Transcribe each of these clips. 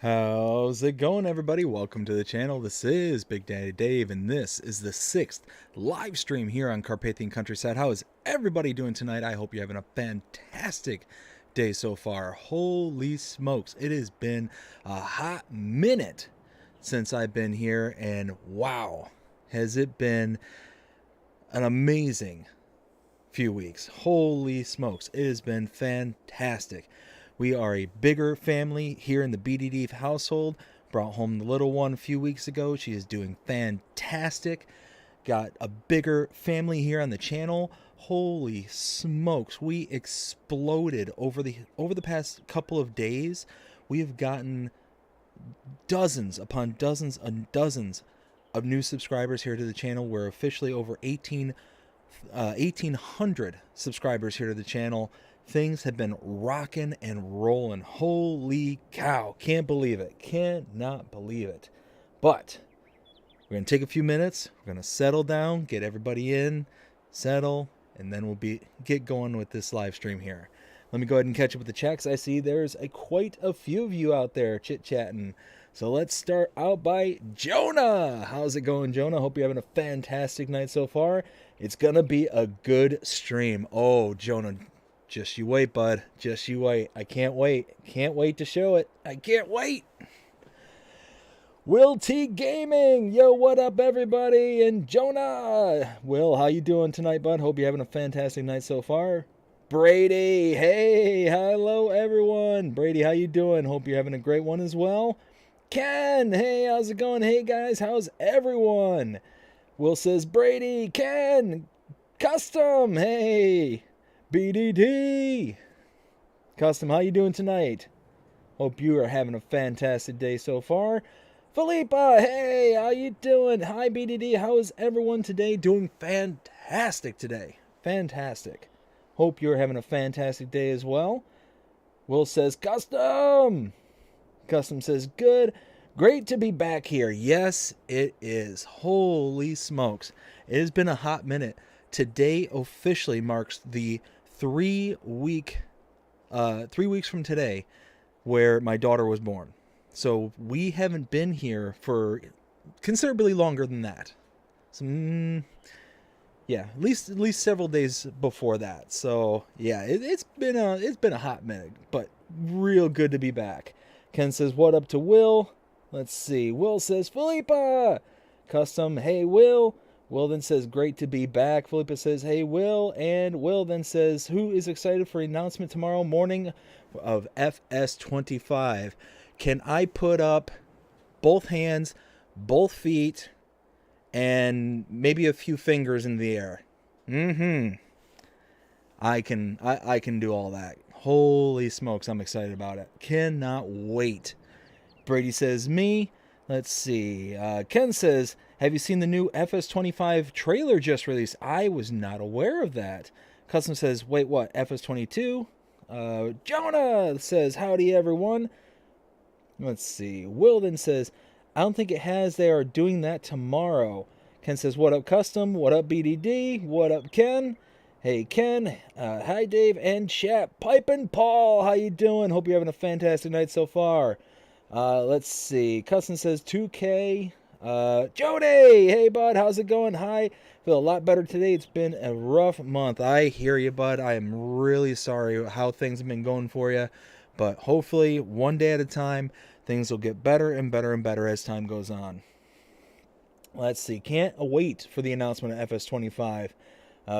How's it going, everybody? Welcome to the channel. This is Big Daddy Dave, and this is the 6th live stream here on Carpathian Countryside. How is everybody doing tonight? I hope you're having a fantastic day so far. Holy smokes, it has been a hot minute since I've been here, and wow, has it been an amazing few weeks. Holy smokes, it has been fantastic. We are a bigger family here in the BDD household. Brought home the little one a few weeks ago. She is doing fantastic. Got a bigger family here on the channel. Holy smokes, we exploded over the past couple of days. We have gotten dozens upon dozens and dozens of new subscribers here to the channel. We're officially over 1,800 subscribers here to the channel. Things have been rocking and rolling. Holy cow. Can't believe it. Cannot believe it. But we're going to take a few minutes. We're going to settle down, get everybody in, settle, and then we'll get going with this live stream here. Let me go ahead and catch up with the chat, 'cause I see there's quite a few of you out there chit-chatting. So let's start out by Jonah. How's it going, Jonah? Hope you're having a fantastic night so far. It's going to be a good stream. Oh, Jonah, just you wait, bud. Just you wait. I can't wait. Can't wait to show it. I can't wait. Will T Gaming. Yo, what up, everybody? And Jonah. Will, how you doing tonight, bud? Hope you're having a fantastic night so far. Brady. Hey, hello, everyone. Brady, how you doing? Hope you're having a great one as well. Ken. Hey, how's it going? Hey, guys, how's everyone? Will says, Brady. Ken. Custom. Hey. BDD Custom, how you doing tonight? Hope you are having a fantastic day so far. Philippa, hey, how you doing? Hi, BDD, how is everyone today? Doing fantastic today. Fantastic. Hope you're having a fantastic day as well. Will says, Custom. Custom says, good. Great to be back here. Yes, it is. Holy smokes. It has been a hot minute. Today officially marks the 3 weeks from today where my daughter was born. So we haven't been here for considerably longer than that. So, yeah, at least several days before that. So yeah, it's been a hot minute, but real good to be back. Ken says, what up to Will? Let's see. Will says, Philippa. Custom, hey Will. Will then says, great to be back. Philippa says, hey, Will. And Will then says, who is excited for announcement tomorrow morning of FS25? Can I put up both hands, both feet, and maybe a few fingers in the air? I can do all that. Holy smokes, I'm excited about it. Cannot wait. Brady says, me. Let's see. Ken says, have you seen the new FS25 trailer just released? I was not aware of that. Custom says, wait, what? FS22? Jonah says, howdy, everyone. Let's see. Will then says, I don't think it has. They are doing that tomorrow. Ken says, what up, Custom? What up, BDD? What up, Ken? Hey, Ken. Hi, Dave and chat. Pipin' Paul, how you doing? Hope you're having a fantastic night so far. Let's see. Custom says 2K. Jody! Hey, bud. How's it going? Hi. Feel a lot better today. It's been a rough month. I hear you, bud. I am really sorry how things have been going for you. But hopefully, one day at a time, things will get better and better and better as time goes on. Let's see. Can't wait for the announcement of FS25.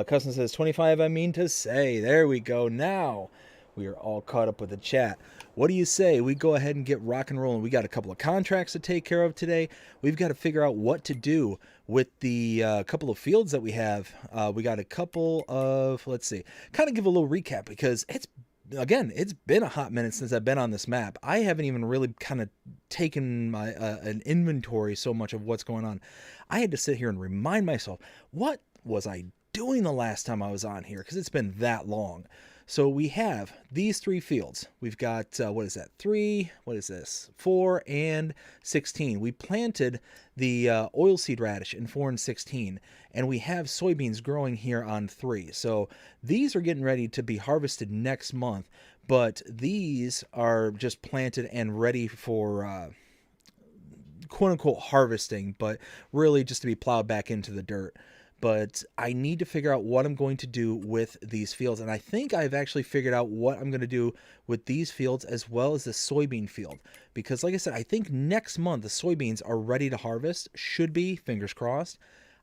Custom says 25, I mean to say. There we go. Now we are all caught up with the chat. What do you say? We go ahead and get rock and rolling. We got a couple of contracts to take care of today. We've got to figure out what to do with the couple of fields that we have. We got a couple of, let's see, kind of give a little recap because it's been a hot minute since I've been on this map. I haven't even really kind of taken my an inventory so much of what's going on. I had to sit here and remind myself, what was I doing the last time I was on here? Because it's been that long. So we have these 3 fields. We've got, what is that? 3, what is this? 4 and 16. We planted the oilseed radish in 4 and 16, and we have soybeans growing here on 3. So these are getting ready to be harvested next month. But these are just planted and ready for quote unquote harvesting, but really just to be plowed back into the dirt. But I need to figure out what I'm going to do with these fields. And I think I've actually figured out what I'm going to do with these fields as well as the soybean field. Because like I said, I think next month the soybeans are ready to harvest. Should be, fingers crossed.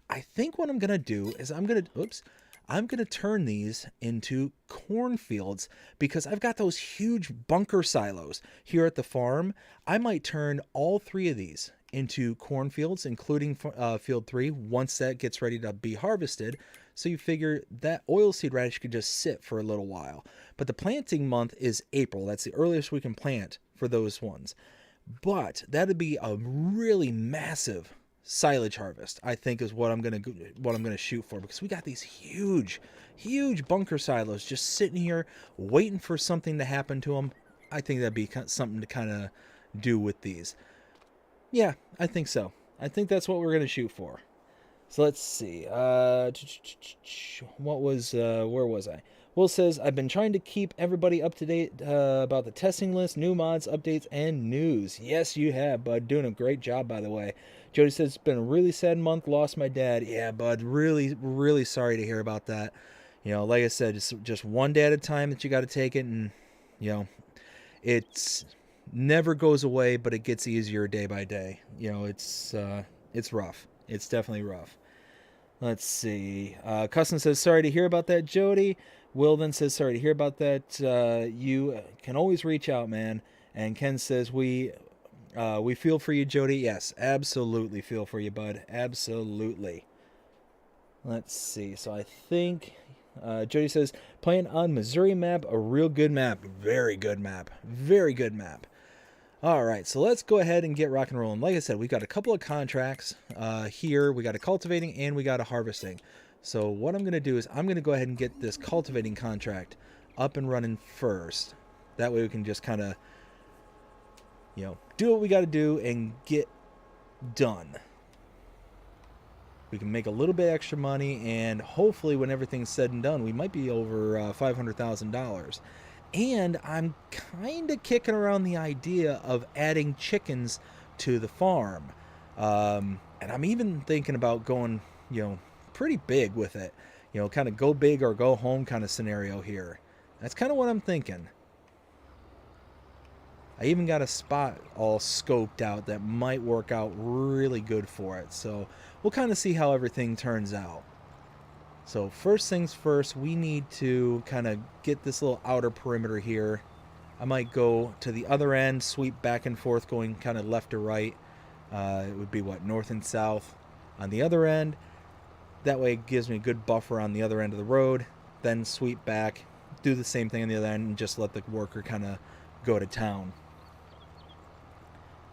I think what I'm going to do is I'm going to turn these into cornfields because I've got those huge bunker silos here at the farm. I might turn all 3 of these into cornfields, including field 3, once that gets ready to be harvested. So you figure that oilseed radish could just sit for a little while. But the planting month is April. That's the earliest we can plant for those ones. But that'd be a really massive silage harvest, I think, is what I'm gonna shoot for, because we got these huge bunker silos just sitting here waiting for something to happen to them. I think that'd be something to kind of do with these. Yeah, I think so. I think that's what we're gonna shoot for. So let's see. Where was I? Will says, I've been trying to keep everybody up to date about the testing list, new mods, updates, and news. Yes, you have, bud. Doing a great job, by the way. Jody says, it's been a really sad month. Lost my dad. Yeah, bud. Really, really sorry to hear about that. You know, like I said, it's just one day at a time that you got to take it. And, you know, it's never goes away, but it gets easier day by day. You know, it's rough. It's definitely rough. Let's see. Custom says, sorry to hear about that, Jody. Will then says, sorry to hear about that. You can always reach out, man. And Ken says, we feel for you, Jody. Yes, absolutely feel for you, bud. Absolutely. Let's see. So I think Jody says, playing on Missouri map, a real good map. Very good map. Very good map. All right, so let's go ahead and get rock and rolling. Like I said, we got a couple of contracts here. We got a cultivating and we got a harvesting. So what I'm going to do is I'm going to go ahead and get this cultivating contract up and running first. That way we can just kind of, you know, do what we got to do and get done. We can make a little bit extra money, and hopefully when everything's said and done, we might be over $500,000. And I'm kind of kicking around the idea of adding chickens to the farm. And I'm even thinking about going, you know, pretty big with it. You know, kind of go big or go home kind of scenario here. That's kind of what I'm thinking. I even got a spot all scoped out that might work out really good for it. So we'll kind of see how everything turns out. So first things first, we need to kind of get this little outer perimeter here. I might go to the other end, sweep back and forth, going kind of left to right. It would be what, north and south on the other end. That way it gives me a good buffer on the other end of the road. Then sweep back, do the same thing on the other end, and just let the worker kind of go to town.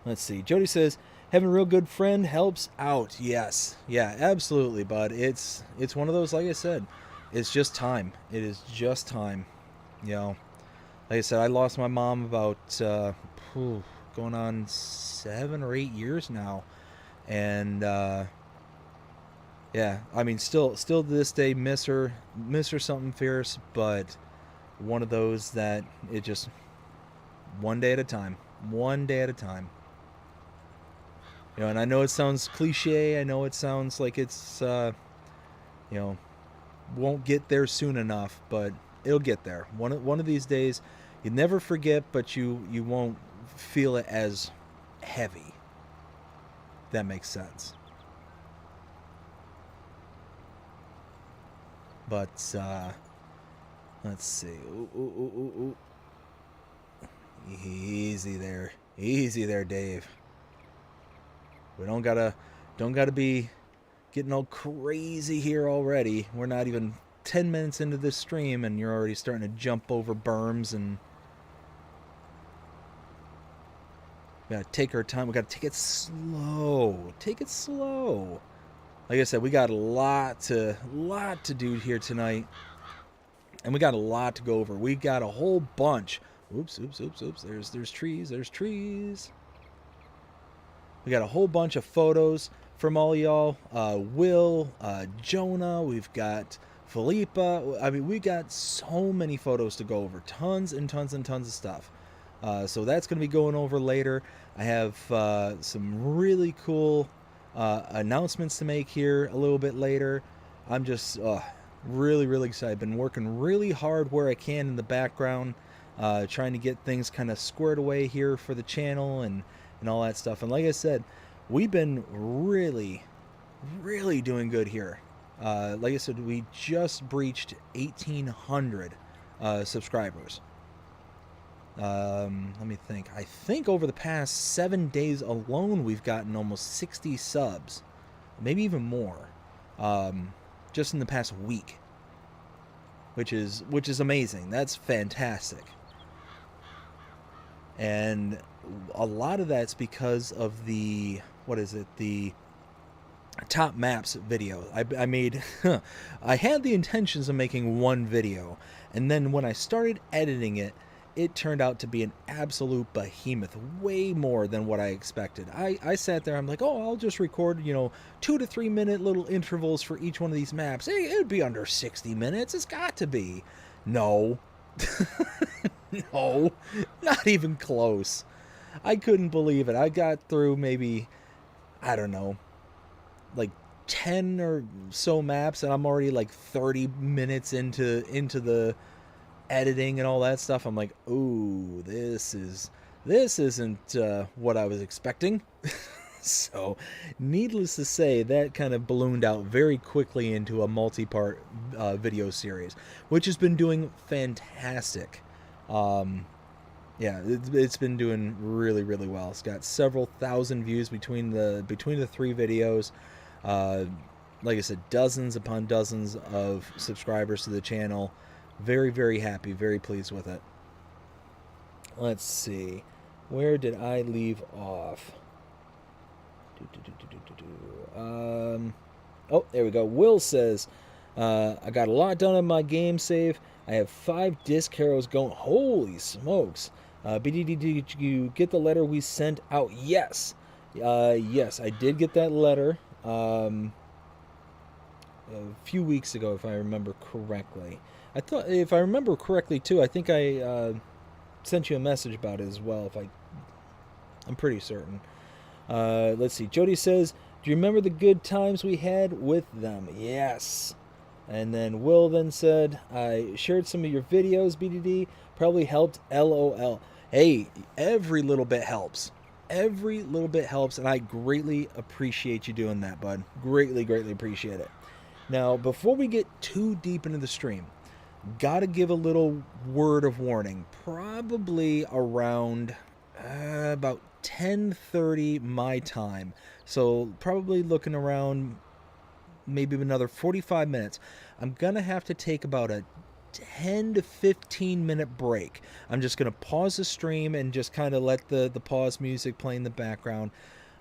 Let's see. Jody says, having a real good friend helps out. Yes. Yeah, absolutely, bud. It's one of those, like I said, it's just time. It is just time. You know, like I said, I lost my mom about going on 7 or 8 years now. And yeah, I mean, still to this day miss her something fierce, but one of those that it just one day at a time. You know, and I know it sounds cliche. I know it sounds like it's, you know, won't get there soon enough, but it'll get there. One of these days, you never forget, but you won't feel it as heavy. That makes sense. But let's see. Ooh. Easy there, Dave. We don't gotta be getting all crazy here already. We're not even 10 minutes into this stream and you're already starting to jump over berms, and we gotta take our time. We gotta take it slow. Like I said, we got a lot to do here tonight, and we got a lot to go over. We got a whole bunch. Oops. There's trees. We got a whole bunch of photos from all y'all. Will, Jonah, we've got Philippa. I mean, we got so many photos to go over. Tons and tons and tons of stuff. So that's going to be going over later. I have some really cool announcements to make here a little bit later. I'm just really, really excited. I've been working really hard where I can in the background, trying to get things kind of squared away here for the channel and all that stuff. And like I said, we've been really, really doing good here. Like I said, we just breached 1,800 subscribers. Let me think. I think over the past 7 days alone, we've gotten almost 60 subs, maybe even more, just in the past week, which is amazing. That's fantastic. And a lot of that's because of the top maps video. I made I had the intentions of making one video, and then when I started editing it, it turned out to be an absolute behemoth, way more than what I expected. I sat there, I'm like, oh, I'll just record 2 to 3 minute little intervals for each one of these maps. It would be under 60 minutes. It's got to be. No. No, not even close. I couldn't believe it. I got through maybe, I don't know, like 10 or so maps, and I'm already like 30 minutes into the editing and all that stuff. I'm like, ooh, this isn't what I was expecting. So needless to say, that kind of ballooned out very quickly into a multi-part video series, which has been doing fantastic. Yeah, it's been doing really, really well. It's got several thousand views between the 3 videos. Like I said, dozens upon dozens of subscribers to the channel. Very, very happy, very pleased with it. Let's see. Where did I leave off? Oh, there we go. Will says, I got a lot done on my game save. I have 5 disc arrows going. Holy smokes. BDD, did you get the letter we sent out? Yes. Yes, I did get that letter a few weeks ago, if I remember correctly. I thought, if I remember correctly too, I think I sent you a message about it as well. I'm pretty certain. Let's see. Jody says, do you remember the good times we had with them? Yes. And then Will then said, I shared some of your videos, BDD. Probably helped, LOL. Hey, every little bit helps. Every little bit helps, and I greatly appreciate you doing that, bud. Greatly, greatly appreciate it. Now, before we get too deep into the stream, gotta give a little word of warning. Probably around about 10:30 my time. So probably looking around maybe another 45 minutes. I'm gonna have to take about a 10 to 15 minute break. I'm just gonna pause the stream and just kind of let the pause music play in the background.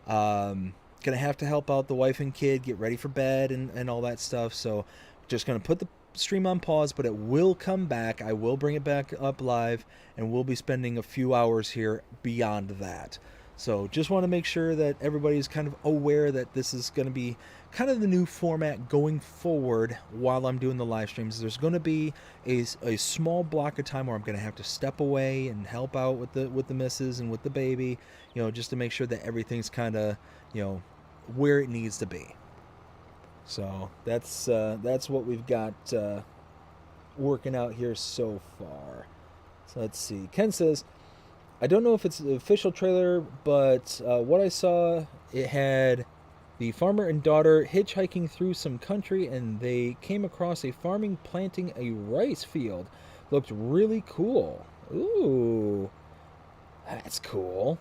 Gonna have to help out the wife and kid get ready for bed and all that stuff. So just gonna put the stream on pause, but it will come back. I will bring it back up live, and we'll be spending a few hours here beyond that. So just want to make sure that everybody's kind of aware that this is going to be kind of the new format going forward while I'm doing the live streams. There's going to be a small block of time where I'm going to have to step away and help out with the missus and with the baby, just to make sure that everything's kind of, where it needs to be. So that's what we've got working out here so far. So let's see. Ken says, I don't know if it's the official trailer, but what I saw, it had the farmer and daughter hitchhiking through some country, and they came across a farming planting a rice field. Looked really cool. Ooh, that's cool.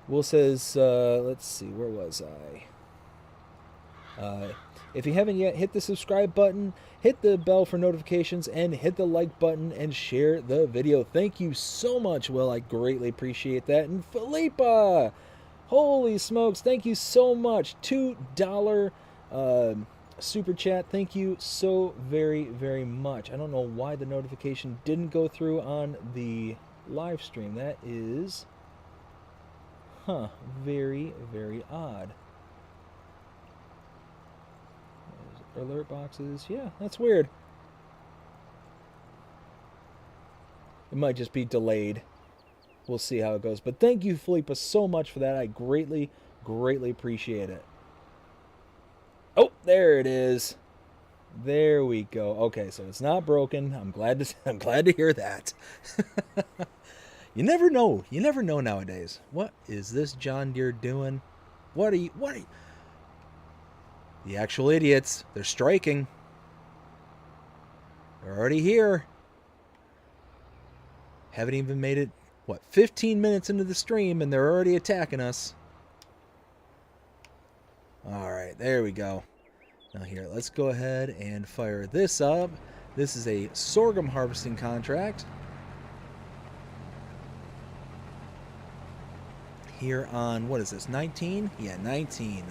Will says, let's see, where was I? If you haven't yet, hit the subscribe button, hit the bell for notifications, and hit the like button and share the video. Thank you so much, Will. I greatly appreciate that. And Philippa, holy smokes, thank you so much. $2 super chat. Thank you so very, very much. I don't know why the notification didn't go through on the live stream. That is, very, very odd. Alert boxes, yeah, that's weird. It might just be delayed. We'll see how it goes. But thank you, Felipa, so much for that. I greatly, greatly appreciate it. Oh, there it is. There we go. Okay, so it's not broken. I'm glad to hear that. You never know. You never know nowadays. What is this John Deere doing? What are you? The actual idiots. They're striking. They're already here. Haven't even made it, 15 minutes into the stream, and they're already attacking us. Alright, there we go. Now here, let's go ahead and fire this up. This is a sorghum harvesting contract. Here on, what is this, 19? Yeah, 19.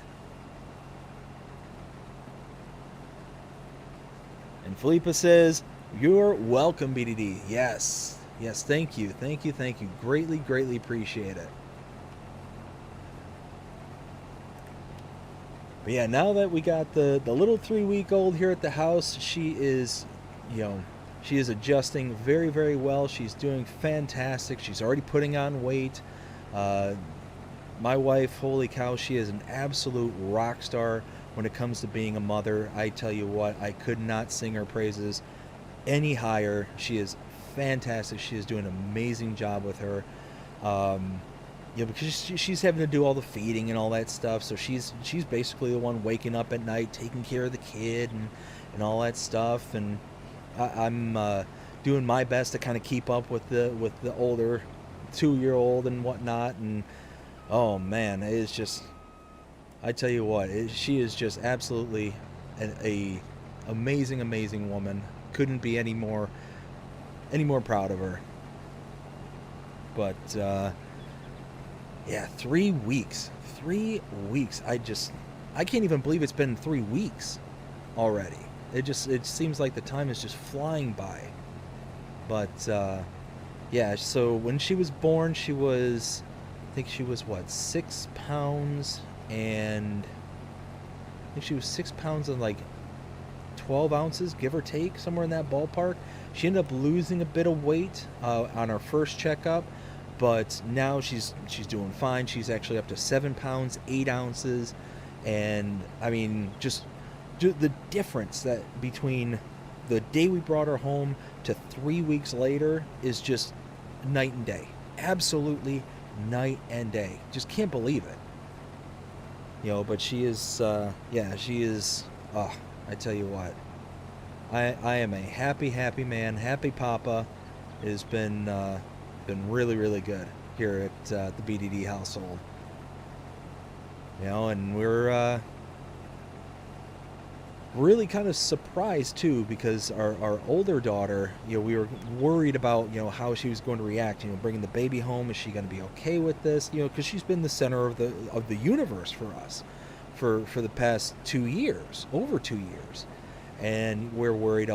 And Felipa says, you're welcome, BDD. Yes. Yes, thank you. Thank you, thank you. Greatly, greatly appreciate it. But yeah, now that we got the little 3-week-old here at the house, she is, she is adjusting very, very well. She's doing fantastic. She's already putting on weight. My wife, holy cow, she is an absolute rock star when it comes to being a mother. I tell you what, I could not sing her praises any higher. She is fantastic. She is doing an amazing job with her. Because she's having to do all the feeding and all that stuff. So she's basically the one waking up at night, taking care of the kid and all that stuff. And I'm doing my best to kind of keep up with the older 2-year-old and whatnot. And oh man, it's just, I tell you what, she is just absolutely a amazing, amazing woman. Couldn't be any more proud of her. But yeah, 3 weeks. 3 weeks. I can't even believe it's been 3 weeks already. It seems like the time is just flying by. But yeah, so when she was born, she was, I think she was 6 pounds, and I think she was 6 pounds and like 12 ounces, give or take, somewhere in that ballpark. She ended up losing a bit of weight on her first checkup, but now she's doing fine. She's actually up to 7 pounds, 8 ounces, and I mean, just the difference that between the day we brought her home to 3 weeks later is just night and day. Absolutely night and day. Just can't believe it. But she is, yeah, she is, I tell you what, I am a happy, happy man, happy papa. It has been really, really good here at the BDD household. And we're really kind of surprised too, because our older daughter, we were worried about how she was going to react. Bringing the baby home, is she going to be okay with this? Because she's been the center of the universe for us for the past 2 years, over 2 years, and we're worried.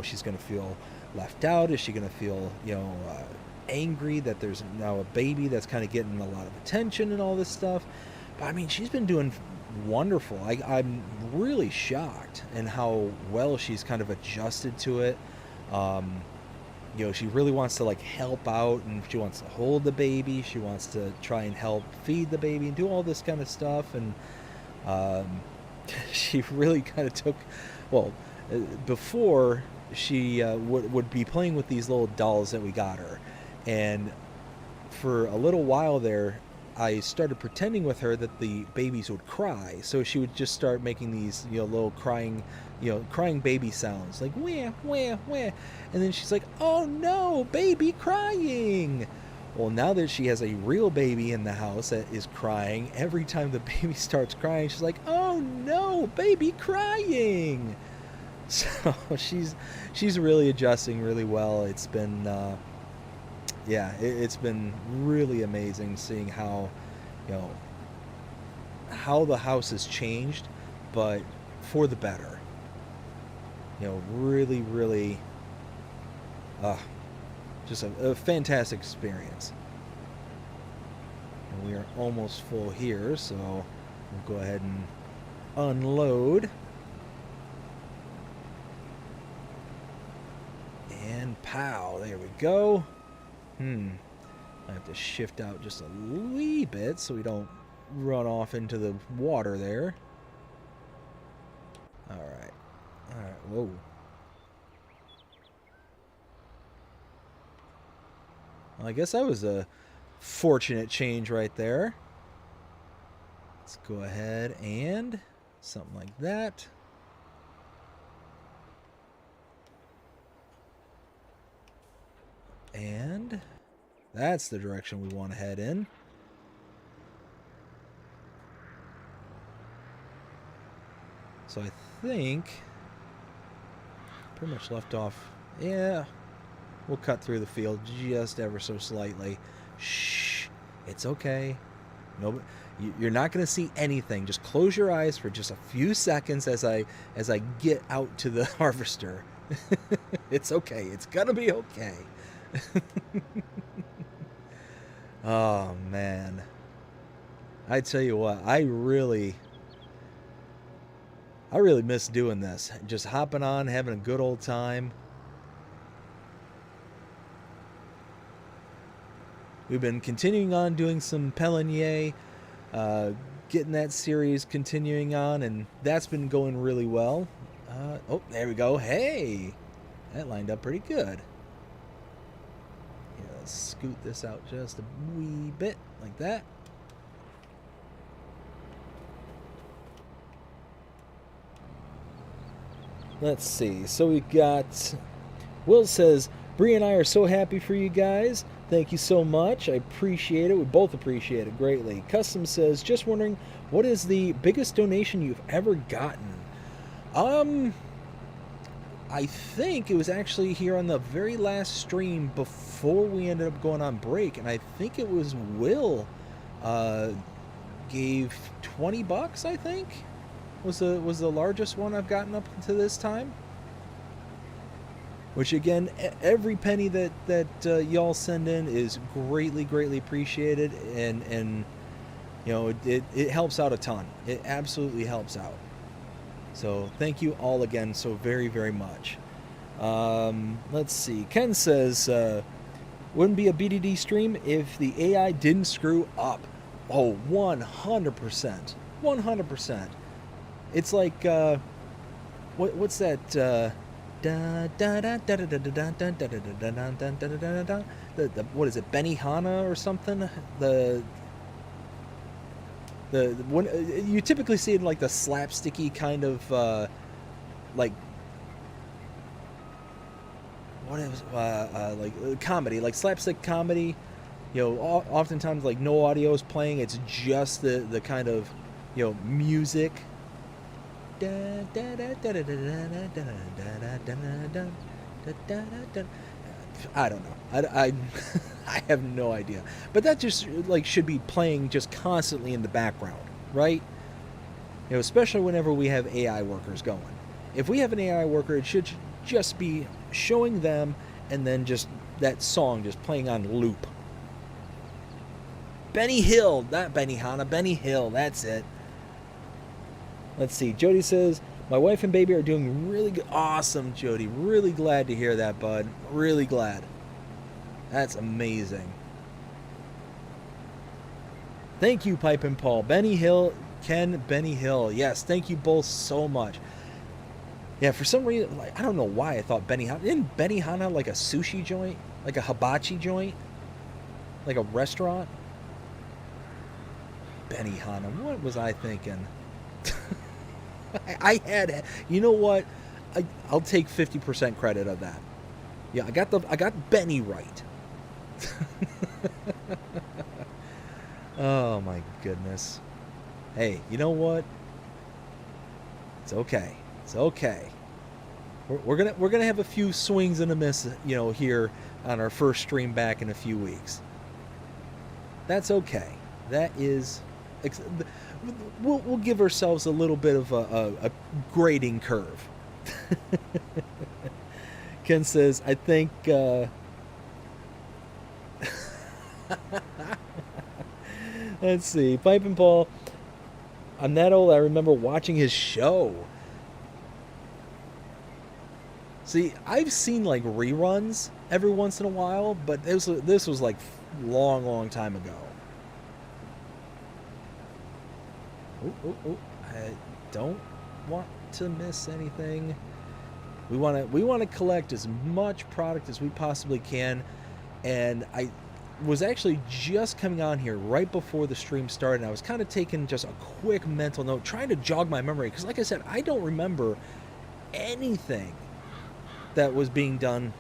She's going to feel left out. Is she going to feel angry that there's now a baby that's kind of getting a lot of attention and all this stuff? But I mean, she's been doing wonderful. I'm really shocked in how well she's kind of adjusted to it. She really wants to help out, and she wants to hold the baby. She wants to try and help feed the baby and do all this kind of stuff. And she really kind of took, before she would be playing with these little dolls that we got her, and for a little while there, I started pretending with her that the babies would cry, so she would just start making these, little crying baby sounds, like wah, wah, wah, and then she's like, oh no, baby crying. Well, now that she has a real baby in the house that is crying, every time the baby starts crying, she's like, oh no, baby crying. So she's really adjusting really well. It's been yeah, it's been really amazing seeing how how the house has changed, but for the better. Really, really just a fantastic experience. And we are almost full here, so we'll go ahead and unload. And pow, there we go. I have to shift out just a wee bit so we don't run off into the water there. Alright. Alright, whoa. Well, I guess that was a fortunate change right there. Let's go ahead and something like that. And that's the direction we want to head in. So I think pretty much left off. Yeah, we'll cut through the field just ever so slightly. Shh, it's okay. Nobody, you're not going to see anything. Just close your eyes for just a few seconds as I get out to the harvester. It's okay. It's gonna be okay. Oh man, I tell you what, I really miss doing this. Just hopping on, having a good old time. We've been continuing on doing some Pelinier, getting that series continuing on, and that's been going really well. Oh, there we go. Hey, that lined up pretty good. Yeah, let's scoot this out just a wee bit, like that. Let's see. So we got... Will says, Bree and I are so happy for you guys. Thank you so much. I appreciate it. We both appreciate it greatly. Custom says, just wondering, what is the biggest donation you've ever gotten? I think it was actually here on the very last stream before we ended up going on break, and I think it was Will gave $20, I think, was the largest one I've gotten up to this time. Which again, every penny that y'all send in is greatly appreciated, and you know, it helps out a ton. It absolutely helps out. So thank you all again so very much. Let's see. Ken says, wouldn't be a BDD stream if the AI didn't screw up. Oh, 100%. 100%. It's like, what's that? What is it? Benihana or something? The when you typically see it in like the slapsticky kind of like what is like comedy, like slapstick comedy. You know, oftentimes like no audio is playing; it's just the kind of, you know, music. I don't know. I I have no idea. But that just like should be playing just constantly in the background, right? You know, especially whenever we have AI workers going. If we have an AI worker, it should just be showing them and then just that song just playing on loop. Benny Hill, not Benihana, Benny Hill, that's it. Let's see. Jody says, my wife and baby are doing really good. Awesome, Jody. Really glad to hear that, bud. Really glad. That's amazing. Thank you, Pipe and Paul. Benny Hill, Ken, Benny Hill. Yes, thank you both so much. Yeah, for some reason, like, I don't know why I thought Benihana. Isn't Benihana like a sushi joint? Like a hibachi joint? Like a restaurant? Benihana. What was I thinking? I had, you know what? I'll take 50% credit of that. Yeah, I got Benny right. Oh my goodness. Hey, you know what? It's okay. It's okay. We're gonna have a few swings and a miss, you know, here on our first stream back in a few weeks. That's okay. That is. We'll give ourselves a little bit of a grading curve. Ken says, I think let's see, Pipe and Paul, I'm that old, I remember watching his show. See, I've seen like reruns every once in a while, but this was like long time ago. Oh! I don't want to miss anything. We want to collect as much product as we possibly can, and I was actually just coming on here right before the stream started, and I was kind of taking just a quick mental note, trying to jog my memory, because like I said, I don't remember anything that was being done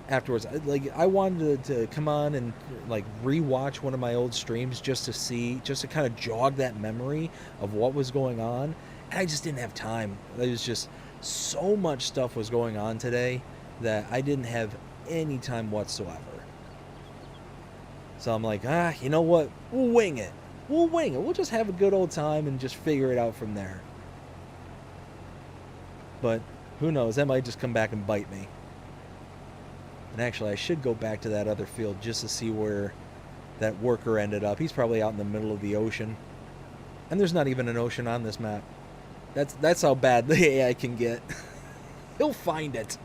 afterwards. Like, I wanted to come on and like rewatch one of my old streams just to kind of jog that memory of what was going on, and I just didn't have time. There was just so much stuff was going on today that I didn't have any time whatsoever. So I'm like, you know what? We'll wing it. We'll just have a good old time and just figure it out from there. But who knows? That might just come back and bite me. And actually, I should go back to that other field just to see where that worker ended up. He's probably out in the middle of the ocean. And there's not even an ocean on this map. That's how bad the AI can get. He'll find it.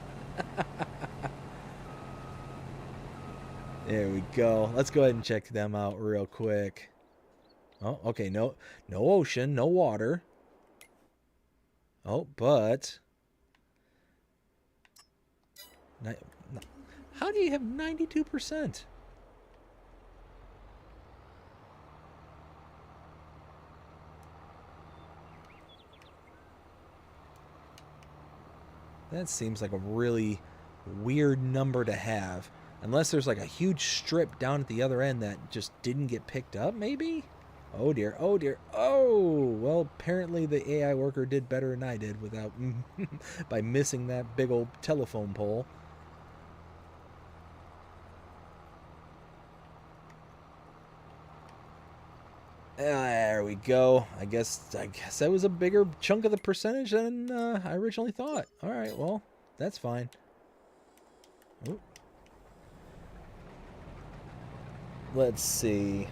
There we go. Let's go ahead and check them out real quick. Oh, okay. No ocean, no water. Oh, but how do you have 92%? That seems like a really weird number to have. Unless there's like a huge strip down at the other end that just didn't get picked up, maybe? Oh dear, oh dear, oh! Well, apparently the AI worker did better than I did without by missing that big old telephone pole. There we go. I guess that was a bigger chunk of the percentage than I originally thought. All right, well, that's fine. Ooh. Let's see.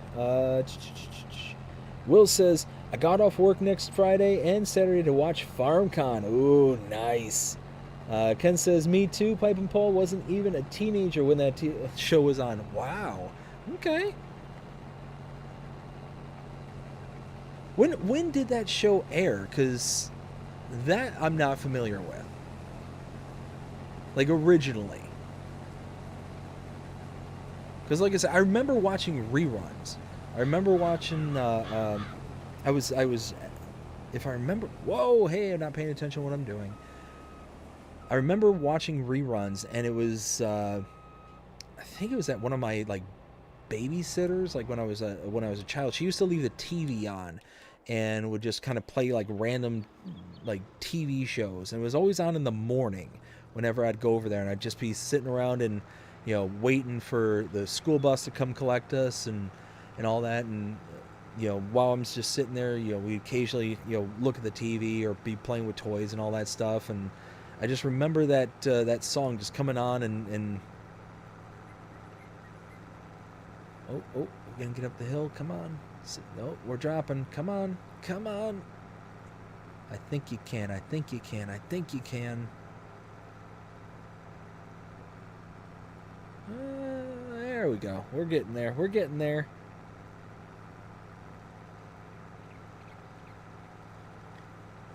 Will says, I got off work next Friday and Saturday to watch FarmCon. Ooh, nice. Ken says, me too. Pipe and Paul wasn't even a teenager when that show was on. Wow. Okay. When did that show air? Because that I'm not familiar with. Like, originally. Because, like I said, I remember watching reruns. I remember watching, I was, if I remember, whoa, hey, I'm not paying attention to what I'm doing. I remember watching reruns, and it was, I think it was at one of my, like, babysitters, like when I was a child. She used to leave the TV on, and would just kind of play, like, random, like, TV shows. And it was always on in the morning whenever I'd go over there, and I'd just be sitting around and, you know, waiting for the school bus to come collect us and all that. And, you know, while I'm just sitting there, you know, we occasionally, you know, look at the TV or be playing with toys and all that stuff. And I just remember that that song just coming on and oh, we're gonna get up the hill. Come on. No, we're dropping. Come on. I think you can. I think you can. There we go. We're getting there.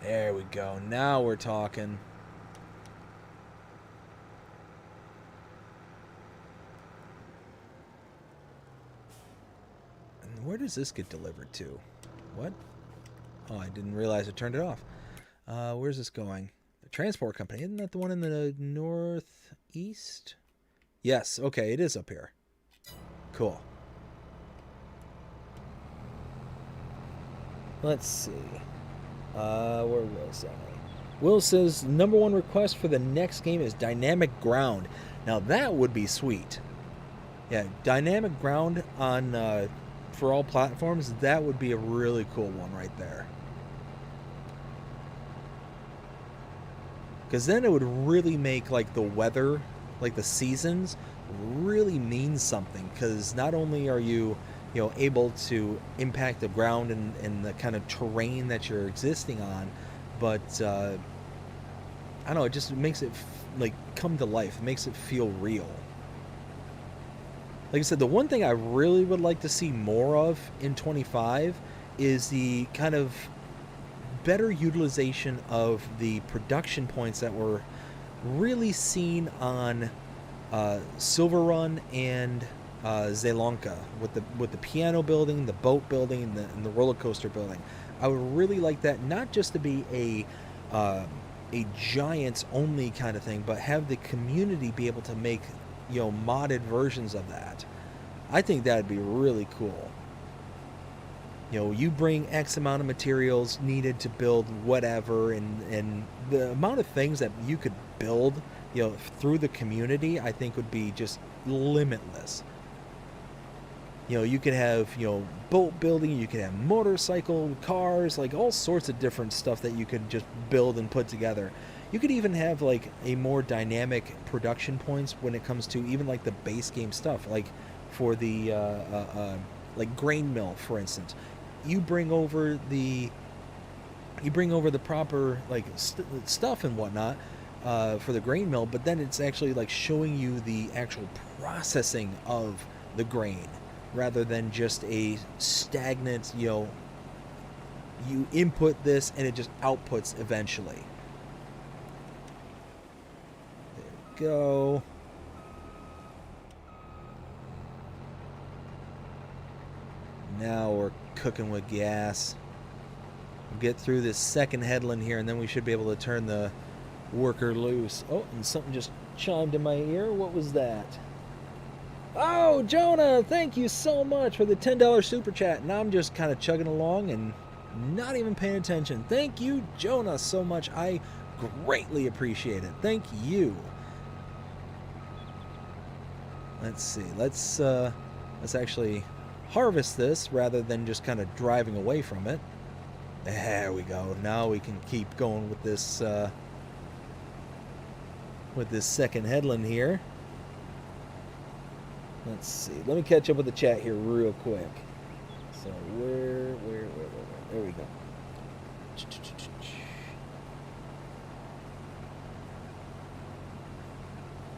There we go. Now we're talking. And where does this get delivered to? What? Oh, I didn't realize I turned it off. Where's this going? The transport company. Isn't that the one in the northeast? Yes. Okay, it is up here. Cool. Let's see. Where was I? Will says, #1 request for the next game is Dynamic Ground. Now that would be sweet. Yeah, Dynamic Ground on for all platforms, that would be a really cool one right there. Because then it would really make, like, the weather, like the seasons, really mean something. Because not only are you, you know, able to impact the ground and the kind of terrain that you're existing on, but I don't know, it just makes it like come to life. It makes it feel real. Like I said, the one thing I really would like to see more of in 25 is the kind of better utilization of the production points that were really seen on Silver Run and Zelonka with the piano building, the boat building, and the roller coaster building. I would really like that not just to be a Giants only kind of thing, but have the community be able to make, you know, modded versions of that. I think that'd be really cool. You know, you bring X amount of materials needed to build whatever, and the amount of things that you could build, you know, through the community, I think would be just limitless. You know, you could have, you know, boat building, you could have motorcycle, cars, like all sorts of different stuff that you could just build and put together. You could even have like a more dynamic production points when it comes to even like the base game stuff, like for the like grain mill, for instance. You bring over the proper like stuff and whatnot for the grain mill, but then it's actually like showing you the actual processing of the grain, rather than just a stagnant, you know, you input this and it just outputs eventually. There we go. Now we're cooking with gas. We'll get through this second headland here, and then we should be able to turn the worker loose. Oh, and something just chimed in my ear. What was that? Oh, Jonah, thank you so much for the $10 super chat. And I'm just kind of chugging along and not even paying attention. Thank you, Jonah, so much. I greatly appreciate it. Thank you. Let's see. Let's actually harvest this rather than just kind of driving away from it. There we go. Now we can keep going with this second headland here. Let's see. Let me catch up with the chat here real quick. So where? There we go.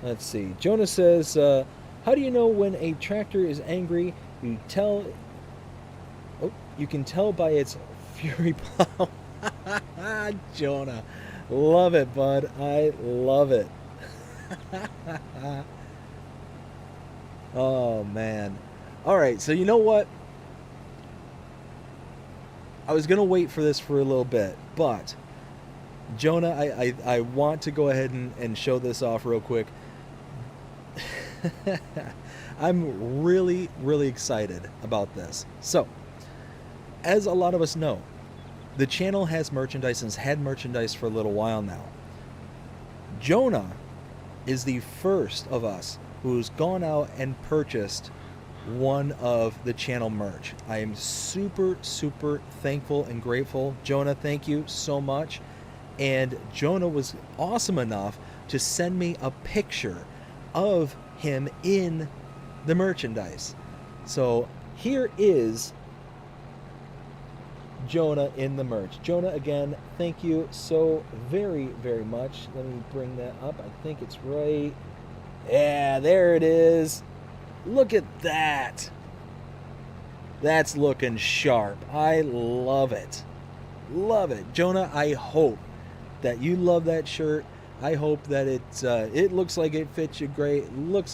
Let's see. Jonah says, how do you know when a tractor is angry? You can tell by its fury plow. Jonah. Love it, bud. I love it. Oh, man. All right, so you know what? I was going to wait for this for a little bit, but Jonah, I want to go ahead and show this off real quick. I'm really, really excited about this. So, as a lot of us know, the channel has merchandise and has had merchandise for a little while now. Jonah is the first of us who's gone out and purchased one of the channel merch. I am super, super thankful and grateful. Jonah, thank you so much. And Jonah was awesome enough to send me a picture of him in the merchandise. So here is Jonah in the merch. Jonah, again, thank you so very, very much. Let me bring that up. I think it's right. Yeah, there it is. Look at that. That's looking sharp. I love it. Love it. Jonah, I hope that you love that shirt. I hope that it looks like it fits you great.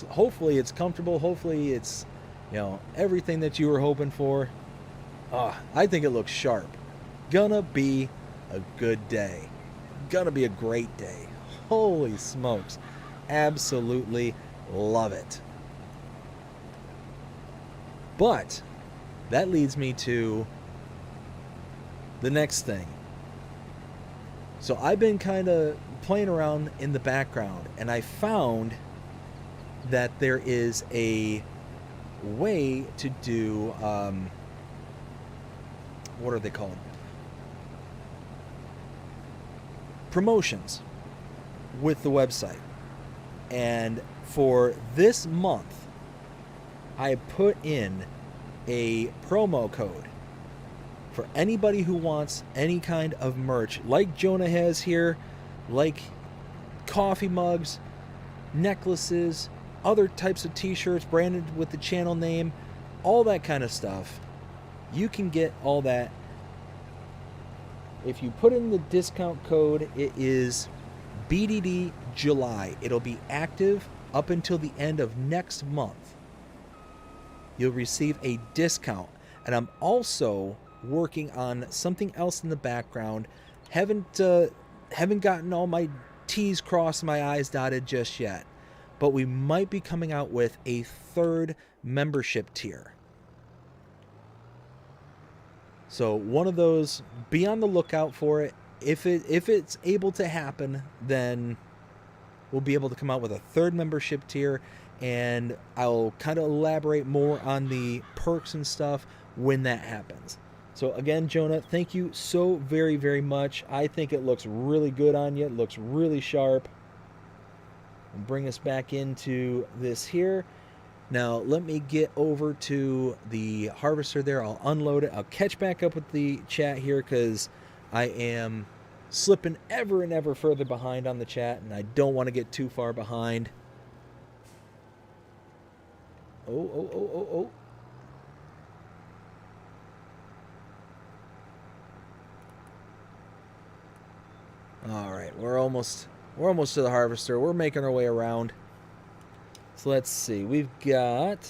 Hopefully it's comfortable. Hopefully it's, you know, everything that you were hoping for. I think it looks sharp. Gonna be a good day. Gonna be a great day. Holy smokes. Absolutely love it. But that leads me to the next thing. So I've been kind of playing around in the background, and I found that there is a way to do, what are they called? Promotions with the website. And for this month, I put in a promo code for anybody who wants any kind of merch, like Jonah has here, like coffee mugs, necklaces, other types of t-shirts branded with the channel name, all that kind of stuff. You can get all that. If you put in the discount code, it is BDD July. It'll be active up until the end of next month. You'll receive a discount. And I'm also working on something else in the background. Haven't gotten all my T's crossed, my I's dotted just yet. But we might be coming out with a third membership tier. So one of those, be on the lookout for it. If it's able to happen, then we'll be able to come out with a third membership tier, and I'll kind of elaborate more on the perks and stuff when that happens. So again, Jonah, thank you so very, very much. I think it looks really good on you. It looks really sharp. And bring us back into this here. Now, let me get over to the harvester there. I'll unload it. I'll catch back up with the chat here because I am slipping ever and ever further behind on the chat, and I don't want to get too far behind. Oh. All right, we're almost to the harvester. We're making our way around. So let's see. We've got,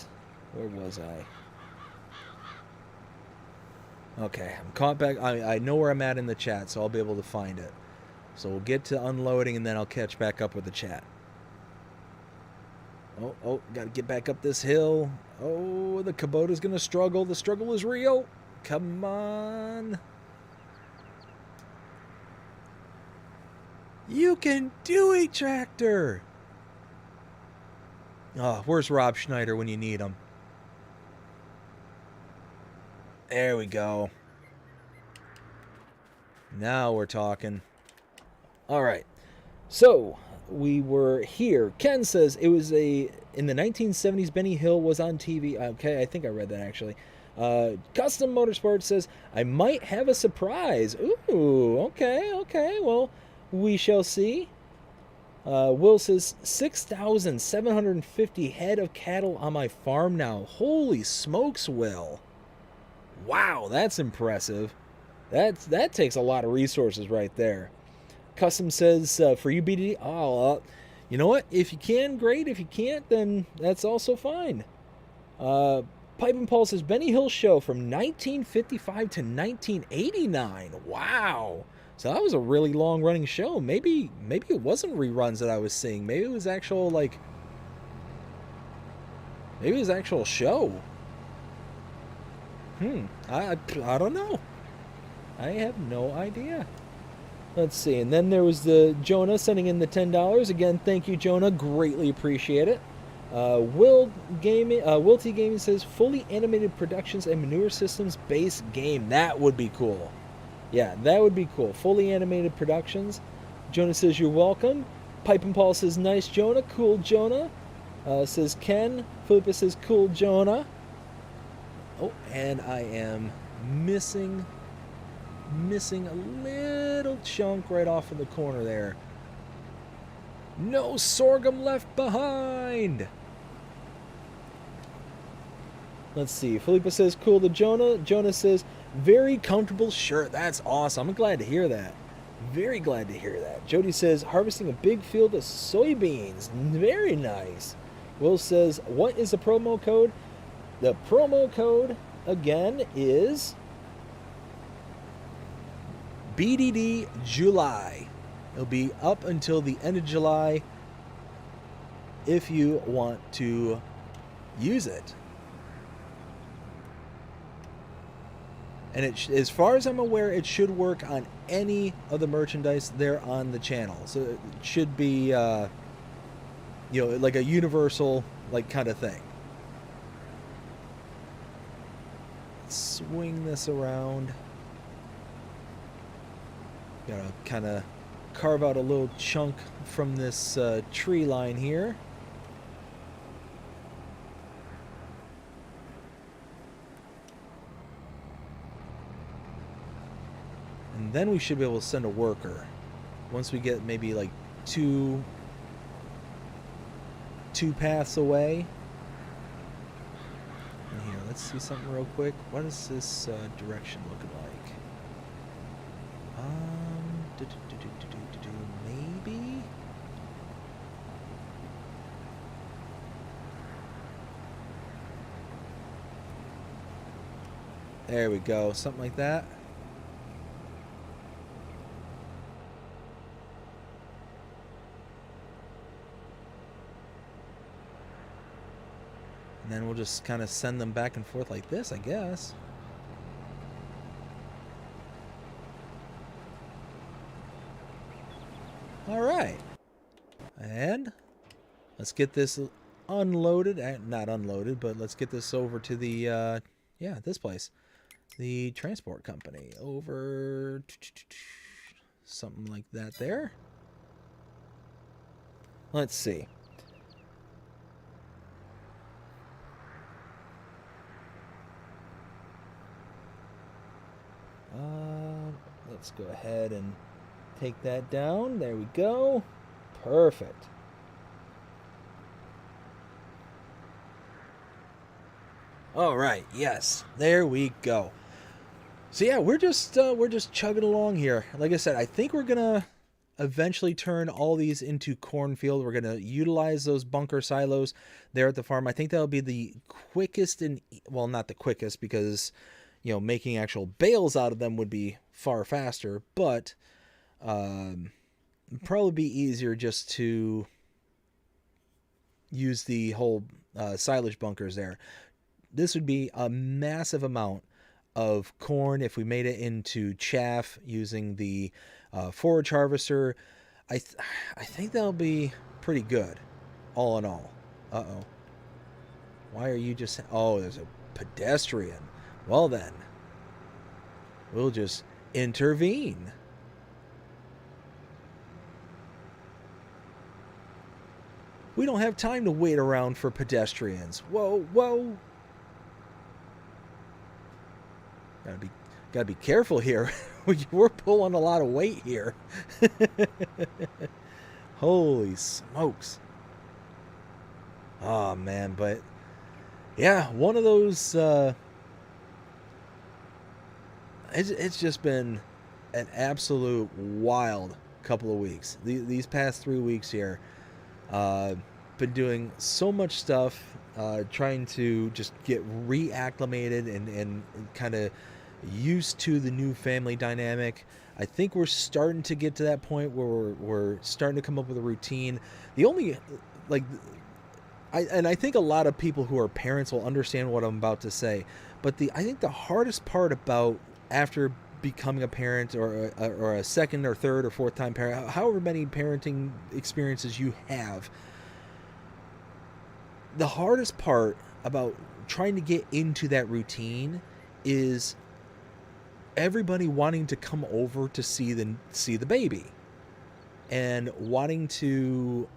where was I? Okay, I'm caught back. I know where I'm at in the chat, so I'll be able to find it. So we'll get to unloading, and then I'll catch back up with the chat. Oh, got to get back up this hill. Oh, the Kubota's going to struggle. The struggle is real. Come on. You can do it, tractor. Oh, where's Rob Schneider when you need him? There we go. Now we're talking. All right. So we were here. Ken says it was in the 1970s. Benny Hill was on TV. Okay, I think I read that actually. Custom Motorsports says I might have a surprise. Ooh, okay. Well, we shall see. Will says 6,750 head of cattle on my farm now. Holy smokes, Will. Wow, that's impressive. That takes a lot of resources right there. Custom says for you BDD, you know what? If you can, great. If you can't, then that's also fine. Pipe and Paul says Benny Hill show from 1955 to 1989. Wow. So that was a really long running show. Maybe it wasn't reruns that I was seeing. Maybe it was actual show. I don't know. I have no idea. Let's see. And then there was the Jonah sending in the $10. Again, thank you, Jonah. Greatly appreciate it. Will T Gaming says fully animated productions and manure systems base game. That would be cool. Yeah, that would be cool. Fully animated productions. Jonah says you're welcome. Pipe and Paul says nice, Jonah. Cool, Jonah. Says Ken. Philippa says cool, Jonah. Oh, and I am missing a little chunk right off in the corner there. No sorghum left behind. Let's see. Philippa says cool to Jonah. Jonah says very comfortable shirt. That's awesome. I'm glad to hear that. Very glad to hear that. Jody says harvesting a big field of soybeans. Very nice. Will says what is the promo code? The promo code again is BDD July. It'll be up until the end of July if you want to use it. And as far as I'm aware, it should work on any of the merchandise there on the channel. So it should be, like a universal, kind of thing. Let's swing this around. Gotta kind of carve out a little chunk from this tree line here. And then we should be able to send a worker. Once we get maybe two paths away. And here, let's see something real quick. What is this direction looking like? Maybe. There we go, something like that. And then we'll just kind of send them back and forth like this, I guess. All right. And let's get this unloaded. Not unloaded, but let's get this over to the, yeah, this place. The transport company. Over something like that there. Let's see. Let's go ahead and take that down. There we go. Perfect. All right. Yes. There we go. So yeah, we're just chugging along here. Like I said, I think we're gonna eventually turn all these into cornfield. We're gonna utilize those bunker silos there at the farm. I think that'll be the quickest and, well, not the quickest, because making actual bales out of them would be far faster, but probably be easier just to use the whole silage bunkers there. This would be a massive amount of corn if we made it into chaff using the forage harvester. I think that'll be pretty good, all in all. Uh-oh. Why are you just... Oh, there's a pedestrian. Well then, we'll just intervene. We don't have time to wait around for pedestrians. Whoa, whoa. Gotta be careful here. We're pulling a lot of weight here. Holy smokes. Oh man, but yeah, one of those it's just been an absolute wild couple of weeks. These past 3 weeks here, been doing so much stuff, trying to just get reacclimated and kind of used to the new family dynamic. I think we're starting to get to that point where we're starting to come up with a routine. The only, I think a lot of people who are parents will understand what I'm about to say, but I think the hardest part about after becoming a parent, or a second or third or fourth time parent, however many parenting experiences you have, the hardest part about trying to get into that routine is everybody wanting to come over to see the baby, and wanting to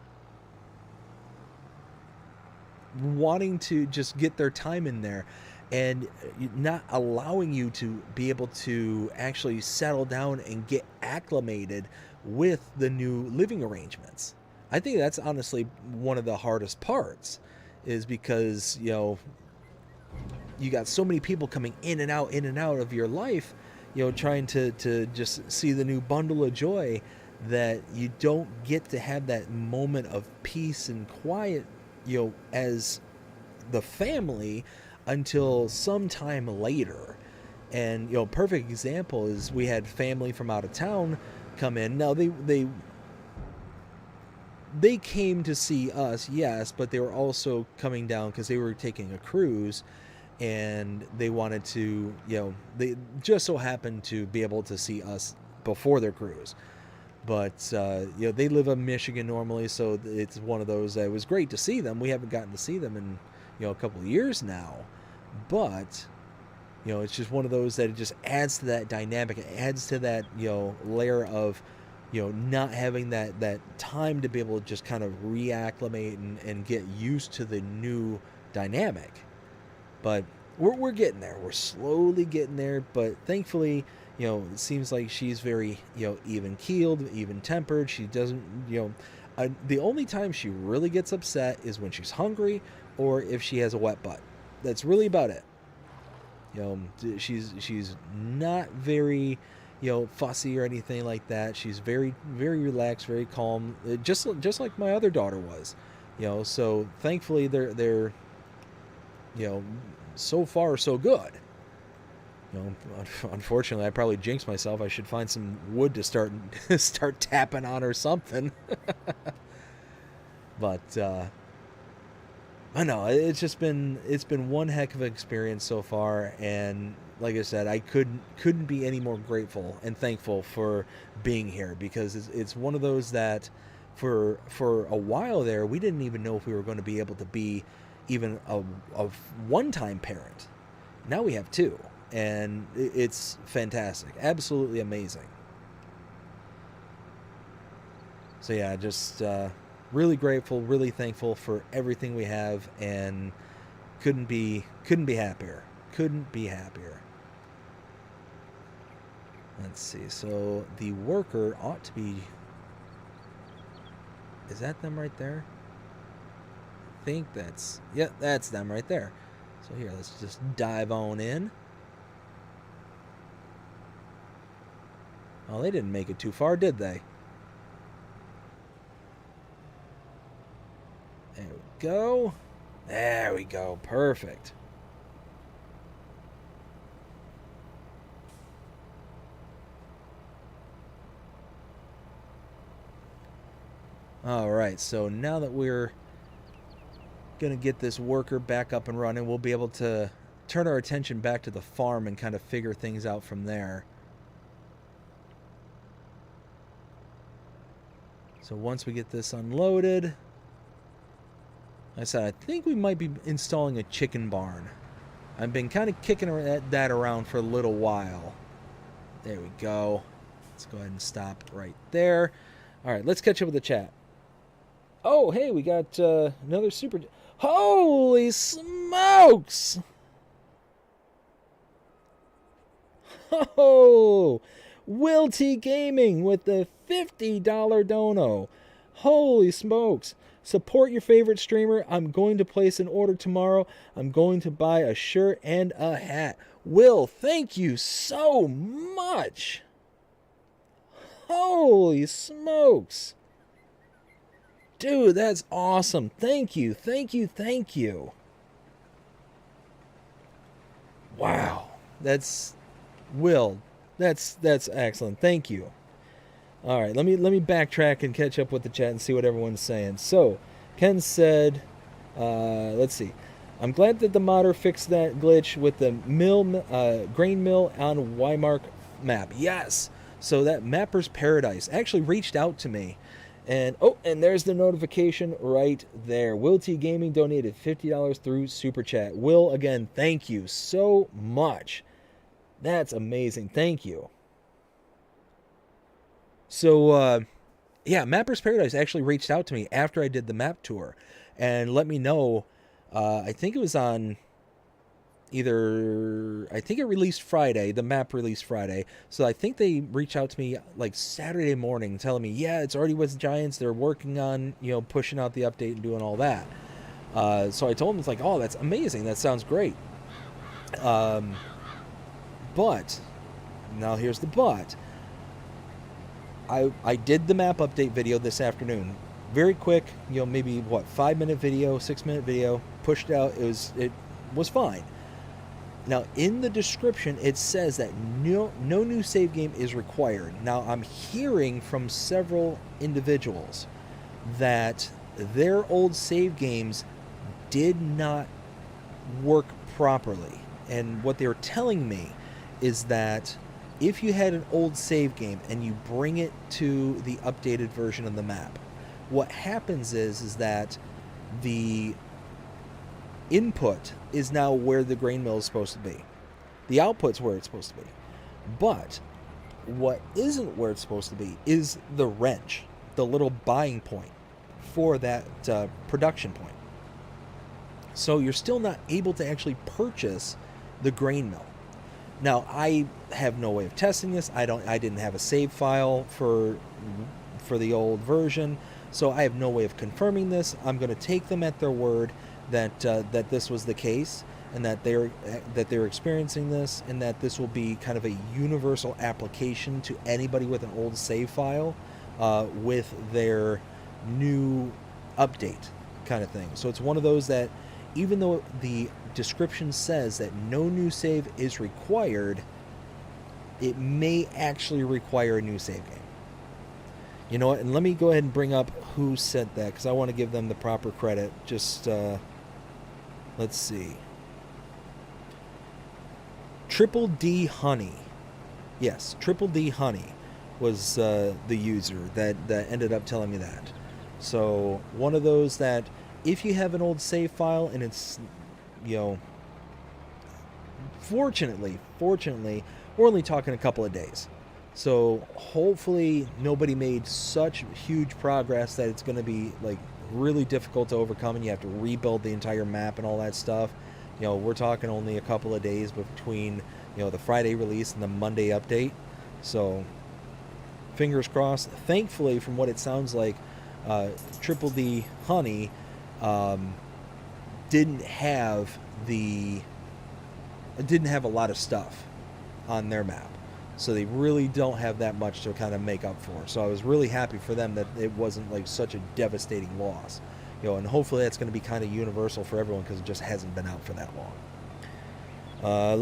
just get their time in there, and not allowing you to be able to actually settle down and get acclimated with the new living arrangements. I think that's honestly one of the hardest parts, is because you got so many people coming in and out of your life, trying to just see the new bundle of joy, that you don't get to have that moment of peace and quiet, as the family, until sometime later. And perfect example is we had family from out of town come in. Now they came to see us, yes, but they were also coming down because they were taking a cruise, and they wanted to, they just so happened to be able to see us before their cruise. But they live in Michigan normally, so it's one of those that it was great to see them. We haven't gotten to see them in a couple of years now, but it's just one of those that it just adds to that dynamic. It adds to that layer of not having that time to be able to just kind of reacclimate and get used to the new dynamic. But we're getting there. We're slowly getting there, but thankfully, It seems like she's very, even keeled, even tempered. She doesn't, the only time she really gets upset is when she's hungry or if she has a wet butt. That's really about it. She's not very, fussy or anything like that. She's very, very relaxed, very calm, just like my other daughter was. So thankfully they're so far so good. Unfortunately, I probably jinxed myself. I should find some wood to start tapping on or something. But I know it's been one heck of an experience so far, and like I said, I couldn't be any more grateful and thankful for being here, because it's one of those that for a while there we didn't even know if we were going to be able to be even a one-time parent. Now we have two. And it's fantastic. Absolutely amazing. So yeah, just really grateful, really thankful for everything we have, and couldn't be happier. Couldn't be happier. Let's see. So the worker ought to be... Is that them right there? I think that's... Yeah, that's them right there. So here, let's just dive on in. Oh, they didn't make it too far, did they? There we go. There we go. Perfect. All right, so now that we're going to get this worker back up and running, we'll be able to turn our attention back to the farm and kind of figure things out from there. So once we get this unloaded, like I said, I think we might be installing a chicken barn. I've been kind of kicking that around for a little while. There we go. Let's go ahead and stop right there. All right, let's catch up with the chat. Oh, hey, we got another super... Holy smokes! Oh! Will T Gaming with the $50 dono. Holy smokes. Support your favorite streamer. I'm going to place an order tomorrow. I'm going to buy a shirt and a hat. Will, thank you so much. Holy smokes. Dude, that's awesome. Thank you, thank you, thank you. Wow. That's... Will... That's excellent. Thank you. All right, let me backtrack and catch up with the chat and see what everyone's saying. So, Ken said, let's see. I'm glad that the modder fixed that glitch with the grain mill on Weimark map. Yes. So that Mapper's Paradise actually reached out to me, and there's the notification right there. Will T Gaming donated $50 through Super Chat. Will, again, thank you so much. That's amazing. Thank you. So, yeah, Mapper's Paradise actually reached out to me after I did the map tour and let me know. I think it was on I think it released Friday. The map released Friday. So I think they reached out to me like Saturday morning telling me, yeah, it's already with Giants. They're working on, pushing out the update and doing all that. So I told them, it's like, oh, that's amazing. That sounds great. But, now here's the but. I did the map update video this afternoon. Very quick, maybe 5-minute video, 6-minute video, pushed out. It was fine. Now, in the description, it says that no new save game is required. Now, I'm hearing from several individuals that their old save games did not work properly. And what they were telling me is that if you had an old save game and you bring it to the updated version of the map, what happens is that the input is now where the grain mill is supposed to be. The output's where it's supposed to be. But what isn't where it's supposed to be is the wrench, the little buying point for that production point. So you're still not able to actually purchase the grain mill. Now, I have no way of testing this. I didn't have a save file for the old version, so I have no way of confirming this. I'm going to take them at their word that that this was the case, and that they're experiencing this, and that this will be kind of a universal application to anybody with an old save file with their new update kind of thing. So it's one of those that, even though the description says that no new save is required, it may actually require a new save game. You know what? And let me go ahead and bring up who said that, because I want to give them the proper credit. Just, let's see. Triple D Honey. Yes, Triple D Honey was the user that ended up telling me that. So, one of those that, if you have an old save file and it's, you know, fortunately, we're only talking a couple of days. So hopefully nobody made such huge progress that it's going to be like really difficult to overcome and you have to rebuild the entire map and all that stuff. You know, we're talking only a couple of days between, you know, the Friday release and the Monday update. So fingers crossed. Thankfully, from what it sounds like, Triple D Honey didn't have a lot of stuff on their map, so they really don't have that much to kind of make up for. So I was really happy for them that it wasn't like such a devastating loss, you know, and hopefully that's going to be kind of universal for everyone because it just hasn't been out for that long.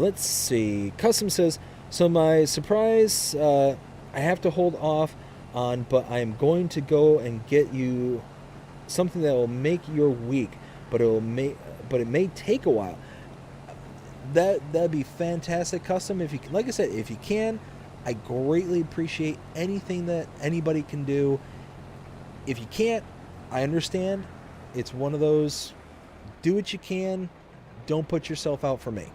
Let's see. Custom says, so my surprise I have to hold off on, but I am going to go and get you something that will make your week, but it may take a while. That'd be fantastic, Custom. If you, like I said, if you can, I greatly appreciate anything that anybody can do. If you can't, I understand. It's one of those, do what you can, don't put yourself out for me.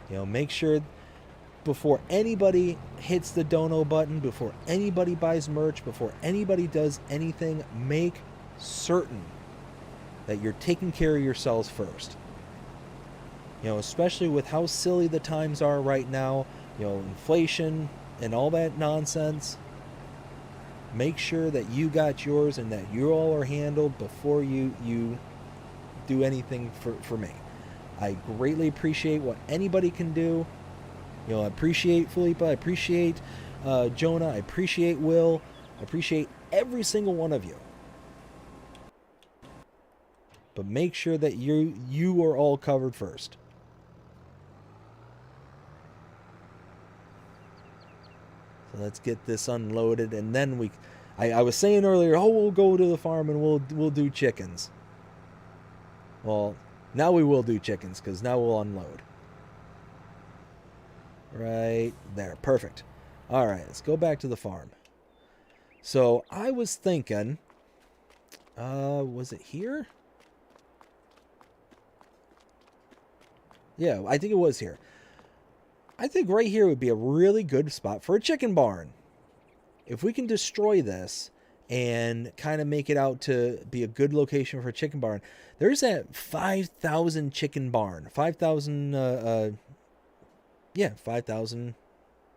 You know, make sure before anybody hits the dono button, before anybody buys merch, before anybody does anything, make certain that you're taking care of yourselves first. You know, especially with how silly the times are right now, you know, inflation and all that nonsense. Make sure that you got yours and that you all are handled before you do anything for me. I greatly appreciate what anybody can do. You know, I appreciate Felipe, I appreciate Jonah, I appreciate Will, I appreciate every single one of you. But make sure that you are all covered first. So let's get this unloaded, and then I was saying earlier, oh, we'll go to the farm and we'll do chickens. Well, now we will do chickens because now we'll unload. Right there, perfect. All right, let's go back to the farm. So I was thinking, was it here? Yeah, I think it was here. I think right here would be a really good spot for a chicken barn. If we can destroy this and kind of make it out to be a good location for a chicken barn, there's that 5,000 chicken barn. 5,000, 5,000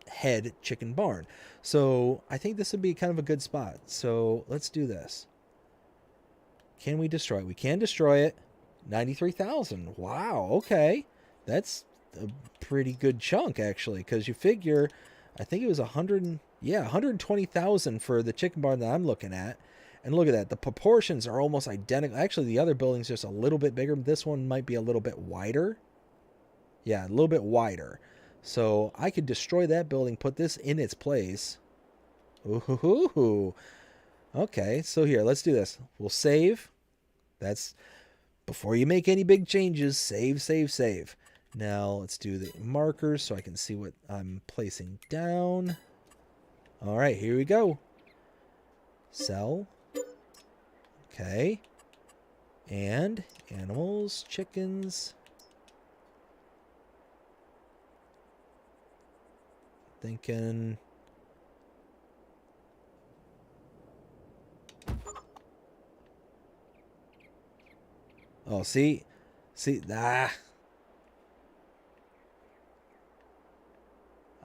head chicken barn. So I think this would be kind of a good spot. So let's do this. Can we destroy it? We can destroy it. 93,000. Wow, okay. That's a pretty good chunk, actually, because you figure, I think it was 120,000 for the chicken barn that I'm looking at. And look at that. The proportions are almost identical. Actually, the other building's just a little bit bigger. This one might be a little bit wider. Yeah, a little bit wider. So I could destroy that building, put this in its place. Ooh. Okay, so here, let's do this. We'll save. That's before you make any big changes. Save. Now let's do the markers so I can see what I'm placing down. All right, here we go. Sell. Okay. And animals, chickens. Thinking. Oh, see,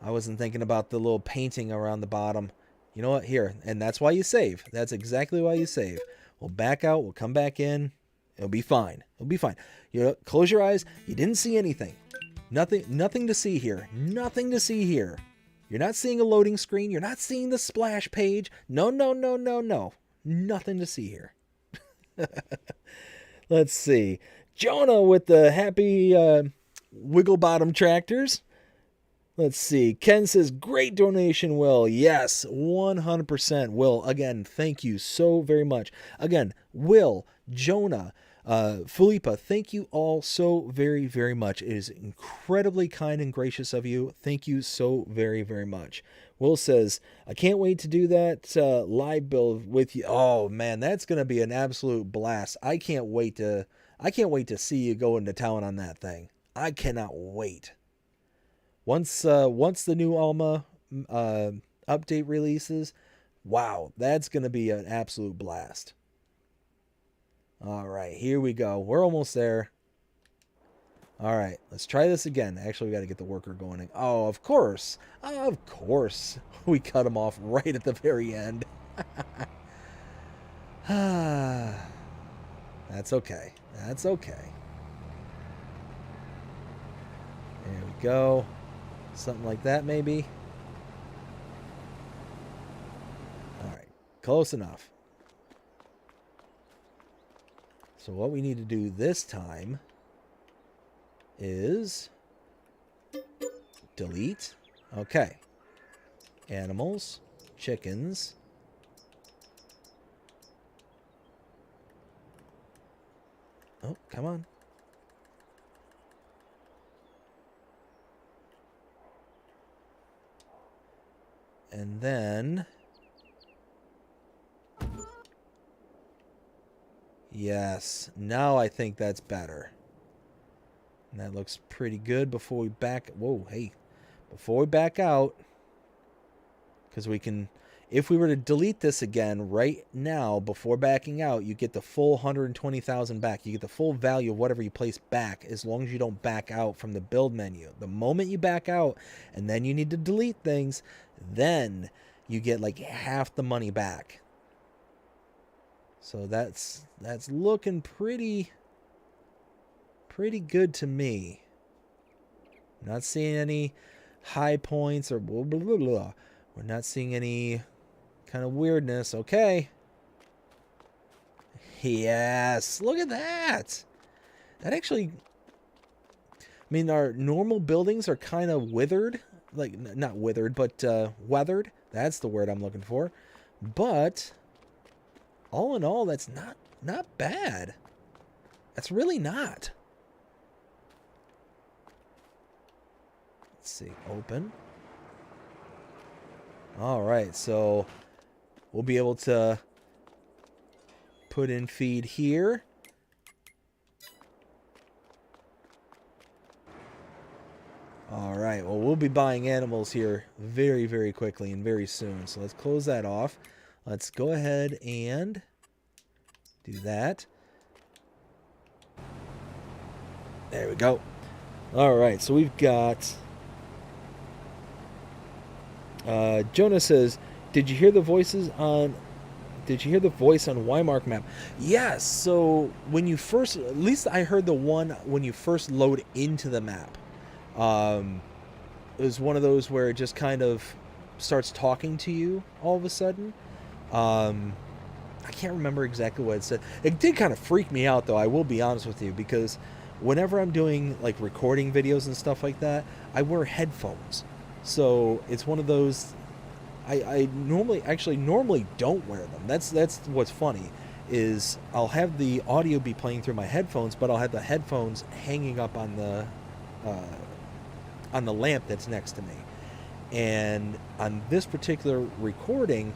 I wasn't thinking about the little painting around the bottom. You know what? Here. And that's why you save. That's exactly why you save. We'll back out. We'll come back in. It'll be fine. It'll be fine. You close your eyes. You didn't see anything. Nothing to see here. Nothing to see here. You're not seeing a loading screen. You're not seeing the splash page. No. Nothing to see here. Let's see. Jonah with the happy wiggle bottom tractors. Let's see. Ken says, great donation, Will. Yes, 100%. Will, again, thank you so very much. Again, Will, Jonah, Philippa, thank you all so very, very much. It is incredibly kind and gracious of you. Thank you so very, very much. Will says, I can't wait to do that live build with you. Oh, man, that's going to be an absolute blast. I can't wait to see you go into town on that thing. I cannot wait. Once the new Alma update releases, wow, that's going to be an absolute blast. All right, here we go. We're almost there. All right, let's try this again. Actually, we got to get the worker going. Oh, of course. Of course. We cut him off right at the very end. That's okay. That's okay. There we go. Something like that, maybe. All right, close enough. So what we need to do this time is delete. Okay. Animals, chickens. Oh, come on. And then, yes, now I think that's better. And that looks pretty good before we back, before we back out, because we can, if we were to delete this again right now before backing out, you get the full 120,000 back. You get the full value of whatever you place back as long as you don't back out from the build menu. The moment you back out and then you need to delete things, then you get like half the money back. So that's looking pretty good to me. Not seeing any high points or blah, blah, blah, blah. We're not seeing any kind of weirdness. Okay. Yes. Look at that. That actually, I mean, our normal buildings are kind of withered. Like, not withered, but weathered. That's the word I'm looking for. But all in all, that's not bad. That's really not. Let's see. Open. All right, so we'll be able to put in feed here. All right, well, we'll be buying animals here very, very quickly and very soon. So let's close that off. Let's go ahead and do that. There we go. All right, so we've got... Jonah says, did you hear the voice on Wymark map? Yes, so when you first, at least I heard the one when you first load into the map. It was one of those where it just kind of starts talking to you all of a sudden. I can't remember exactly what it said. It did kind of freak me out, though, I will be honest with you, because whenever I'm doing like recording videos and stuff like that, I wear headphones. So it's one of those, I normally don't wear them. That's what's funny, is I'll have the audio be playing through my headphones, but I'll have the headphones hanging up on the lamp that's next to me. And on this particular recording,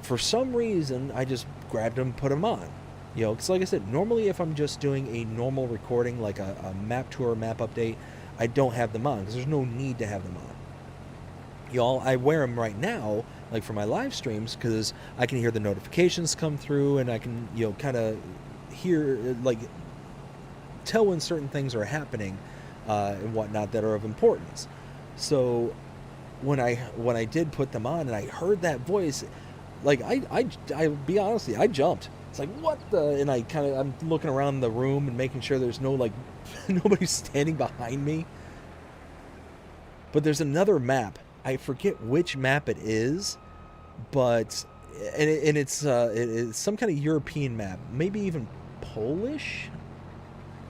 for some reason, I just grabbed them and put them on. You know, because like I said, normally if I'm just doing a normal recording, like a map tour, map update, I don't have them on, because there's no need to have them on. Y'all, I wear them right now, like for my live streams, because I can hear the notifications come through, and I can, you know, kind of hear, like, tell when certain things are happening and whatnot that are of importance. So when I did put them on and I heard that voice, like I'll be honest with you, I jumped. It's like, what the? And I'm looking around the room and making sure there's no, like, nobody standing behind me. But there's another map. I forget which map it is, but it's some kind of European map, maybe even Polish.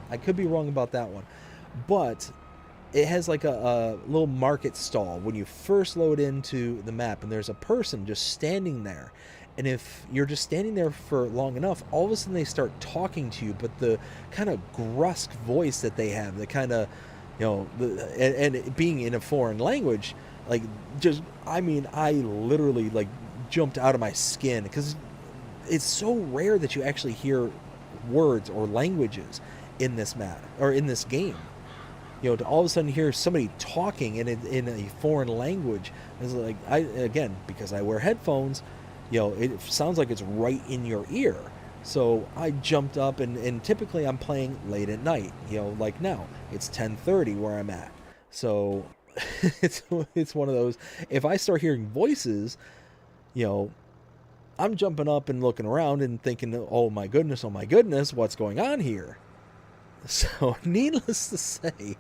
I could be wrong about that one, but it has like a little market stall when you first load into the map, and there's a person just standing there. And if you're just standing there for long enough, all of a sudden they start talking to you, but the kind of brusque voice that they have, the kind of, and it being in a foreign language, like, just, I mean, I literally, like, jumped out of my skin, because it's so rare that you actually hear words or languages in this map, or in this game. To all of a sudden hear somebody talking in a foreign language is like, again, because I wear headphones, it sounds like it's right in your ear. So I jumped up, and typically I'm playing late at night, like now it's 10:30 where I'm at. So it's one of those, if I start hearing voices, I'm jumping up and looking around and thinking, oh my goodness, what's going on here? So needless to say,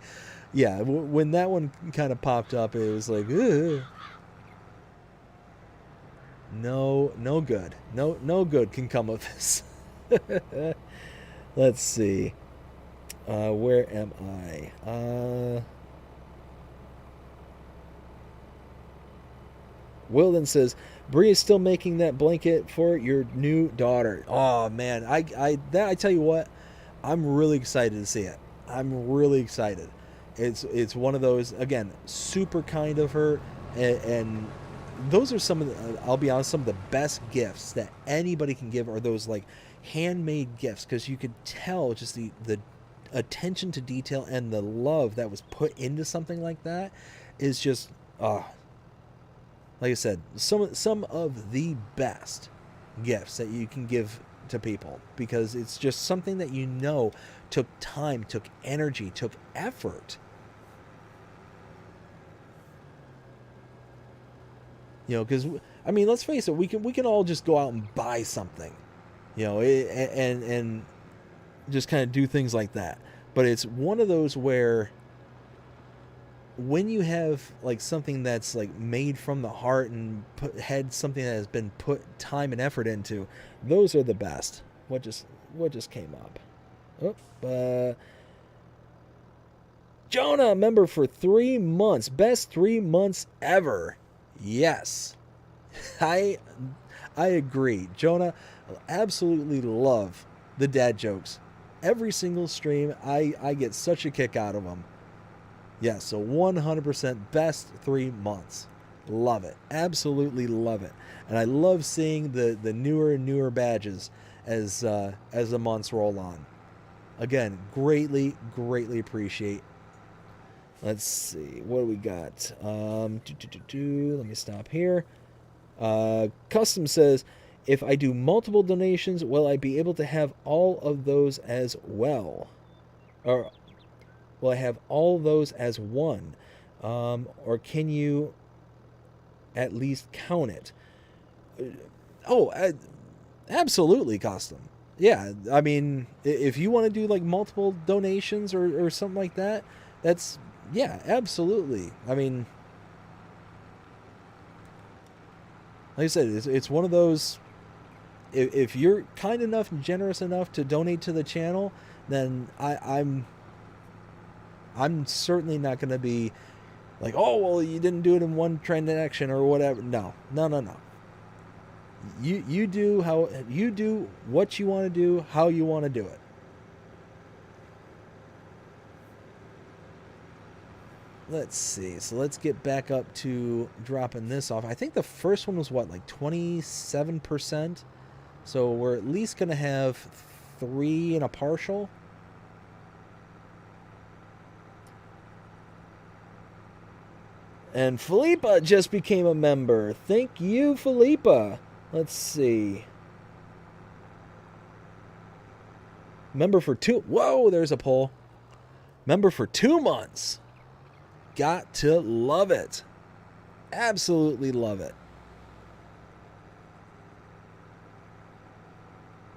yeah, when that one kind of popped up, it was like, ugh. No good. No good can come of this. Let's see. Where am I? Wilden says, Bree is still making that blanket for your new daughter. Oh man, I tell you what, I'm really excited to see it. I'm really excited. It's one of those, again, super kind of her, and those are some of the, I'll be honest, some of the best gifts that anybody can give are those, like, handmade gifts, because you could tell just the attention to detail and the love that was put into something like that is just, like I said, some of the best gifts that you can give to people, because it's just something that took time, took energy, took effort. Because, I mean, let's face it, we can all just go out and buy something, and just kind of do things like that. But it's one of those where when you have, like, something that's, like, made from the heart and had something that has been put time and effort into, those are the best. What just came up? Jonah, member for 3 months. Best 3 months ever. Yes. I agree. Jonah, absolutely love the dad jokes. Every single stream, I get such a kick out of them. Yeah, so 100% best 3 months. Love it. Absolutely love it. And I love seeing the newer and newer badges as the months roll on. Again, greatly appreciate. Let's see. What do we got? Let me stop here. Custom says, if I do multiple donations, will I be able to have all of those as well? Or will I have all those as one? Or can you at least count it? Absolutely, Custom. Yeah, I mean, if you want to do, like, multiple donations or something like that, that's, yeah, absolutely. I mean, like I said, it's one of those, if you're kind enough and generous enough to donate to the channel, then I'm certainly not going to be like, oh, well, you didn't do it in one transaction or whatever. No. You do what you want to do, how you want to do it. Let's see. So let's get back up to dropping this off. I think the first one was what, like 27%? So we're at least going to have 3 and a partial. And Philippa just became a member. Thank you, Philippa. Let's see. Member for 2. Whoa, there's a poll. Member for 2 months. Got to love it. Absolutely love it.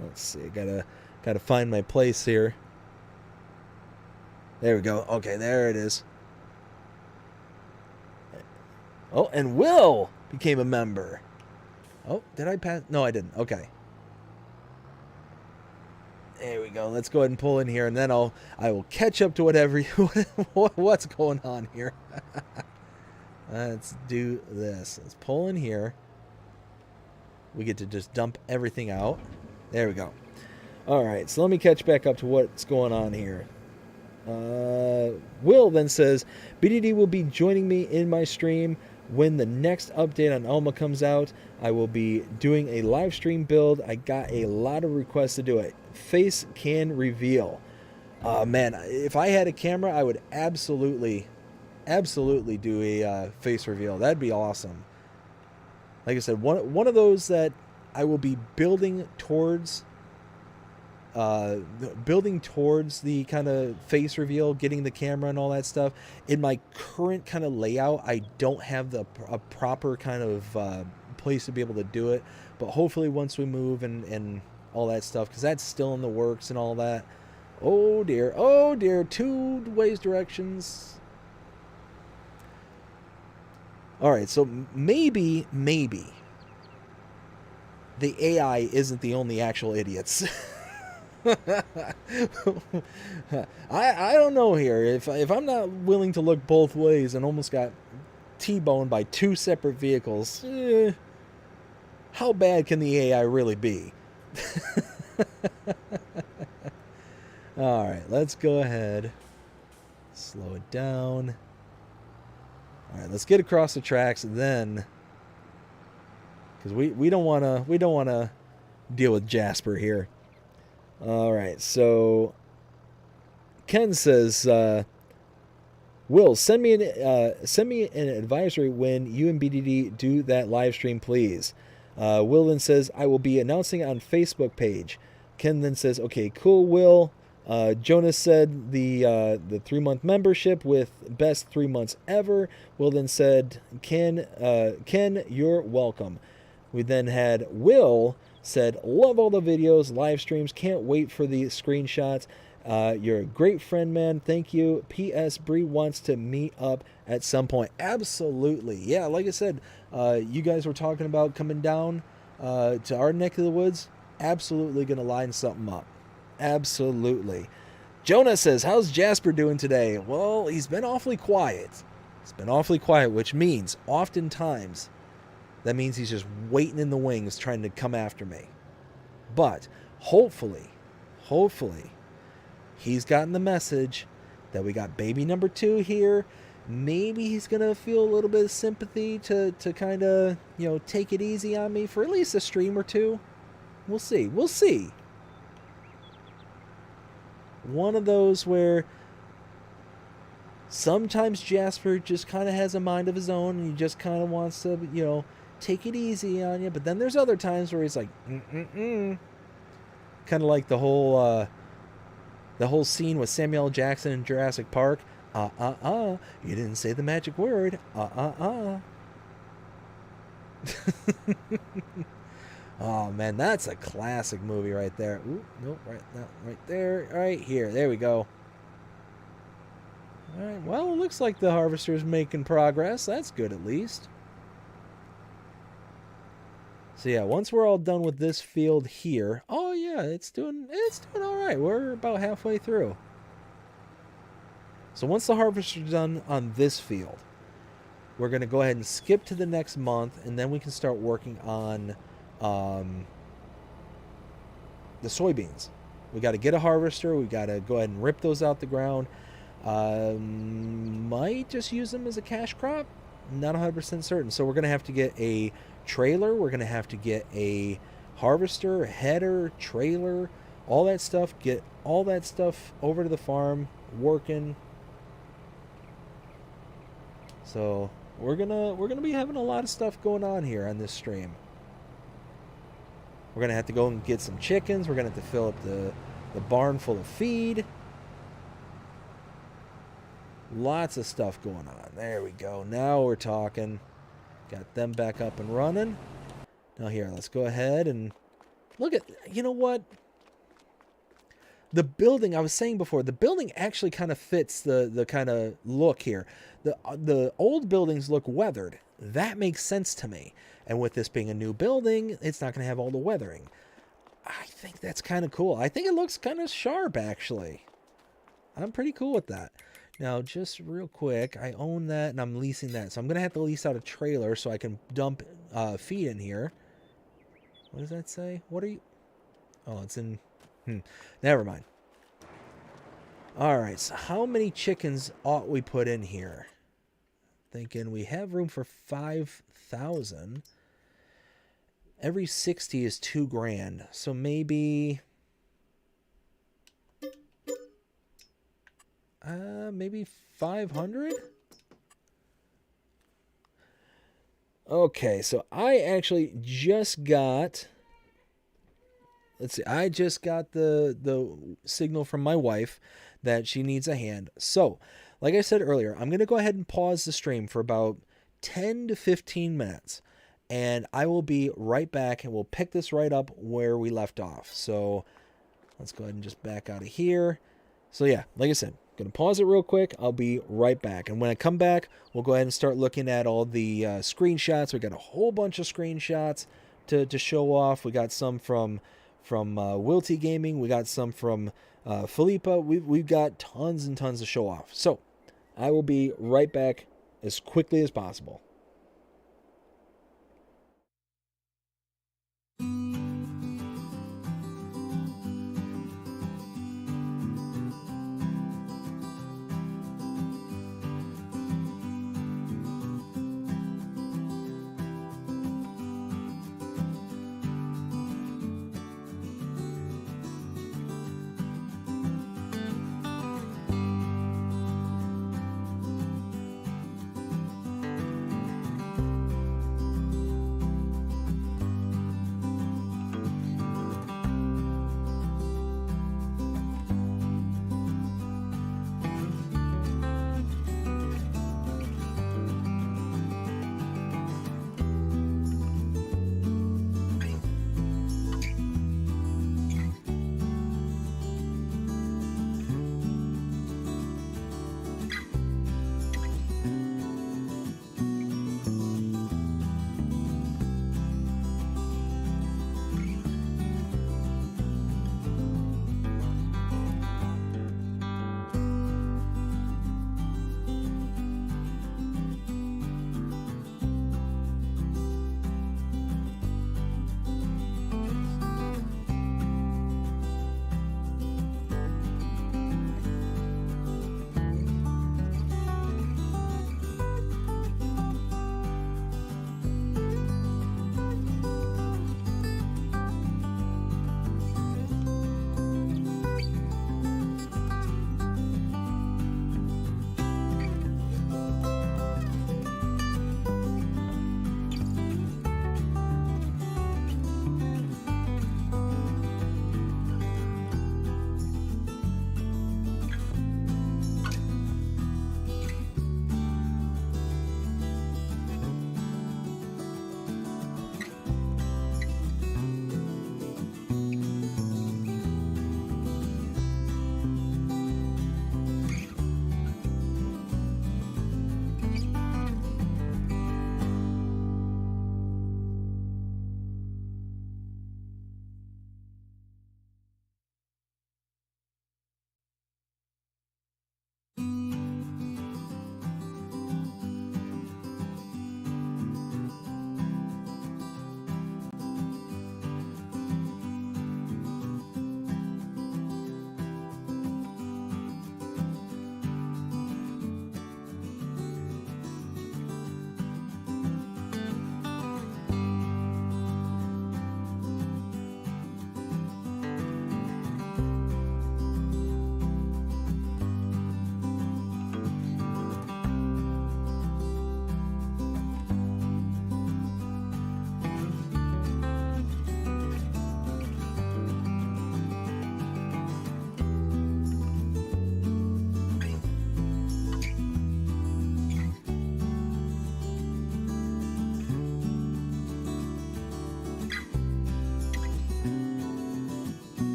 Let's see. Gotta find my place here. There we go. Okay, there it is. Oh, and Will became a member. Oh, did I pass? No, I didn't. Okay. There we go. Let's go ahead and pull in here, and then I will catch up to what's going on here. Let's do this. Let's pull in here. We get to just dump everything out. There we go. All right, so let me catch back up to what's going on here. Will then says, BDD will be joining me in my stream when the next update on Alma comes out. I will be doing a live stream build. I got a lot of requests to do it. Face can reveal. Man, if I had a camera, I would absolutely do a face reveal. That'd be awesome. Like I said, one of those that I will be building towards the kind of face reveal, getting the camera and all that stuff. In my current kind of layout, I don't have a proper kind of place to be able to do it, but hopefully once we move and all that stuff, because that's still in the works and all that. Oh dear, 2 ways directions. All right, so maybe the AI isn't the only actual idiots. I don't know here. If I'm not willing to look both ways and almost got T-boned by 2 separate vehicles, how bad can the AI really be? All right, let's go ahead, slow it down. All right, let's get across the tracks then, because we don't want to deal with Jasper here. All right, so Ken says, Will, send me an advisory when you and BDD do that live stream, please. Will then says, I will be announcing it on Facebook page. Ken then says, okay, cool, Will. Jonas said the 3-month membership with best 3 months ever. Will then said, Ken, you're welcome. We then had Will said, love all the videos, live streams, can't wait for the screenshots. You're a great friend, man. Thank you. P.S. Bree wants to meet up at some point. Absolutely. Yeah, like I said, you guys were talking about coming down to our neck of the woods. Absolutely going to line something up. Absolutely. Jonah says, how's Jasper doing today? Well, he's been awfully quiet. Which means oftentimes that means he's just waiting in the wings trying to come after me. But hopefully, he's gotten the message that we got baby number 2 here. Maybe he's going to feel a little bit of sympathy to kind of, take it easy on me for at least a stream or 2. We'll see. One of those where sometimes Jasper just kind of has a mind of his own and he just kind of wants to, take it easy on you. But then there's other times where he's like, kind of like the whole scene with Samuel L. Jackson in Jurassic Park. You didn't say the magic word. Oh man, that's a classic movie right there. Ooh, nope, right there, right here. There we go. All right, well, it looks like the harvester's making progress. That's good at least. So yeah, once we're all done with this field here, oh yeah, it's doing all right. We're about halfway through. So once the harvester's done on this field, we're going to go ahead and skip to the next month, and then we can start working on the soybeans. We got to get a harvester. We got to go ahead and rip those out the ground. Might just use them as a cash crop. Not 100% certain. So we're going to have to get a trailer. We're going to have to get a harvester, header, trailer, all that stuff. Get all that stuff over to the farm working. So we're gonna be having a lot of stuff going on here on this stream. We're gonna have to go and get some chickens. We're gonna have to fill up the barn full of feed. Lots of stuff going on. There we go. Now we're talking. Got them back up and running. Now here, let's go ahead and look at, you know what? The building, I was saying before, the building actually kind of fits the kind of look here. The old buildings look weathered. That makes sense to me. And with this being a new building, it's not going to have all the weathering. I think that's kind of cool. I think it looks kind of sharp, actually. I'm pretty cool with that. Now, just real quick, I own that and I'm leasing that. So I'm going to have to lease out a trailer so I can dump feed in here. What does that say? What are you... Oh, it's in... Never mind. Alright, so how many chickens ought we put in here? Thinking we have room for 5,000. Every 60 is $2,000. So maybe... maybe 500? Okay, so I actually just got... Let's see, I just got the signal from my wife that she needs a hand. So, like I said earlier, I'm going to go ahead and pause the stream for about 10 to 15 minutes. And I will be right back and we'll pick this right up where we left off. So, let's go ahead and just back out of here. So yeah, like I said, going to pause it real quick. I'll be right back. And when I come back, we'll go ahead and start looking at all the screenshots. We got a whole bunch of screenshots to show off. We got some from Wilty Gaming. We got some from Philippa. We've got tons and tons to show off. So I will be right back as quickly as possible.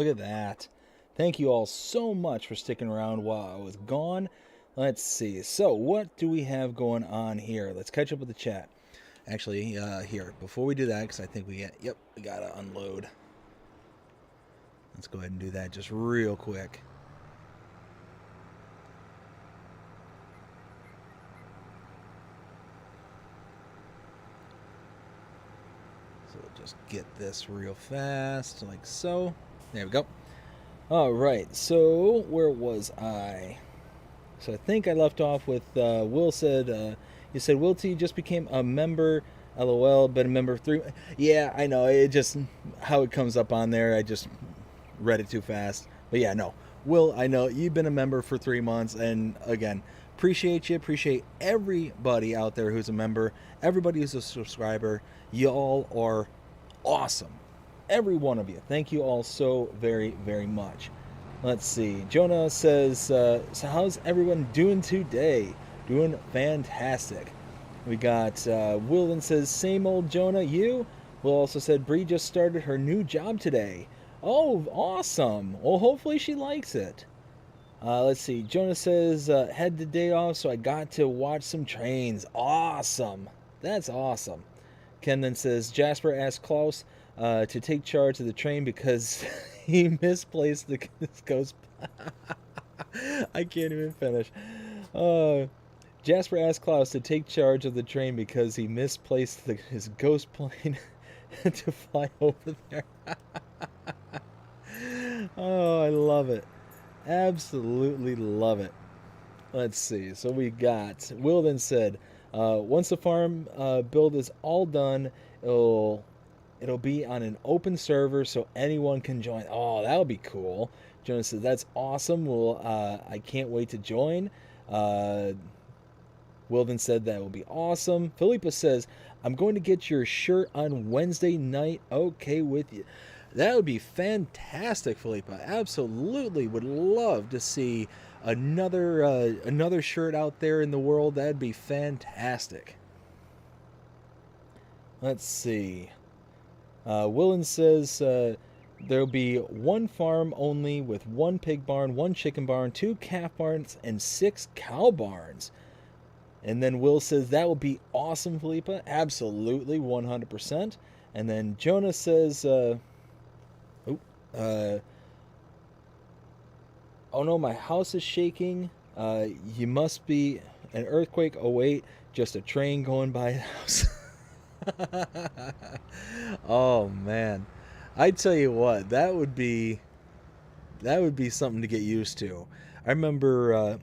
Look at that. Thank you all so much for sticking around while I was gone. Let's see. So, what do we have going on here? Let's catch up with the chat. Actually, here, before we do that, because I think we gotta unload. Let's go ahead and do that just real quick. So just get this real fast, like so. There we go. All right, so where was I? So I think I left off with Will said, you said, Will T just became a member, LOL, been a member of 3. Yeah, I know, it just, how it comes up on there, I just read it too fast. But yeah, no, Will, I know you've been a member for 3 months, and again, appreciate you, appreciate everybody out there who's a member, everybody who's a subscriber. Y'all are awesome. Every one of you. Thank you all so very, very much. Let's see. Jonah says, so how's everyone doing today? Doing fantastic. We got Wilden says, same old Jonah, you? Will also said, Bree just started her new job today. Oh, awesome. Well, hopefully she likes it. Let's see. Jonah says, had the day off, so I got to watch some trains. Awesome. That's awesome. Ken then says, Jasper asked Klaus to take charge of the train because he misplaced this ghost. I can't even finish. Jasper asked Klaus to take charge of the train because he misplaced his ghost plane to fly over there. Oh, I love it. Absolutely love it. Let's see. So we got, Will then said, once the farm build is all done, it'll be on an open server so anyone can join. Oh, that would be cool. Jonas said, that's awesome. Well, I can't wait to join. Wilden said that will be awesome. Philippa says, I'm going to get your shirt on Wednesday night. Okay with you. That would be fantastic, Philippa. Absolutely would love to see another shirt out there in the world. That'd be fantastic. Let's see. Willen says there'll be one farm only with 1 pig barn, 1 chicken barn, 2 calf barns, and 6 cow barns. And then Will says that will be awesome, Philippa. Absolutely, 100%. And then Jonah says, oh no, my house is shaking. You must be an earthquake. Oh wait, just a train going by the house. Oh man, I tell you what, that would be something to get used to. I remember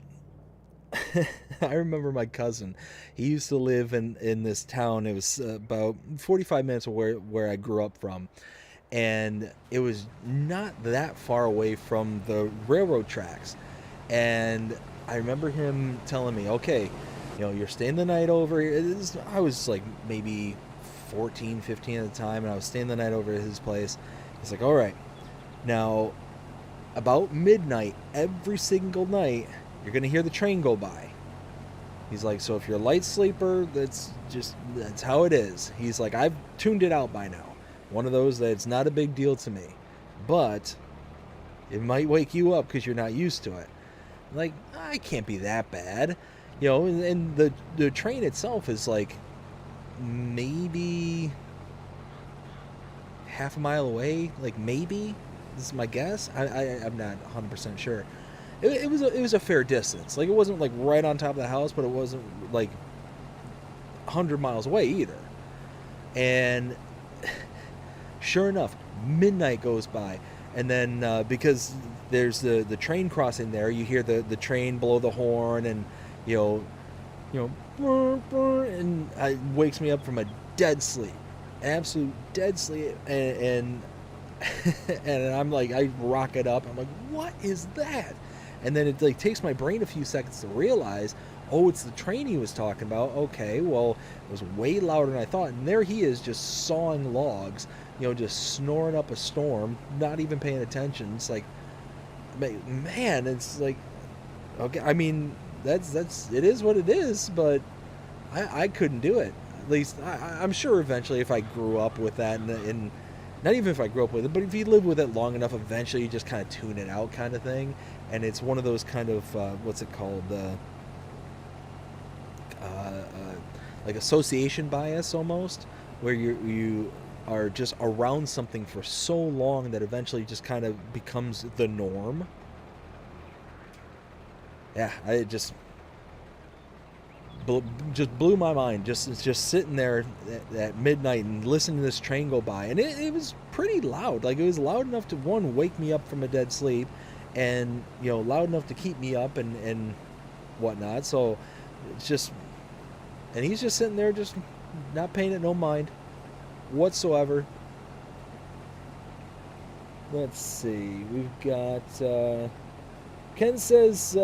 I remember my cousin. He used to live in this town. It was about 45 minutes where I grew up from, and it was not that far away from the railroad tracks. And I remember him telling me, okay, you're staying the night over here. I was like maybe 14, 15 at the time, and I was staying the night over at his place. He's like, all right, now about midnight every single night, you're going to hear the train go by. He's like, so if you're a light sleeper, that's how it is. He's like, I've tuned it out by now. One of those that it's not a big deal to me, but it might wake you up because you're not used to it. Like, I can't be that bad. And the train itself is like maybe half a mile away, like maybe. This is my guess. I'm not 100% sure. It was a fair distance. Like, it wasn't like right on top of the house, but it wasn't like 100 miles away either. And sure enough, midnight goes by, and then because there's the train crossing there, you hear the train blow the horn, and and it wakes me up from a dead sleep, absolute dead sleep, and and I'm like, I rock it up. I'm like, what is that? And then it like takes my brain a few seconds to realize, oh, it's the train he was talking about. Okay, well, it was way louder than I thought. And there he is, just sawing logs, just snoring up a storm, not even paying attention. It's like, man, it's like, okay, I mean, that's it is what it is, but I couldn't do it. At least I'm sure eventually, if I grew up with that and not even if I grew up with it, but if you live with it long enough, eventually you just kind of tune it out kind of thing. And it's one of those kind of, what's it called? Uh, like association bias almost, where you are just around something for so long that eventually just kind of becomes the norm. Yeah, I just blew my mind. Just sitting there at midnight and listening to this train go by, and it was pretty loud. Like, it was loud enough to, one, wake me up from a dead sleep, and loud enough to keep me up and whatnot. So it's just, and he's just sitting there, just not paying it no mind whatsoever. Let's see, we've got Ken says,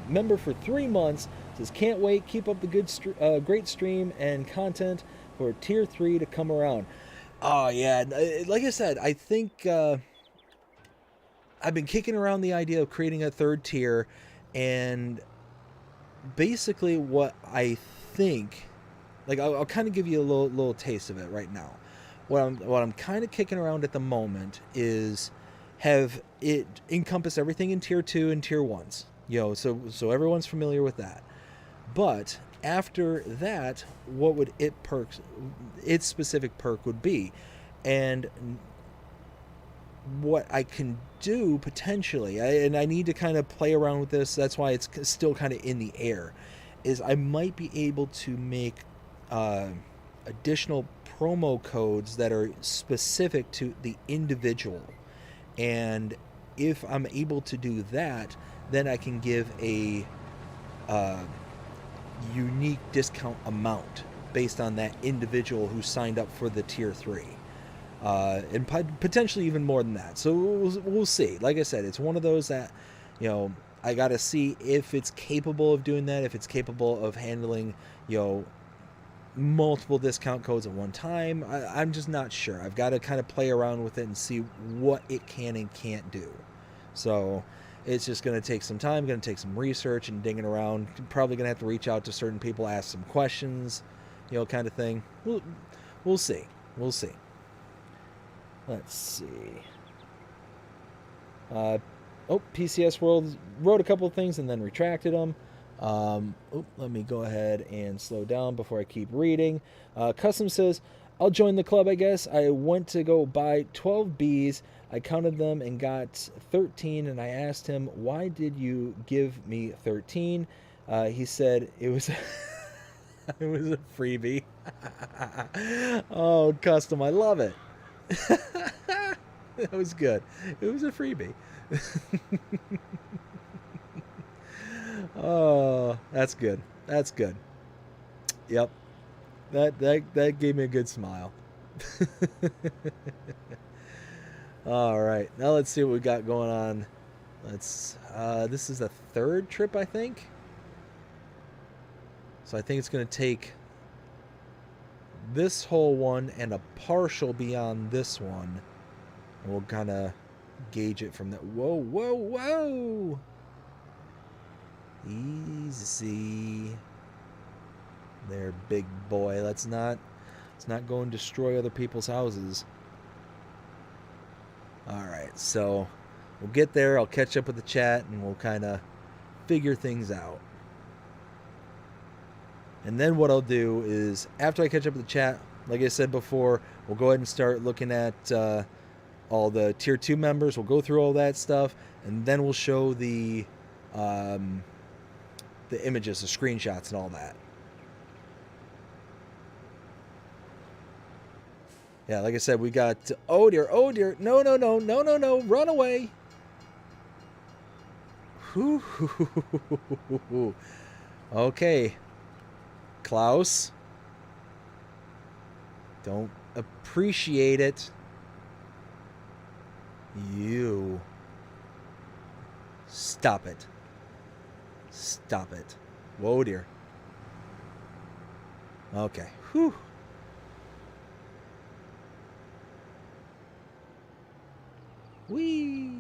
member for 3 months, says, can't wait, keep up the great stream and content for tier 3 to come around. Oh yeah, like I said, I think I've been kicking around the idea of creating a third tier, and basically what I think, like, I'll kind of give you a little taste of it right now. What I'm kind of kicking around at the moment is have it encompass everything in tier 2 and tier 1s. So everyone's familiar with that. But after that, what would its specific perk would be? And what I can do potentially, and I need to kind of play around with this, that's why it's still kind of in the air, is I might be able to make additional promo codes that are specific to the individual. And if I'm able to do that, then I can give a unique discount amount based on that individual who signed up for the tier 3. And potentially even more than that. So we'll see. Like I said, it's one of those that, I got to see if it's capable of doing that, if it's capable of handling, multiple discount codes at one time. I'm just not sure. I've got to kind of play around with it and see what it can and can't do. So it's just going to take some time, going to take some research and digging around. Probably going to have to reach out to certain people, ask some questions, kind of thing. We'll see. We'll see. Let's see. PCS World wrote a couple of things and then retracted them. Let me go ahead and slow down before I keep reading. Custom says, I'll join the club, I guess. I went to go buy 12 bees. I counted them and got 13, and I asked him, why did you give me 13? He said it was it was a freebie. Oh, Custom, I love it. That was good. It was a freebie. Oh, that's good. That's good. Yep. That gave me a good smile. All right. Now let's see what we got going on. This is the third trip, I think. So I think it's going to take this whole one and a partial beyond this one. And we'll kind of gauge it from that. Whoa, whoa, whoa. Easy. There, big boy. Let's not go and destroy other people's houses. Alright, so we'll get there. I'll catch up with the chat and we'll kind of figure things out. And then what I'll do is, after I catch up with the chat, like I said before, we'll go ahead and start looking at all the tier 2 members. We'll go through all that stuff, and then we'll show the images, the screenshots, and all that. Yeah, like I said, we got... Oh, dear. No, run away. Okay. Klaus. Don't appreciate it. You. Stop it. Stop it. Whoa, dear. Okay. Whew. Whee!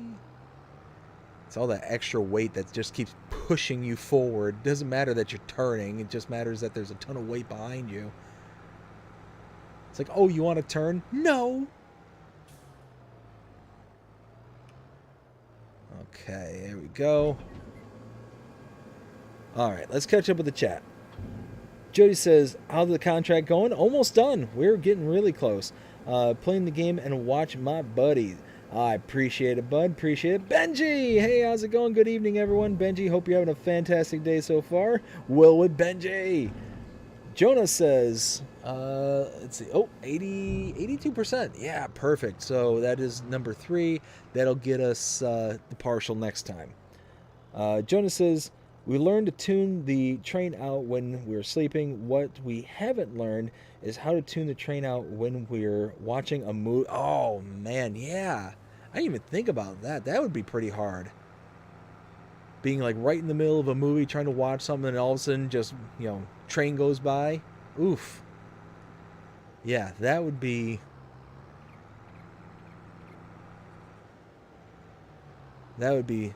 It's all that extra weight that just keeps pushing you forward. It doesn't matter that you're turning. It just matters that there's a ton of weight behind you. It's like, oh, you want to turn? No. Okay, there we go. All right, let's catch up with the chat. Jody says, how's the contract going? Almost done. We're getting really close. Playing the game and watch my buddies. I appreciate it, bud. Appreciate it. Benji! Hey, how's it going? Good evening, everyone. Benji, hope you're having a fantastic day so far. Will with Benji. Jonah says, let's see. Oh, 82%. Yeah, perfect. So that is number 3. That'll get us the partial next time. Jonah says, we learned to tune the train out when we're sleeping. What we haven't learned is how to tune the train out when we're watching a movie. Oh, man, yeah. I didn't even think about that. That would be pretty hard. Being like right in the middle of a movie, trying to watch something, and all of a sudden just, train goes by. Oof. Yeah, that would be... That'd be...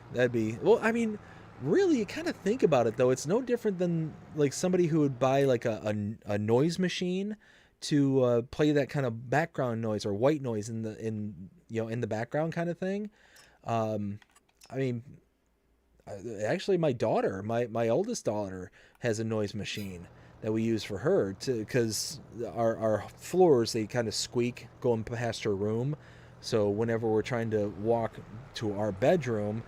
Well, I mean... Really, you kind of think about it, though. It's no different than like somebody who would buy like a noise machine to play that kind of background noise or white noise in the background kind of thing. I mean, actually, my daughter, my oldest daughter, has a noise machine that we use for her because our floors, they kind of squeak going past her room. So whenever we're trying to walk to our bedroom,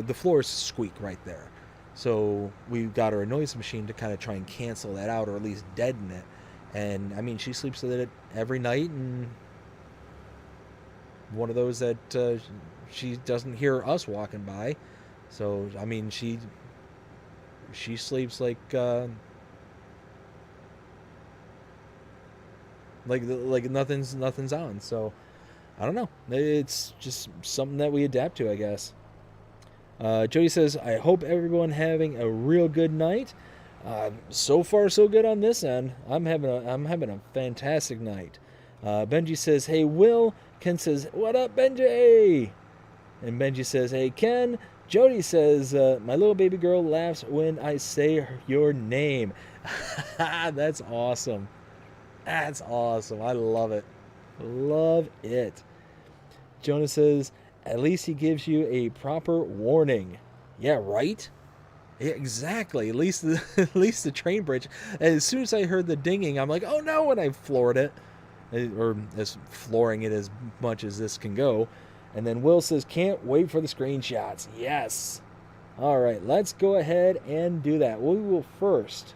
the floors squeak right there. So we got her a noise machine to kind of try and cancel that out, or at least deaden it. And I mean, she sleeps with it every night, and one of those that she doesn't hear us walking by. So I mean, she sleeps like nothing's on. So I don't know. It's just something that we adapt to, I guess. Jody says, I hope everyone having a real good night. So far, so good on this end. I'm having a fantastic night. Benji says, hey, Will. Ken says, what up, Benji? And Benji says, hey, Ken. Jody says, my little baby girl laughs when I say your name. That's awesome. That's awesome. I love it. Love it. Jonah says, at least he gives you a proper warning. Yeah, right? Yeah, exactly. At least the train bridge. As soon as I heard the dinging, I'm like, oh no, and I floored it. Or as flooring it as much as this can go. And then Will says, can't wait for the screenshots. Yes. All right, let's go ahead and do that. We will first,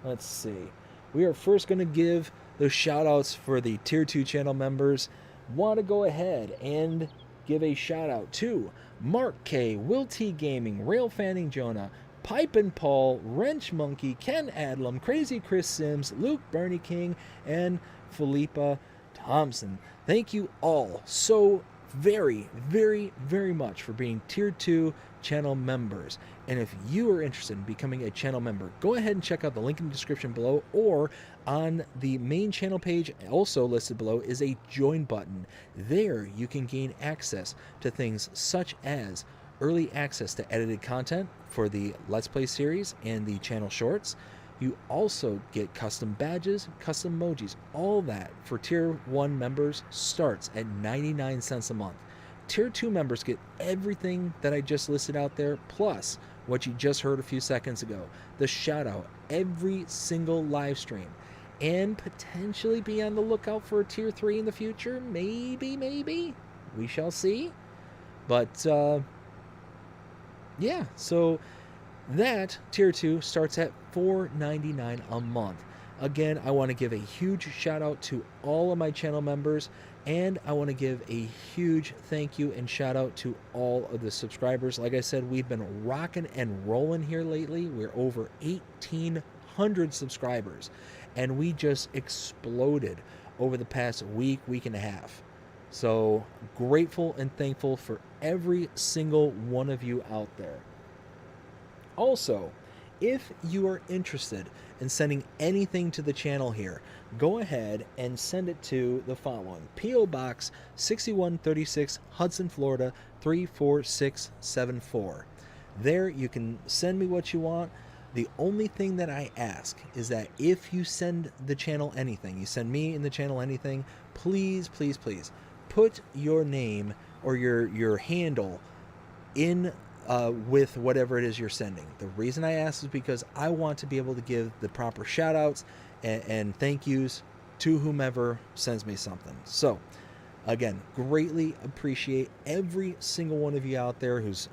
let's see. We are first going to give those shout outs for the Tier 2 channel members. Want to go ahead and give a shout out to Mark K, Will T Gaming, Rail Fanning Jonah, Pipe and Paul, Wrench Monkey, Ken Adlam, Crazy Chris Sims, Luke Bernie King, and Philippa Thompson. Thank you all so very, very, very much for being Tier 2 channel members. And if you are interested in becoming a channel member, go ahead and check out the link in the description below, or on the main channel page, also listed below, is a join button. There you can gain access to things such as early access to edited content for the Let's Play series and the channel shorts. You also get custom badges, custom emojis. All that for Tier 1 members starts at 99 cents a month. Tier 2 members get everything that I just listed out there, plus what you just heard a few seconds ago, the shout out every single live stream, and potentially be on the lookout for a Tier 3 in the future. Maybe. We shall see. But, yeah, so that Tier 2 starts at $4.99 a month. Again, I want to give a huge shout out to all of my channel members, and I want to give a huge thank you and shout out to all of the subscribers. Like I said, we've been rocking and rolling here lately. We're over 1,800 subscribers, and we just exploded over the past week and a half. So grateful and thankful for every single one of you out there. Also, if you are interested in sending anything to the channel here, go ahead and send it to the following: P.O. Box 6136, Hudson, Florida 34674. There you can send me what you want. The only thing that I ask is that if you send the channel anything, you send me in the channel anything, please, please, please put your name or your handle in with whatever it is you're sending. The reason I ask is because I want to be able to give the proper shout outs and thank yous to whomever sends me something. So again, greatly appreciate every single one of you out there who's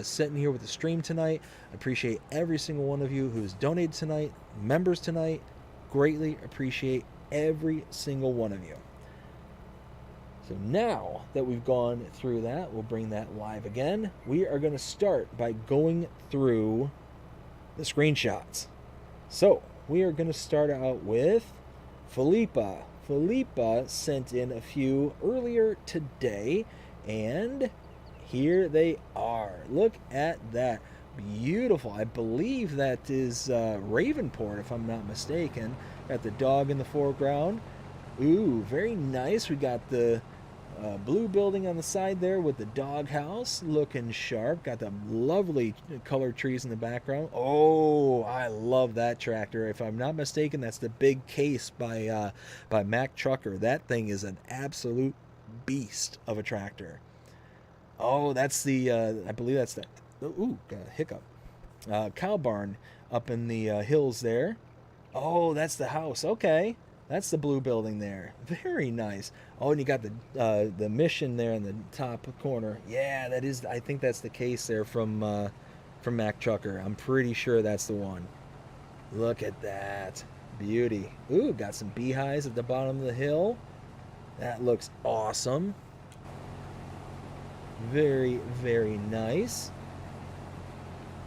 sitting here with the stream tonight. Appreciate every single one of you who's donated tonight, members tonight. Greatly appreciate every single one of you. So now that we've gone through that, we'll bring that live again. We are going to start by going through the screenshots. So we are going to start out with Philippa. Philippa sent in a few earlier today, and here they are. Look at that. Beautiful. I believe that is Ravenport, if I'm not mistaken. Got the dog in the foreground. Ooh, very nice. We got the blue building on the side there with the doghouse looking sharp. Got the lovely colored trees in the background. Oh, I love that tractor. If I'm not mistaken, that's the big case by Mack Trucker. That thing is an absolute beast of a tractor. Oh, that's the, I believe that's the, ooh, got a hiccup. Cow barn up in the hills there. Oh, that's the house. Okay. That's the blue building there. Very nice. Oh, and you got the mission there in the top corner. Yeah, that is, I think that's the case there from Mack Trucker. I'm pretty sure that's the one. Look at that. Beauty. Ooh, got some beehives at the bottom of the hill. That looks awesome. Very, very nice.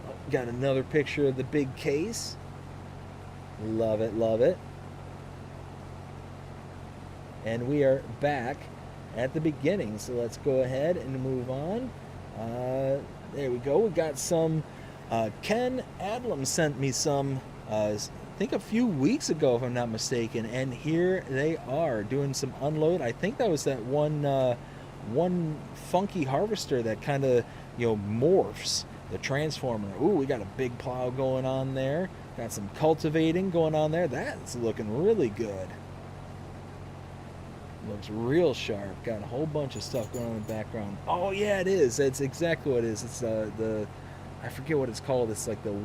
Oh, got another picture of the big case. Love it, love it. And we are back at the beginning, so let's go ahead and move on. There we go. We got some. Ken Adlam sent me some, I think a few weeks ago, if I'm not mistaken, and here they are doing some unload. I think that was that one funky harvester that kind of, you know, morphs the transformer. Ooh, we got a big plow going on there. Got some cultivating going on there. That's looking really good. Looks real sharp. Got a whole bunch of stuff going on in the background. Oh yeah, it is. It's exactly what it is. It's the, I forget what it's called. It's like the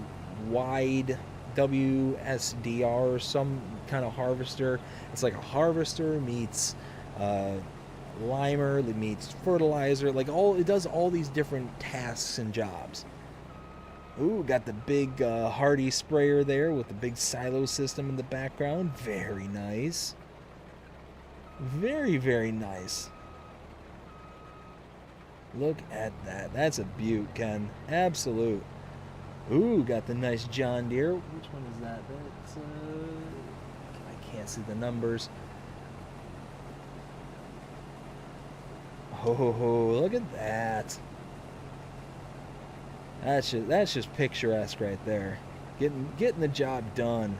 wide WSDR or some kind of harvester. It's like a harvester meets limer, meets fertilizer. Like it does all these different tasks and jobs. Ooh, got the big Hardy sprayer there with the big silo system in the background. Very nice. Very, very nice. Look at that. That's a beaut, Ken. Absolute. Ooh, got the nice John Deere. Which one is that? That's, I can't see the numbers. Oh, look at that. That's just picturesque right there. Getting the job done.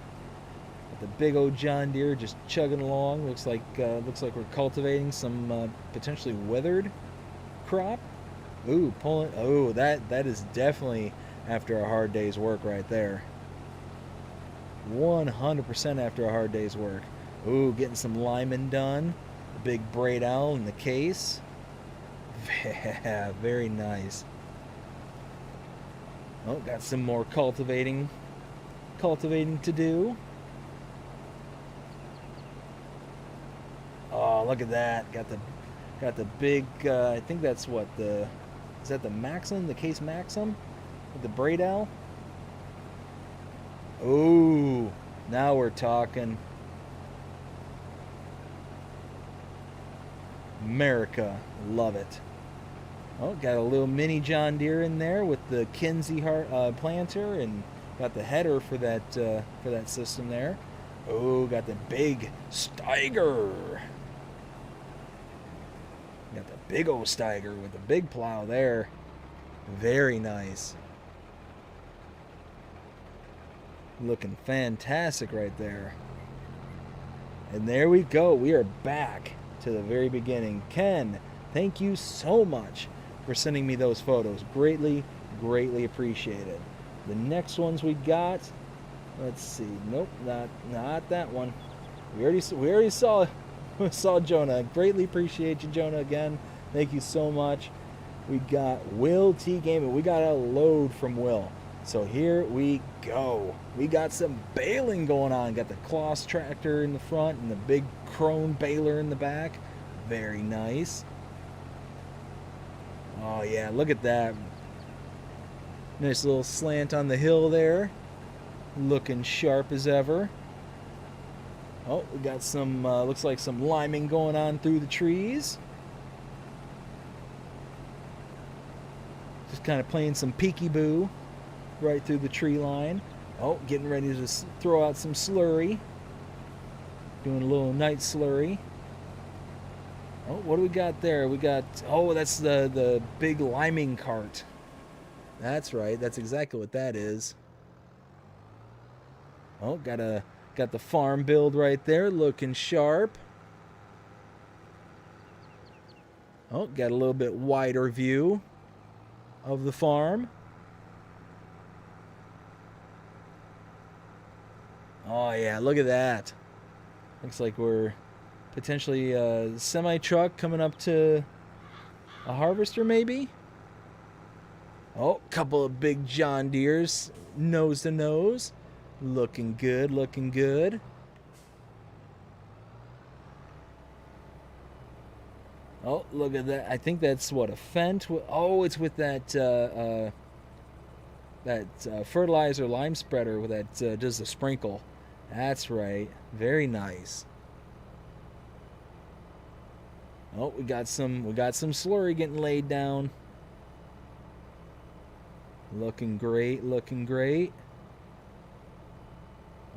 The big old John Deere just chugging along. Looks like we're cultivating some potentially weathered crop. Ooh, pulling. Oh, that is definitely after a hard day's work right there. 100% after a hard day's work. Ooh, getting some liming done. The big braid owl in the case. Yeah, very nice. Oh, got some more cultivating to do. Oh, look at that. Got the big, I think that's what is that the Maxim, the Case Maxim? With the braid owl? Ooh, now we're talking. America, love it. Oh, got a little mini John Deere in there with the Kinsey planter, and got the header for that system there. Oh, got the big Steiger. Got the big old Steiger with the big plow there. Very nice. Looking fantastic right there. And there we go. We are back to the very beginning. Ken, thank you so much for sending me those photos. Greatly, greatly appreciated. The next ones we got, let's see. Nope, not that one. We already saw Jonah. Greatly appreciate you, Jonah. Again, thank you so much. We got Will T Gaming. We got a load from Will. So here we go. We got some baling going on. Got the Kloss tractor in the front and the big Krone baler in the back. Very nice. Oh yeah, look at that. Nice little slant on the hill there. Looking sharp as ever. Oh, we got some, looks like some liming going on through the trees. Just kind of playing some peekaboo right through the tree line. Oh, getting ready to throw out some slurry. Doing a little night slurry. Oh, what do we got there? We got, oh, that's the big liming cart. That's right. That's exactly what that is. Oh, got the farm build right there, looking sharp. Oh, got a little bit wider view of the farm. Oh yeah, look at that. Looks like we're potentially a semi-truck coming up to a harvester maybe. Oh, couple of big John Deeres nose to nose. Looking good, looking good. Oh, look at that. I think that's what, a Fendt? Oh, it's with that fertilizer lime spreader that does the sprinkle. That's right. Very nice. Oh, we got some slurry getting laid down. Looking great, looking great.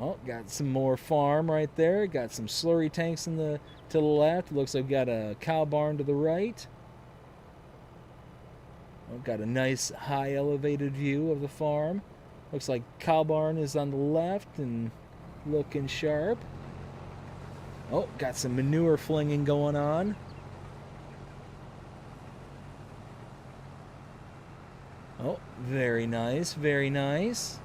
Oh, got some more farm right there. Got some slurry tanks to the left. Looks like we got a cow barn to the right. Oh, got a nice high elevated view of the farm. Looks like cow barn is on the left and looking sharp. Oh, got some manure flinging going on. Oh, very nice, very nice.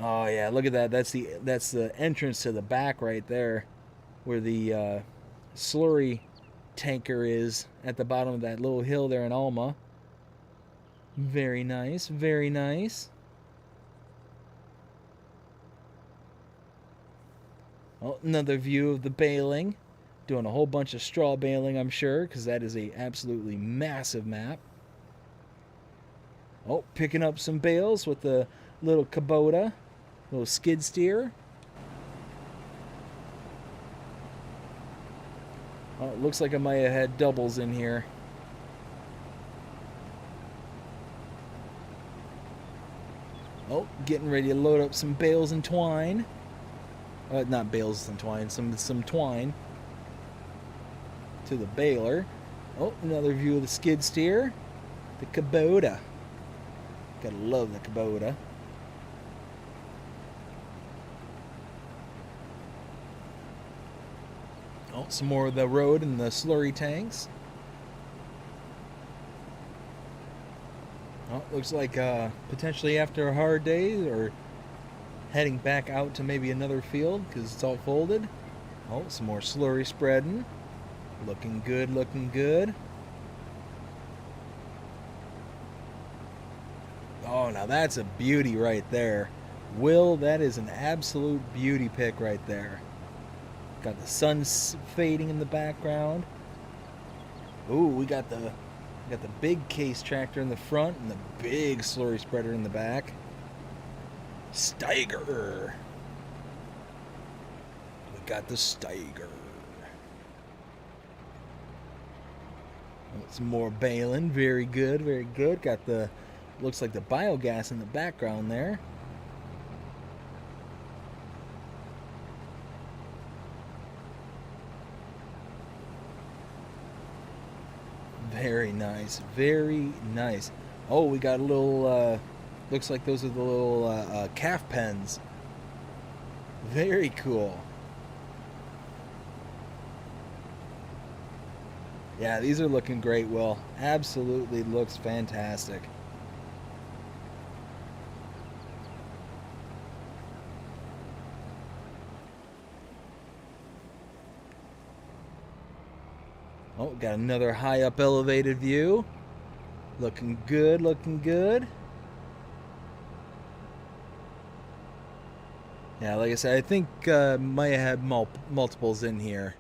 Oh yeah, look at that. That's the entrance to the back right there, where the slurry tanker is at the bottom of that little hill there in Alma. Very nice, very nice. Oh, another view of the baling. Doing a whole bunch of straw baling, I'm sure, because that is a absolutely massive map. Oh, picking up some bales with the little Kubota, little skid steer. Oh, it looks like I might have had doubles in here. Oh, getting ready to load up some bales and twine. Not bales and twine, some twine to the baler. Oh, another view of the skid steer. The Kubota. Gotta love the Kubota. Oh, some more of the road and the slurry tanks. Oh, looks like potentially after a hard day or heading back out to maybe another field because it's all folded. Oh, some more slurry spreading. Looking good, looking good. Oh, now that's a beauty right there. Will, that is an absolute beauty pick right there. Got the sun fading in the background. Ooh, we got the big case tractor in the front and the big slurry spreader in the back. Steiger. We got the Steiger. Some more baling. Very good, very good. Got the, looks like the biogas in the background there. Very nice, very nice. Oh, we got a little, looks like those are the little calf pens. Very cool. Yeah, these are looking great, Will. Absolutely looks fantastic. Oh, got another high up elevated view. Looking good, looking good. Yeah, like I said, I think might have multiples in here.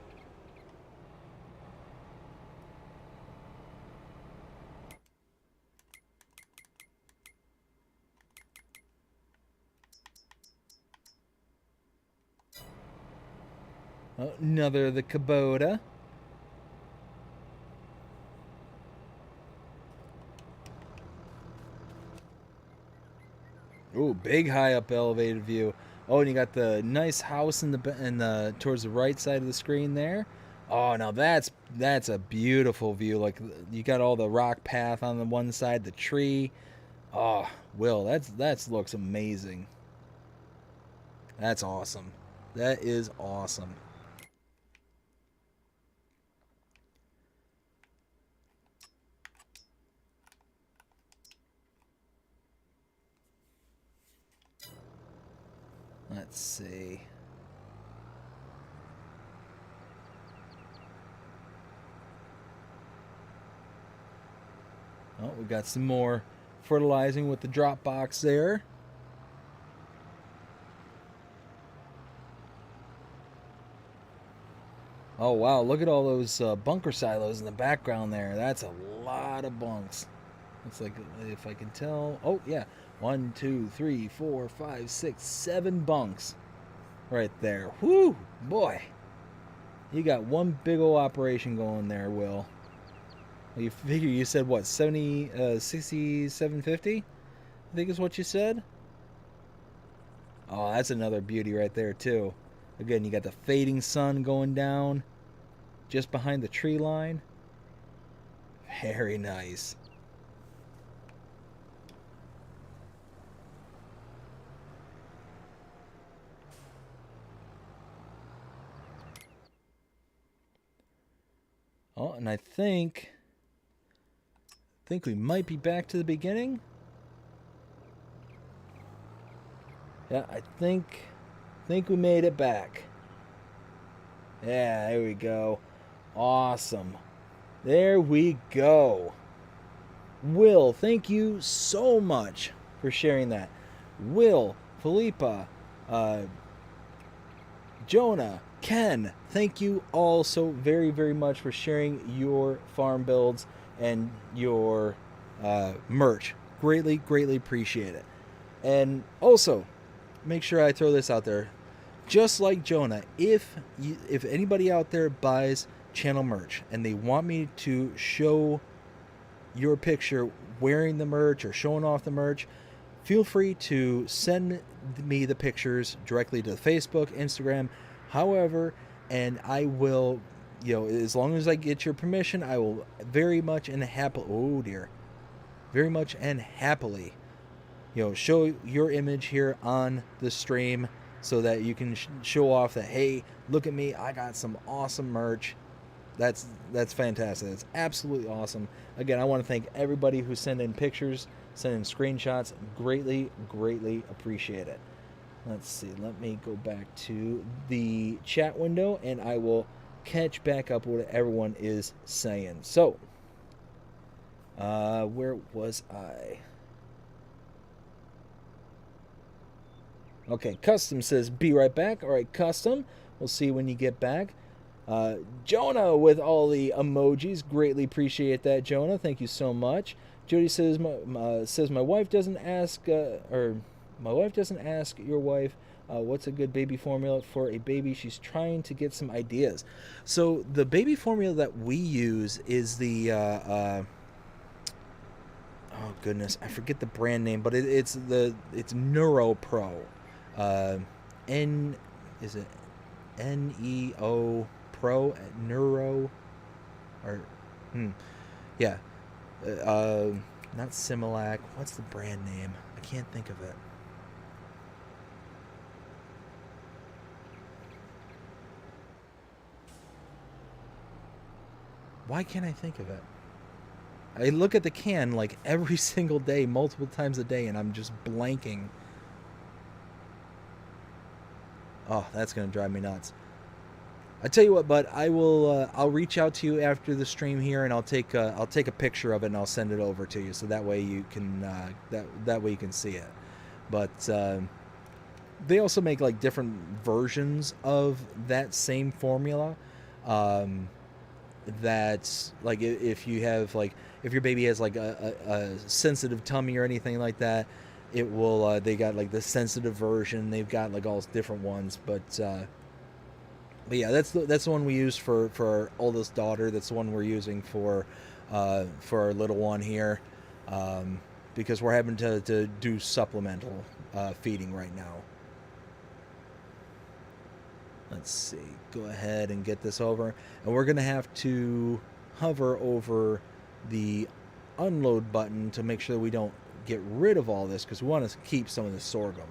Oh, another the Kubota. Ooh, big high up elevated view. Oh, and you got the nice house in the towards the right side of the screen there. Oh, now that's a beautiful view. Like you got all the rock path on the one side, the tree. Oh, Will, that's looks amazing. That's awesome. That is awesome. Let's see. Oh, we got some more fertilizing with the drop box there. Oh wow, look at all those bunker silos in the background there. That's a lot of bunks. It's like, if I can tell. Oh yeah, 1, 2, 3, 4, 5, 6, 7 bunks right there. Whoo, boy, you got one big old operation going there, Will. You figure you said what, 70, 60, 750? I think is what you said. Oh, that's another beauty right there too. Again, you got the fading sun going down just behind the tree line. Very nice. Oh, and I think we might be back to the beginning. Yeah, I think we made it back. Yeah, there we go. Awesome. There we go. Will, thank you so much for sharing that. Will, Philippa, uh, Jonah, Ken, thank you all so very, very much for sharing your farm builds and your merch. Greatly, greatly appreciate it. And also, make sure I throw this out there. Just like Jonah, if anybody out there buys channel merch and they want me to show your picture wearing the merch or showing off the merch, feel free to send me the pictures directly to Facebook, Instagram, however, and I will, as long as I get your permission, I will very much and happily, oh dear, very much and happily, show your image here on the stream so that you can show off that, hey, look at me, I got some awesome merch. That's fantastic. That's absolutely awesome. Again, I want to thank everybody who sent in pictures, sent in screenshots. Greatly, greatly appreciate it. Let's see. Let me go back to the chat window and I will catch back up what everyone is saying. So, where was I? Okay, Custom says, be right back. All right, Custom, we'll see when you get back. Jonah with all the emojis, greatly appreciate that, Jonah. Thank you so much. Jody says, my wife doesn't ask, or my wife doesn't ask your wife what's a good baby formula for a baby. She's trying to get some ideas. So the baby formula that we use is the oh goodness, I forget the brand name, but it's Neuro Pro. N is it NEO Pro at Neuro or yeah, not Similac. What's the brand name? I can't think of it. Why can't I think of it? I look at the can like every single day, multiple times a day, and I'm just blanking. Oh, that's gonna drive me nuts. I tell you what, bud. I will. I'll reach out to you after the stream here, and I'll take a picture of it and I'll send it over to you, so that way you can that way you can see it. But they also make like different versions of that same formula. That's like if you have like if your baby has like a sensitive tummy or anything like that, it will. They got like the sensitive version. They've got like all different ones, but yeah, that's the one we use for our oldest daughter. That's the one we're using for our little one here, because we're having to do supplemental feeding right now. Let's see. Go ahead and get this over, and we're gonna have to hover over the unload button to make sure that we don't get rid of all this, because we want to keep some of the sorghum.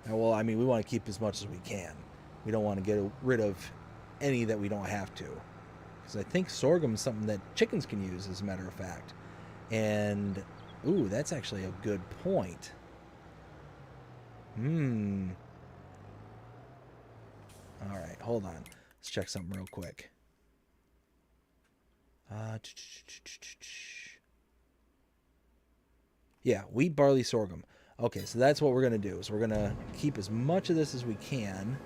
Well, I mean, we want to keep as much as we can. We don't want to get rid of any that we don't have to, because I think sorghum is something that chickens can use, as a matter of fact. And ooh, that's actually a good point. All right, hold on. Let's check something real quick. Yeah, wheat, barley, sorghum. Okay, so that's what we're going to do. So we're going to keep as much of this as we can.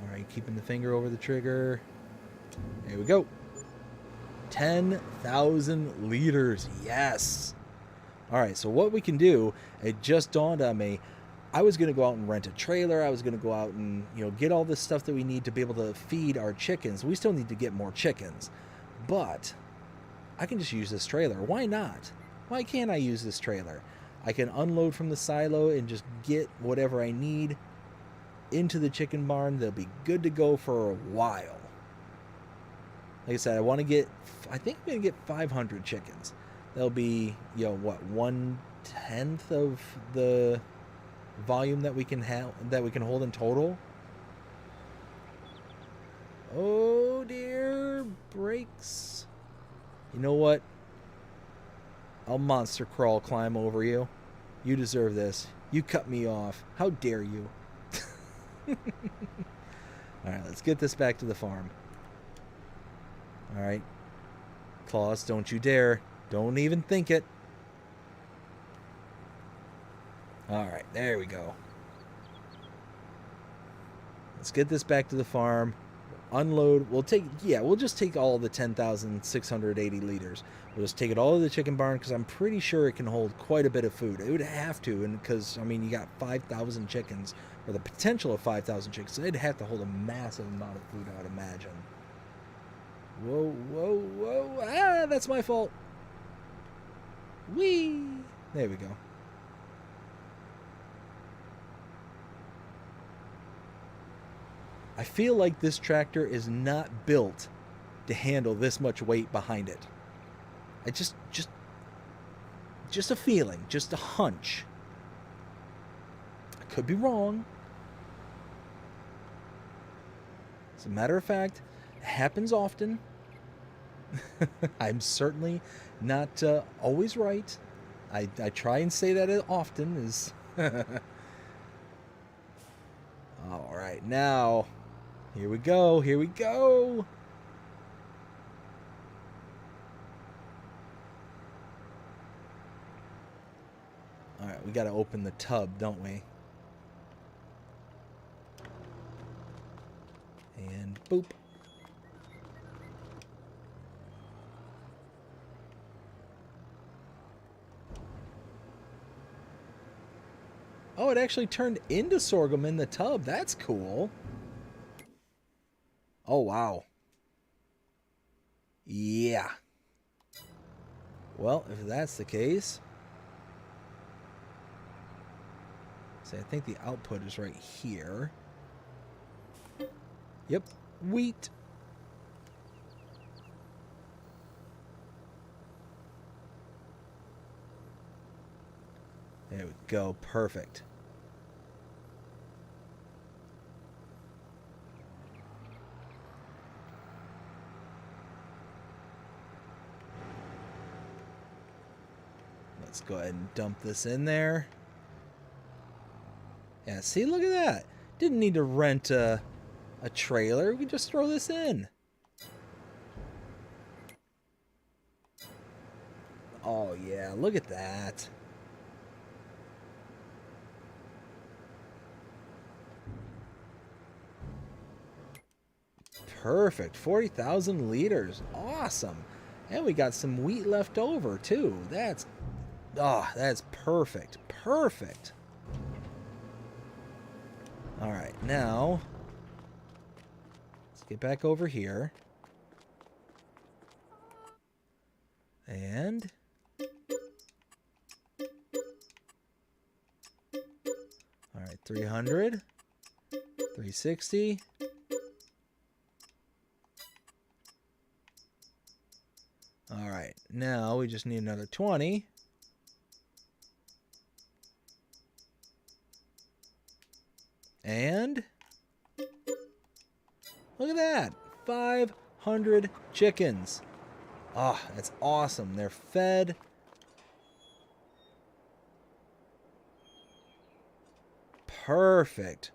All right, keeping the finger over the trigger. There we go. 10,000 liters. Yes. All right, so what we can do, it just dawned on me. I was going to go out and rent a trailer. I was going to go out and, get all this stuff that we need to be able to feed our chickens. We still need to get more chickens. But I can just use this trailer. Why not? Why can't I use this trailer? I can unload from the silo and just get whatever I need into the chicken barn. They'll be good to go for a while. Like I said, I think I'm going to get 500 chickens. That'll be, what, 1/10 of the volume that we can hold in total. Oh dear, brakes. You know what? I'll monster crawl climb over you. You deserve this. You cut me off. How dare you? Alright, let's get this back to the farm. Alright. Claus, don't you dare. Don't even think it. Alright, there we go. Let's get this back to the farm. Unload. We'll just take all the 10,680 liters. We'll just take it all to the chicken barn, because I'm pretty sure it can hold quite a bit of food. It would have to, and because, I mean, you got 5,000 chickens, or the potential of 5,000 chickens, so it'd have to hold a massive amount of food, I would imagine. Whoa, whoa, whoa. Ah, that's my fault. Whee! There we go. I feel like this tractor is not built to handle this much weight behind it. I just a feeling, just a hunch. I could be wrong. As a matter of fact, it happens often. I'm certainly not always right. I try and say that often. Is all right, now here we go. Here we go. All right, we got to open the tub, don't we? And boop. Oh, it actually turned into sorghum in the tub. That's cool. Oh, wow. Yeah. Well, if that's the case... See, I think the output is right here. Yep. Wheat. There we go. Perfect. Let's go ahead and dump this in there. Yeah, see, look at that. Didn't need to rent a trailer. We can just throw this in. Oh, yeah, look at that. Perfect. 40,000 liters. Awesome. And we got some wheat left over, too. That's perfect. Perfect. All right, now let's get back over here. And all right, 300, 360. All right, now we just need another 20. And look at that, 500 chickens. Ah, oh, that's awesome. They're fed. Perfect.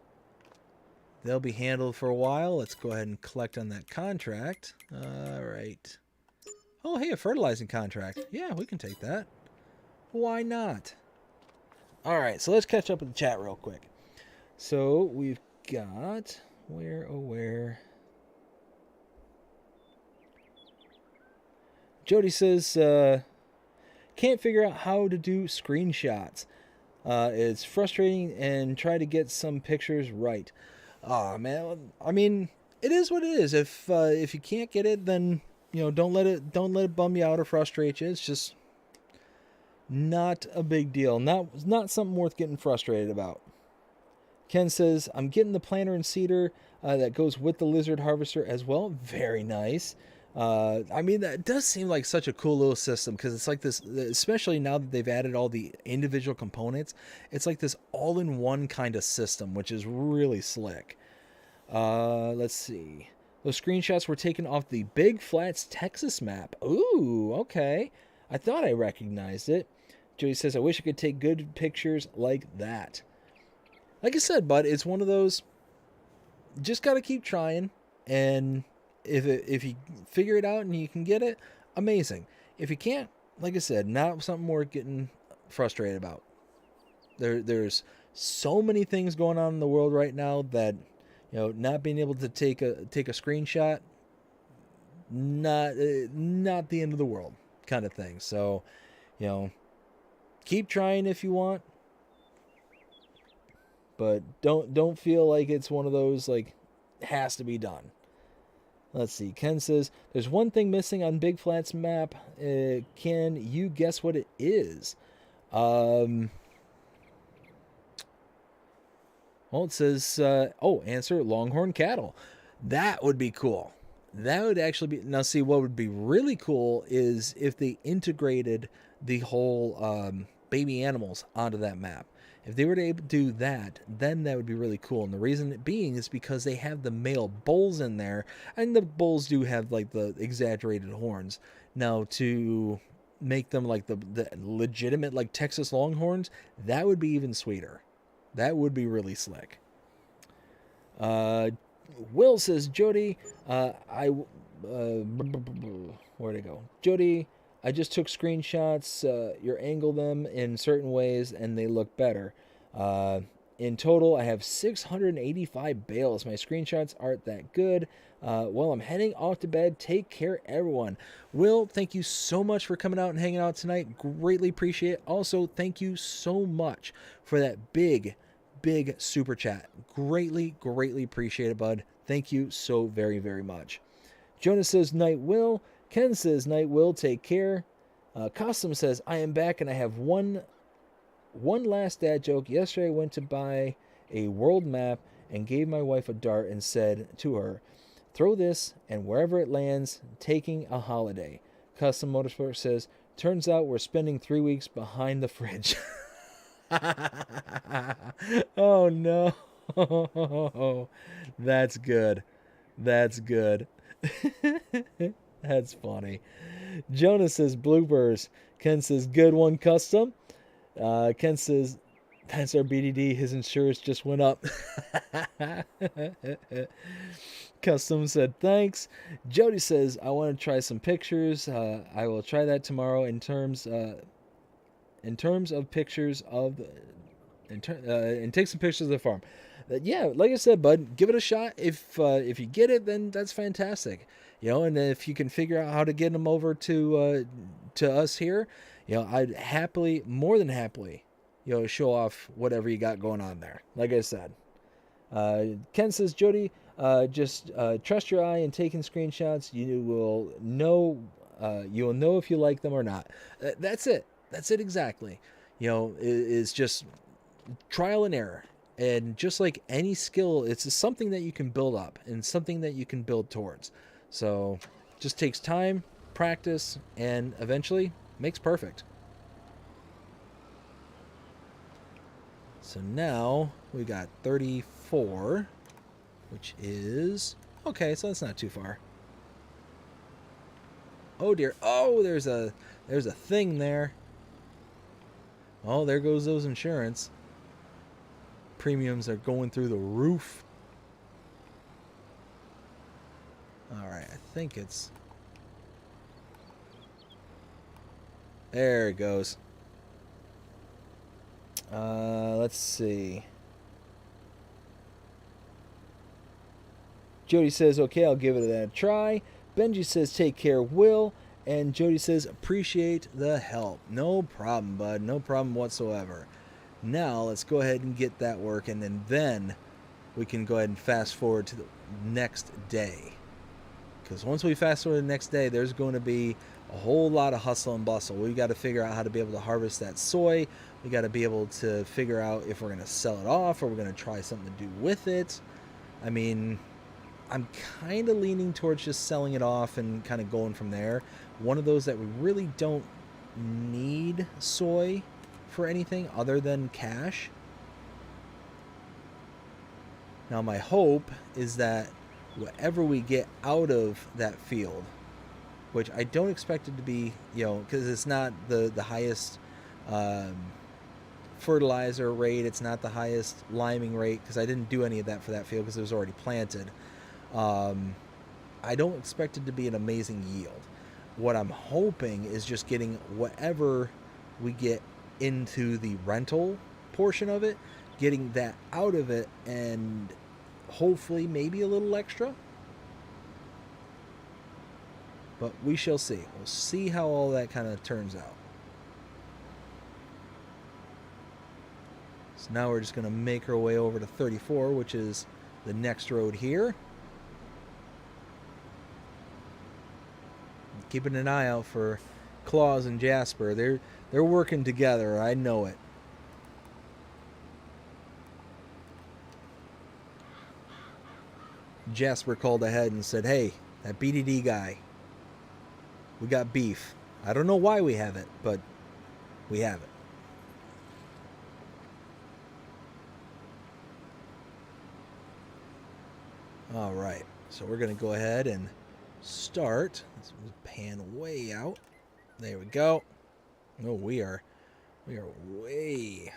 They'll be handled for a while. Let's go ahead and collect on that contract. All right. Oh, hey, a fertilizing contract. Yeah, we can take that. Why not? All right, so let's catch up with the chat real quick. So we've got, where? Jody says, can't figure out how to do screenshots. It's frustrating and try to get some pictures right. Oh man, I mean, it is what it is. If you can't get it, then don't let it bum you out or frustrate you. It's just not a big deal. Not something worth getting frustrated about. Ken says, I'm getting the planter and seeder that goes with the lizard harvester as well. Very nice. I mean, that does seem like such a cool little system because it's like this, especially now that they've added all the individual components, it's like this all-in-one kind of system, which is really slick. Let's see. Those screenshots were taken off the Big Flats, Texas map. Ooh, okay. I thought I recognized it. Jody says, I wish I could take good pictures like that. Like I said, bud, it's one of those, just got to keep trying, and if you figure it out and you can get it, amazing. If you can't, like I said, not something worth getting frustrated about. There's so many things going on in the world right now that, not being able to take a screenshot, not the end of the world kind of thing. So, keep trying if you want. But don't feel like it's one of those, like, has to be done. Let's see. Ken says, there's one thing missing on Big Flats map. Can you guess what it is? Well, it says, answer, longhorn cattle. That would be cool. That would actually be... Now, see, what would be really cool is if they integrated the whole baby animals onto that map. If they were to able to do that, then that would be really cool. And the reason it being is because they have the male bulls in there, and the bulls do have like the exaggerated horns. Now, to make them like the legitimate like Texas Longhorns, that would be even sweeter. That would be really slick. Will says, Jody, where'd it go? Jody, I just took screenshots. You angle them in certain ways and they look better. In total, I have 685 bales. My screenshots aren't that good. Well, I'm heading off to bed. Take care, everyone. Will, thank you so much for coming out and hanging out tonight. Greatly appreciate it. Also, thank you so much for that big super chat. Greatly appreciate it, bud. Thank you so very, very much. Jonas says, Night Will. Ken says, Night Will, take care. Custom says, I am back and I have one last dad joke. Yesterday I went to buy a world map and gave my wife a dart and said to her, throw this and wherever it lands, taking a holiday. Custom Motorsport says, turns out we're spending 3 weeks behind the fridge. Oh no. That's good. That's funny. Jonah says bloopers. Ken says good one custom. Ken says that's our BDD. His insurance just went up. Custom said thanks. Jody says I want to try some pictures. I will try that tomorrow. In terms of pictures of the, and take some pictures of the farm. Yeah, like I said, bud, give it a shot. If you get it, then that's fantastic. And if you can figure out how to get them over to us here, I'd happily, more than happily, show off whatever you got going on there. Like I said, Ken says, Jody, just trust your eye in taking screenshots. You will know. You will know if you like them or not. That's it. That's it exactly. Is just trial and error. And just like any skill, it's something that you can build up and something that you can build towards. So just takes time, practice, and eventually makes perfect. So now we got 34, which is okay, so that's not too far. Oh dear. Oh, there's a thing there. Oh, there goes those insurance. Premiums are going through the roof. Alright, I think it's... There it goes. Let's see. Jody says, okay, I'll give it a try. Benji says, take care, Will. And Jody says, appreciate the help. No problem, bud. No problem whatsoever. Now, let's go ahead and get that working, and then we can go ahead and fast forward to the next day. Because once we fast forward to the next day, there's going to be a whole lot of hustle and bustle. We've got to figure out how to be able to harvest that soy. We got to be able to figure out if we're going to sell it off or we're going to try something to do with it. I mean, I'm kind of leaning towards just selling it off and kind of going from there. One of those that we really don't need soy for anything other than cash. Now my hope is that whatever we get out of that field, which I don't expect it to be, because it's not the highest fertilizer rate, it's not the highest liming rate, because I didn't do any of that for that field because it was already planted. I don't expect it to be an amazing yield. What I'm hoping is just getting whatever we get into the rental portion of it, getting that out of it, and hopefully maybe a little extra. But we shall see. We'll see how all that kind of turns out. So now we're just going to make our way over to 34, which is the next road here. Keeping an eye out for Claus and Jasper. They're working together. I know it. Jasper called ahead and said, hey, that BDD guy, we got beef. I don't know why we have it, but we have it. All right, so we're going to go ahead and start. Let's pan way out. There we go. Oh, we are way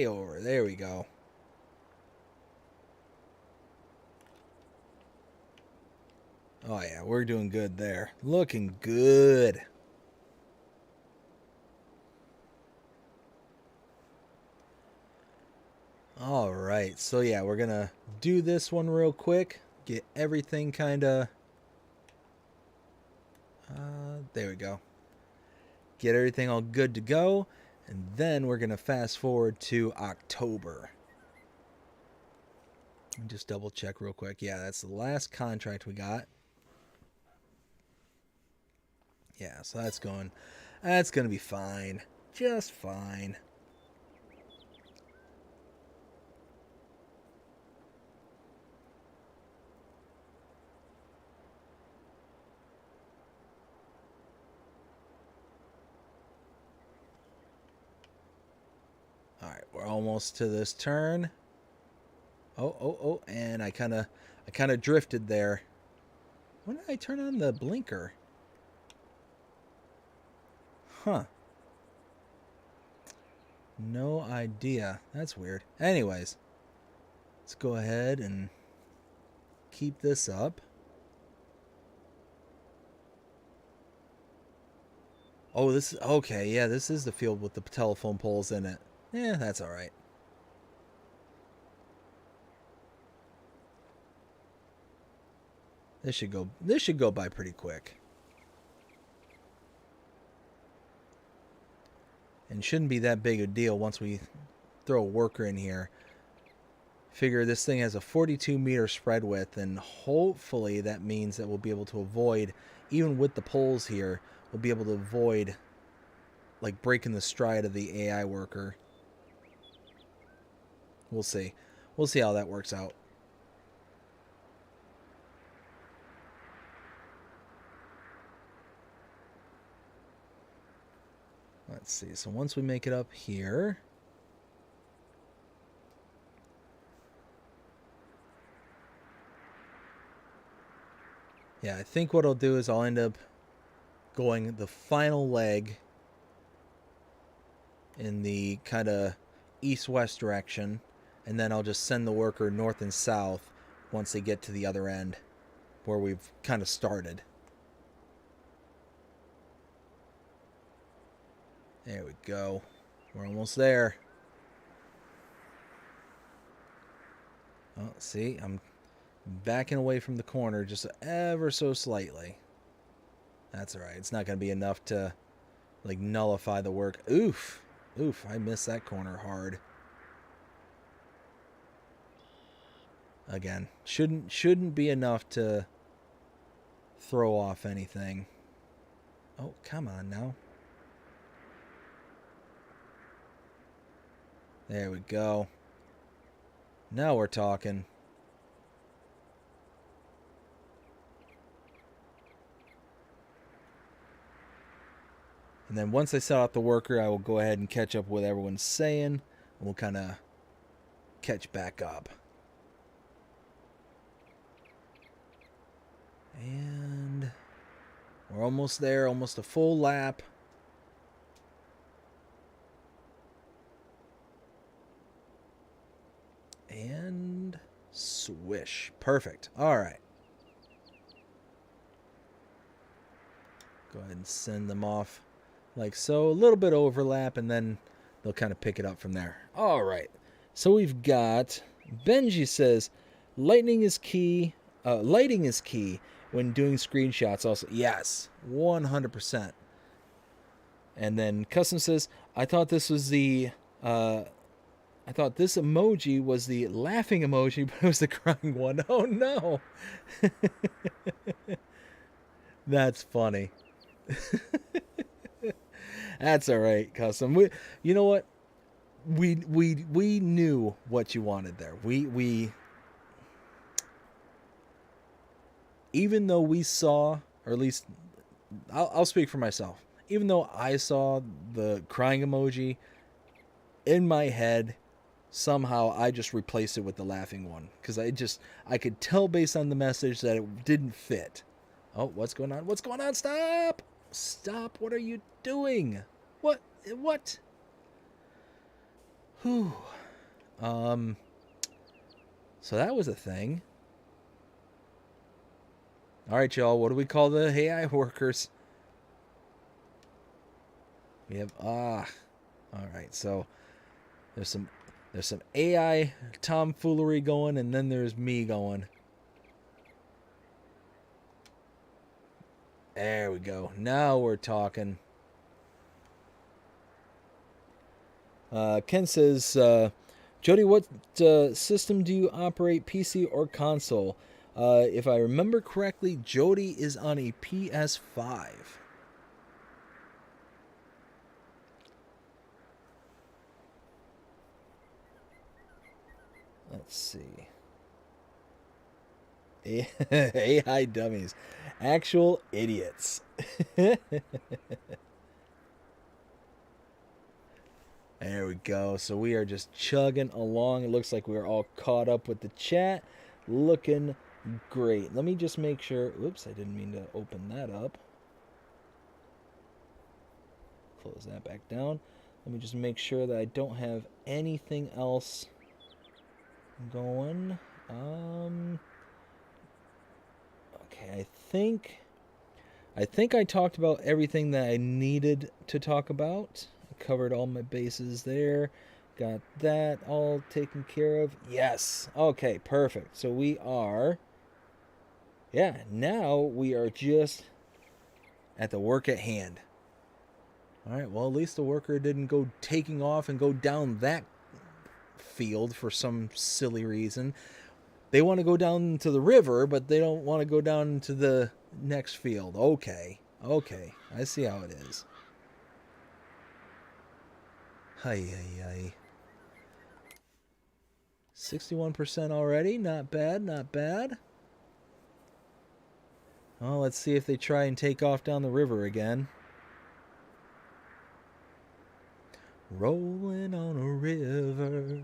over. There we go. Oh yeah, we're doing good there. Looking good. All right, so yeah, we're gonna do this one real quick. Get everything kind of... there we go. Get everything all good to go. And then we're going to fast forward to October. Just double check real quick. Yeah, that's the last contract we got. Yeah, so that's going to be fine. Just fine. All right, we're almost to this turn. Oh, and I kind of drifted there. When did I turn on the blinker? Huh. No idea. That's weird. Anyways, let's go ahead and keep this up. Oh, this is okay. Yeah, this is the field with the telephone poles in it. Yeah, that's all right. This should go by pretty quick. And shouldn't be that big a deal once we throw a worker in here. Figure this thing has a 42-meter spread width, and hopefully that means that we'll be able to avoid, even with the poles here, we'll be able to avoid like breaking the stride of the AI worker. We'll see. We'll see how that works out. Let's see. So once we make it up here, yeah, I think what I'll do is I'll end up going the final leg in the kind of east-west direction, and then I'll just send the worker north and south once they get to the other end where we've kind of started. There we go. We're almost there. Oh, see, I'm backing away from the corner just ever so slightly. That's all right. It's not going to be enough to like nullify the work. Oof. Oof, I missed that corner hard. Again, shouldn't be enough to throw off anything. Oh, come on now. There we go. Now we're talking. And then once I set out the worker, I will go ahead and catch up with what everyone's saying. And we'll kind of catch back up. And we're almost there, almost a full lap. And swish. Perfect. All right. Go ahead and send them off like so. A little bit of overlap, and then they'll kind of pick it up from there. All right. So we've got Benji says, lighting is key when doing screenshots. Also, yes, 100%. And then Custom says, I thought this emoji was the laughing emoji, but it was the crying one. Oh no. That's funny. That's all right, Custom. You know what? We knew what you wanted there. We even though we saw, or at least I'll speak for myself. Even though I saw the crying emoji in my head, somehow I just replaced it with the laughing one because I could tell based on the message that it didn't fit. Oh, what's going on? What's going on? Stop! Stop! What are you doing? What? Whew. So that was a thing. All right, y'all. What do we call the AI workers? We have all right. So there's some AI tomfoolery going, and then there's me going. There we go. Now we're talking. Ken says, Jody, what system do you operate, PC or console? If I remember correctly, Jody is on a PS5. Let's see. AI dummies. Actual idiots. There we go. So we are just chugging along. It looks like we're all caught up with the chat. Looking great. Let me just make sure. Oops, I didn't mean to open that up. Close that back down. Let me just make sure that I don't have anything else going. Okay, I think I talked about everything that I needed to talk about. I covered all my bases there. Got that all taken care of. Yes. Okay, perfect. So we are... Yeah, now we are just at the work at hand. Alright, well, at least the worker didn't go taking off and go down that field for some silly reason. They want to go down to the river, but they don't want to go down to the next field. Okay, I see how it is. Hi. 61% already, not bad, not bad. Well, let's see if they try and take off down the river again. Rolling on a river.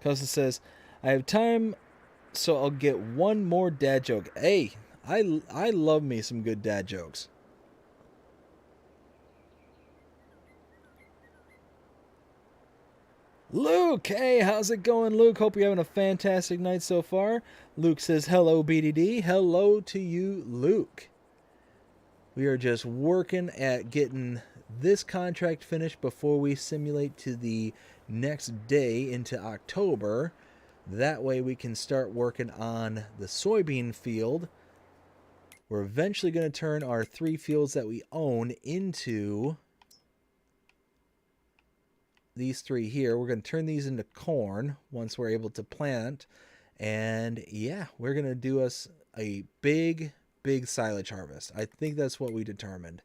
Cousin says, I have time, so I'll get one more dad joke. Hey, I love me some good dad jokes. Luke, hey, how's it going, Luke? Hope you're having a fantastic night so far. Luke says, hello, BDD. Hello to you, Luke. We are just working at getting this contract finished before we simulate to the next day into October. That way we can start working on the soybean field. We're eventually going to turn our 3 fields that we own into these 3 here. We're going to turn these into corn once we're able to plant. And yeah, we're going to do us a big silage harvest. I think that's what we determined,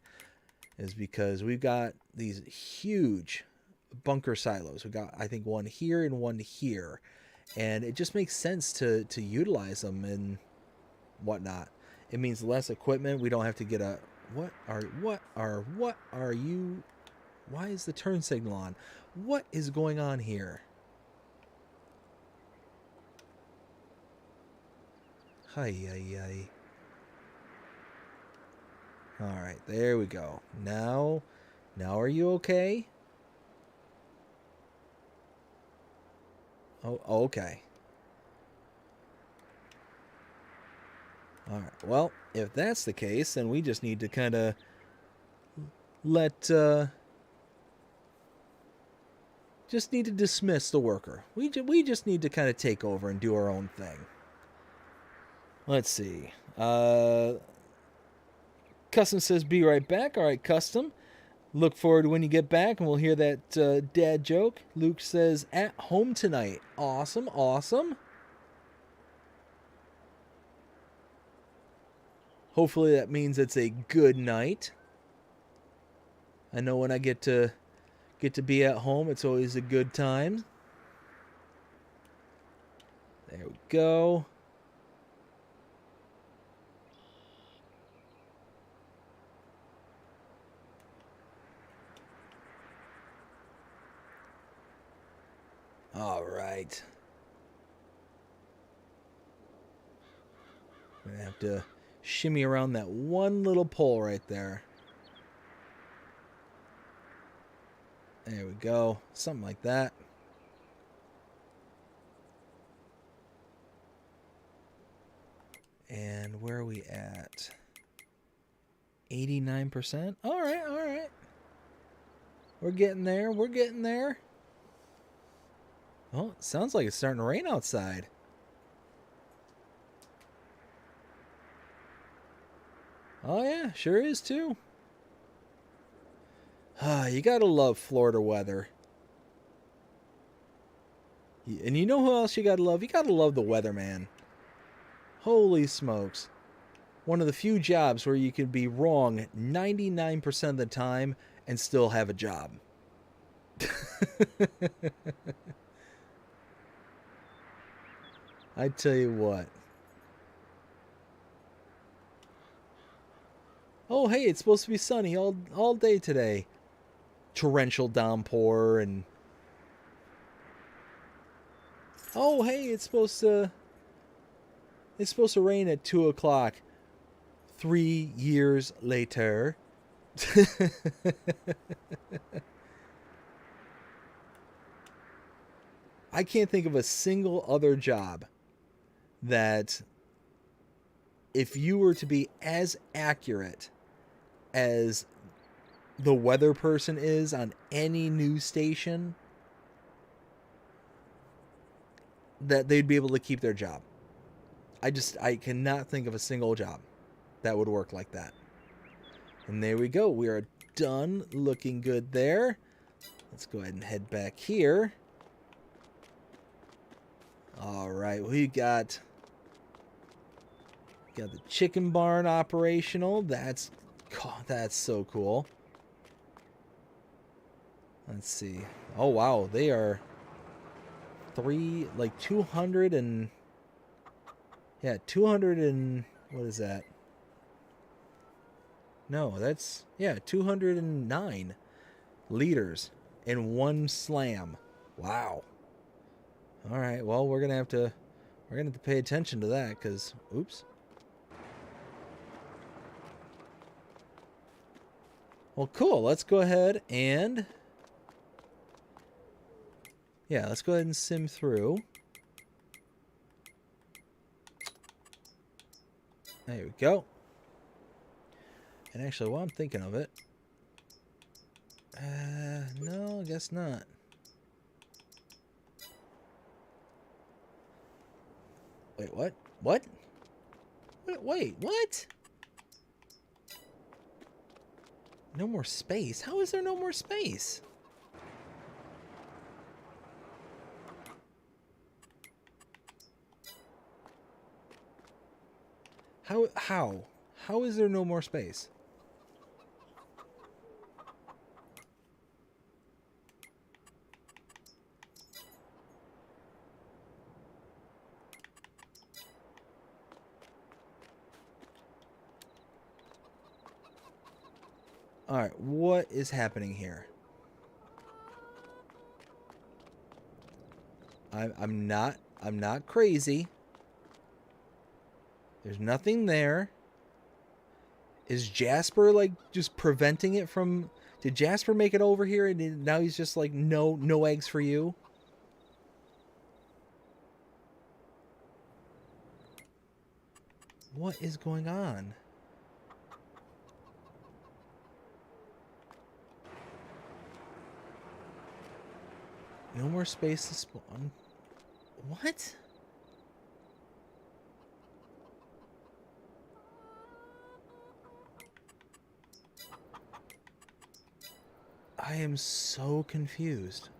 is because we've got these huge bunker silos. We got, I think, one here and one here, and it just makes sense to utilize them and whatnot. It means less equipment. We don't have to get a what are you? Why is the turn signal on? What is going on here? Hi. All right, there we go. Now are you okay? Oh, okay. All right. Well, if that's the case, then we just need to kind of just need to dismiss the worker. We just need to kind of take over and do our own thing. Let's see. Custom says, be right back. All right, Custom. Look forward to when you get back, and we'll hear that dad joke. Luke says, at home tonight. Awesome. Hopefully that means it's a good night. I know when I get to be at home, it's always a good time. There we go. All right. I'm going to have to shimmy around that one little pole right there. There we go. Something like that. And where are we at? 89%? All right. We're getting there. Oh, it sounds like it's starting to rain outside. Oh, yeah, sure is, too. You gotta love Florida weather. And you know who else you gotta love? You gotta love the weatherman. Holy smokes. One of the few jobs where you can be wrong 99% of the time and still have a job. I tell you what. Oh, hey, it's supposed to be sunny all day today. Torrential downpour and... Oh, hey, it's supposed to rain at 2 o'clock. 3 years later. I can't think of a single other job that, if you were to be as accurate as the weather person is on any news station, that they'd be able to keep their job. I cannot think of a single job that would work like that. And there we go. We are done. Looking good there. Let's go ahead and head back here. All right, we got the chicken barn operational. That's so cool. Let's see. Oh wow, they are 200 and 200 and what is that? No, that's 209 liters in one slam. Wow. All right, well, we're gonna have to pay attention to that, because oops. Well, cool. Let's go ahead and let's go ahead and sim through. There we go. And actually, while I'm thinking of it, no, I guess not. Wait, what? What? Wait, what? No more space? How is there no more space? How is there no more space? All right, what is happening here? I'm not crazy. There's nothing there. Is Jasper like just preventing it from? Did Jasper make it over here and now he's just like, no eggs for you? What is going on? No more space to spawn. What? I am so confused.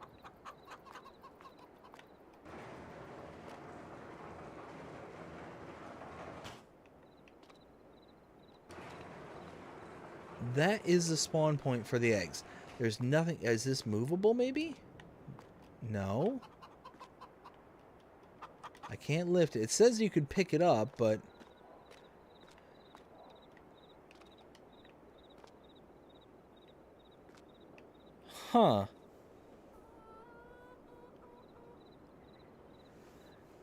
That is the spawn point for the eggs. There's nothing. Is this movable maybe? No. I can't lift it. It says you could pick it up, but... Huh.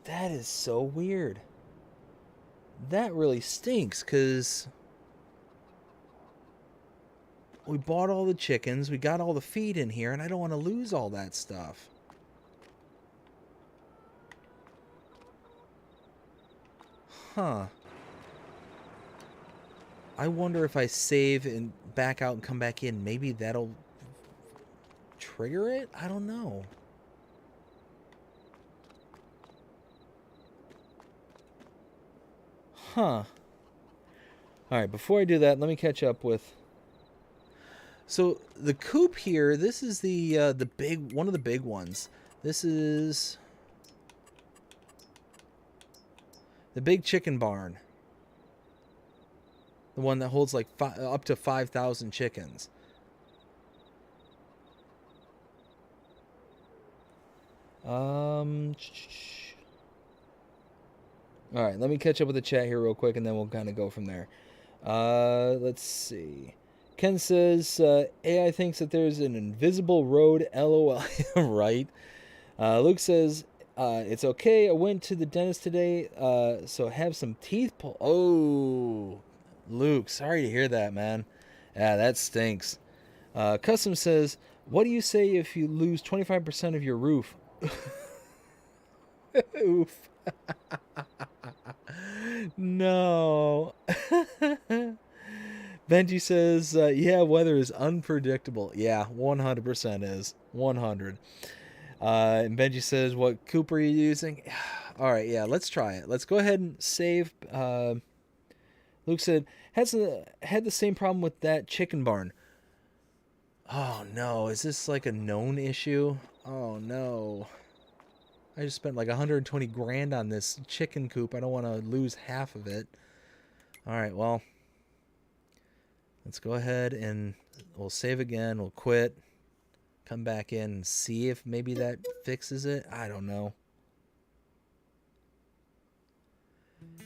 That is so weird. That really stinks, because... we bought all the chickens, we got all the feed in here, and I don't want to lose all that stuff. Huh. I wonder if I save and back out and come back in, maybe that'll trigger it? I don't know. Huh. Alright, before I do that, let me catch up with... So, the coop here, this is the big, one of the big ones. This is... the big chicken barn. The one that holds like up to 5,000 chickens. Alright, let me catch up with the chat here real quick, and then we'll kind of go from there. Let's see. Ken says, AI thinks that there's an invisible road, LOL. Right? Luke says, it's okay. I went to the dentist today, so have some teeth pulled. Oh, Luke, sorry to hear that, man. Yeah, that stinks. Custom says, what do you say if you lose 25% of your roof? Oof. No. Benji says, yeah, weather is unpredictable. Yeah, 100% is. 100. And Benji says, what coop are you using? All right, yeah, let's try it. Let's go ahead and save. Luke said, had the same problem with that chicken barn. Oh, no. Is this like a known issue? Oh, no. I just spent like 120 grand on this chicken coop. I don't want to lose half of it. All right, well, let's go ahead and we'll save again. We'll quit. Come back in and see if maybe that fixes it. I don't know.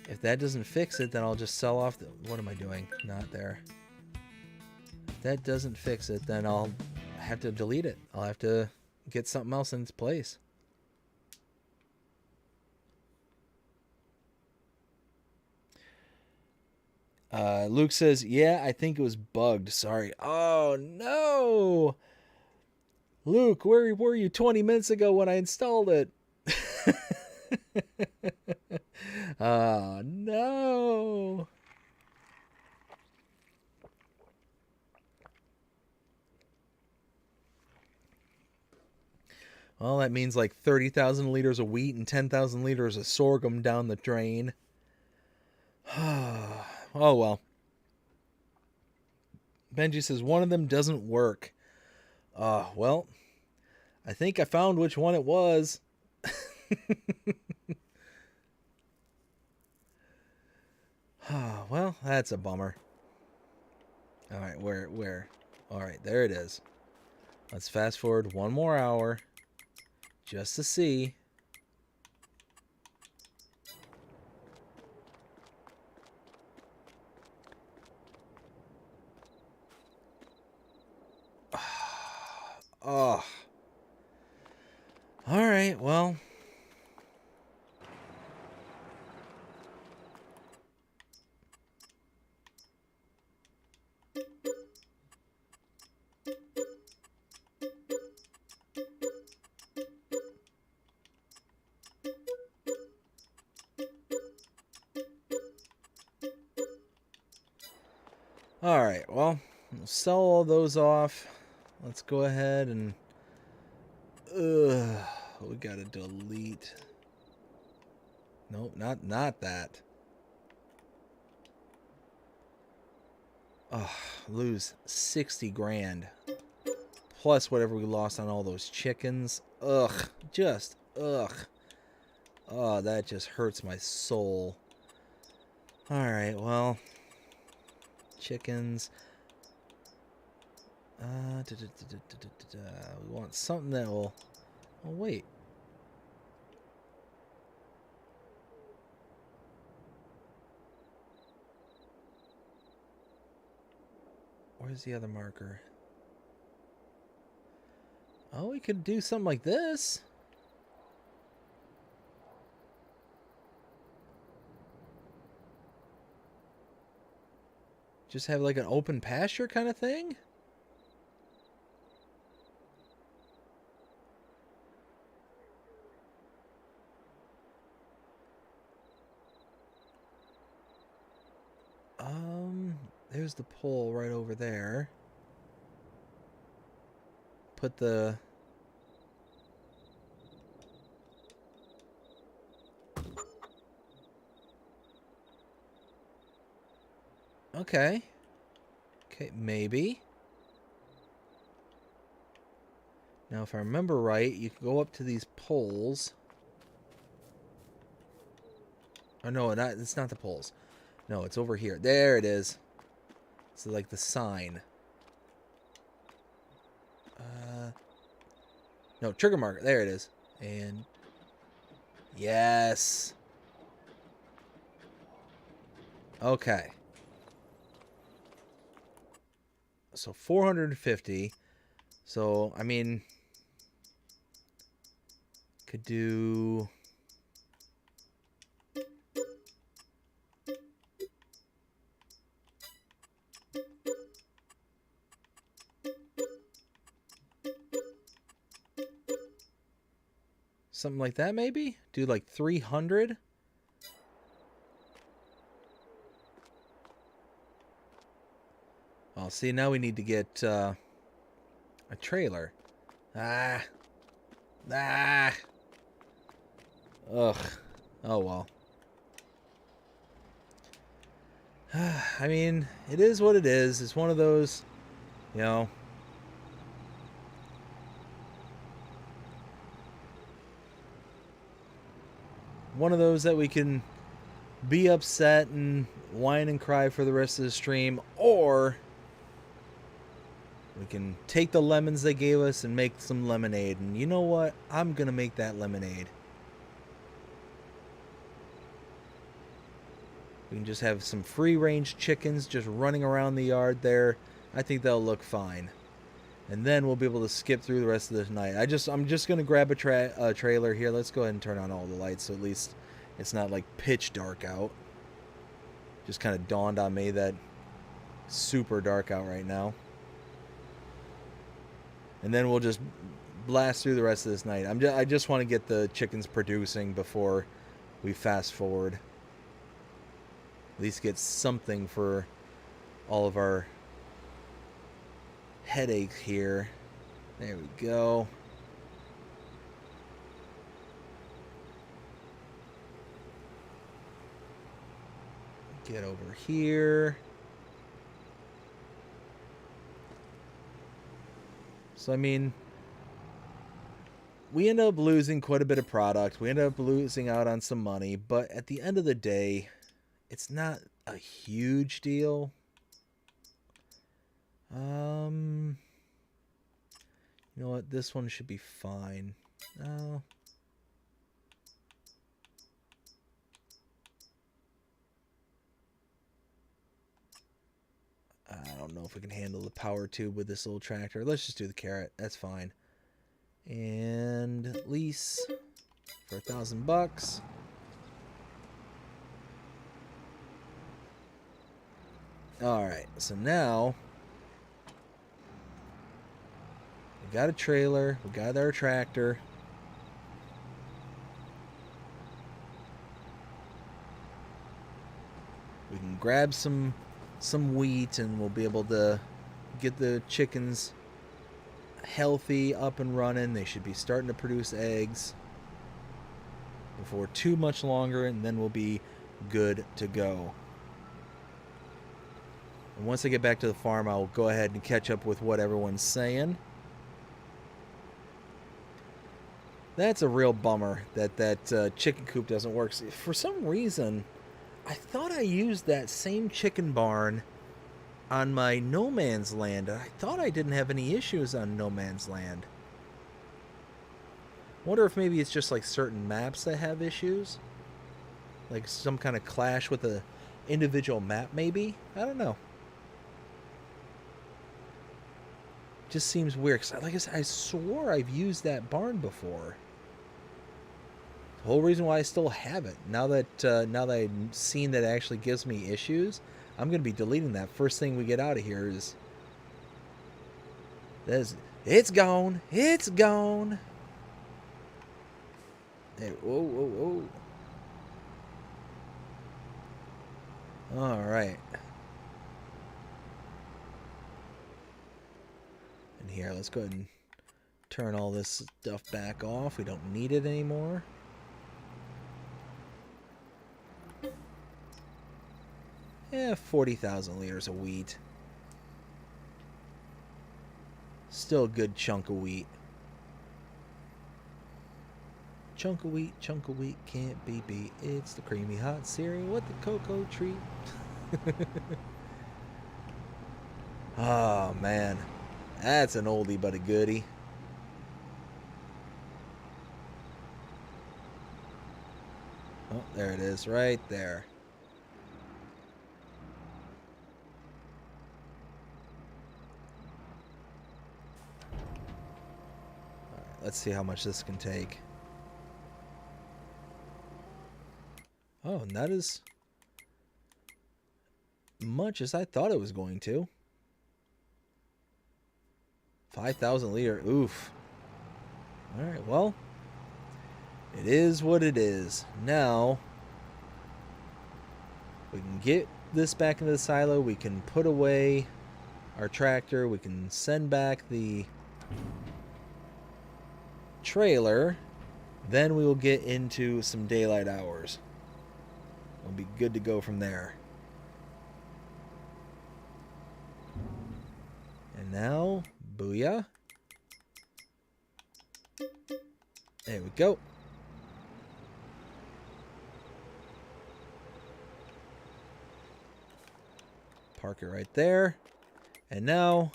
If that doesn't fix it, then I'll just sell off the... What am I doing? Not there. If that doesn't fix it, then I'll have to delete it. I'll have to get something else in its place. Luke says, yeah, I think it was bugged. Sorry. Oh, no. Luke, where were you 20 minutes ago when I installed it? Oh, no. Well, that means like 30,000 liters of wheat and 10,000 liters of sorghum down the drain. Oh, well. Benji says one of them doesn't work. Well, I think I found which one it was. Well, that's a bummer. All right, where? All right, there it is. Let's fast forward one more hour just to see. Oh. All right, well. All right, well, we'll sell all those off. Let's go ahead and... we gotta delete. Nope, not that. Oh, lose 60 grand. Plus whatever we lost on all those chickens. Ugh, just, ugh. Oh, that just hurts my soul. All right, well... Chickens. We want something that will... Oh, wait. Where's the other marker? Oh, we could do something like this. Just have like an open pasture kind of thing? There's the pole right over there. Put the... Okay. Okay, maybe. Now, if I remember right, you can go up to these poles. Oh, no, it's not the poles. No, it's over here. There it is. It's like the sign. No, trigger marker. There it is. And... Yes. Okay. So 450. So, I mean... Could do... Something like that, maybe? Do like 300? Oh, see, now we need to get a trailer. Ah. Ah. Ugh. Oh, well. I mean, it is what it is. It's one of those, you know. One of those that we can be upset and whine and cry for the rest of the stream, or we can take the lemons they gave us and make some lemonade. And you know what? I'm going to make that lemonade. We can just have some free-range chickens just running around the yard there. I think they'll look fine. And then we'll be able to skip through the rest of the night. I'm just going to grab a trailer here. Let's go ahead and turn on all the lights so at least it's not like pitch dark out. Just kind of dawned on me that it's super dark out right now. And then we'll just blast through the rest of this night. I just want to get the chickens producing before we fast forward. At least get something for all of our headache here. There we go. Get over here. So, I mean, we end up losing quite a bit of product. We end up losing out on some money. But at the end of the day, it's not a huge deal. You know what? This one should be fine. Oh. I don't know if we can handle the power tube with this little tractor. Let's just do the carrot. That's fine. And lease for $1,000. Alright, so now we got a trailer, we got our tractor. We can grab some wheat and we'll be able to get the chickens healthy, up and running. They should be starting to produce eggs before too much longer, and then we'll be good to go. And once I get back to the farm, I'll go ahead and catch up with what everyone's saying. That's a real bummer that chicken coop doesn't work. For some reason, I thought I used that same chicken barn on my No Man's Land. I thought I didn't have any issues on No Man's Land. Wonder if maybe it's just like certain maps that have issues. Like some kind of clash with a individual map, maybe? I don't know. Just seems weird. 'Cause like I said, I swore I've used that barn before. The whole reason why I still have it. Now that I've seen that it actually gives me issues, I'm going to be deleting that. First thing we get out of here is... It's gone. It's gone. Hey, whoa, whoa, whoa. All right. And here, let's go ahead and turn all this stuff back off. We don't need it anymore. Yeah, 40,000 liters of wheat. Still a good chunk of wheat. Chunk of wheat can't be beat. It's the creamy hot cereal with the cocoa treat. Oh, man. That's an oldie but a goodie. Oh, there it is, right there. Let's see how much this can take. Oh, not as much as I thought it was going to. 5,000 liter. Oof. Alright, well. It is what it is. Now, we can get this back into the silo. We can put away our tractor. We can send back the trailer. Then we will get into some daylight hours. We'll be good to go from there. And now, booyah. There we go. Park it right there. And now,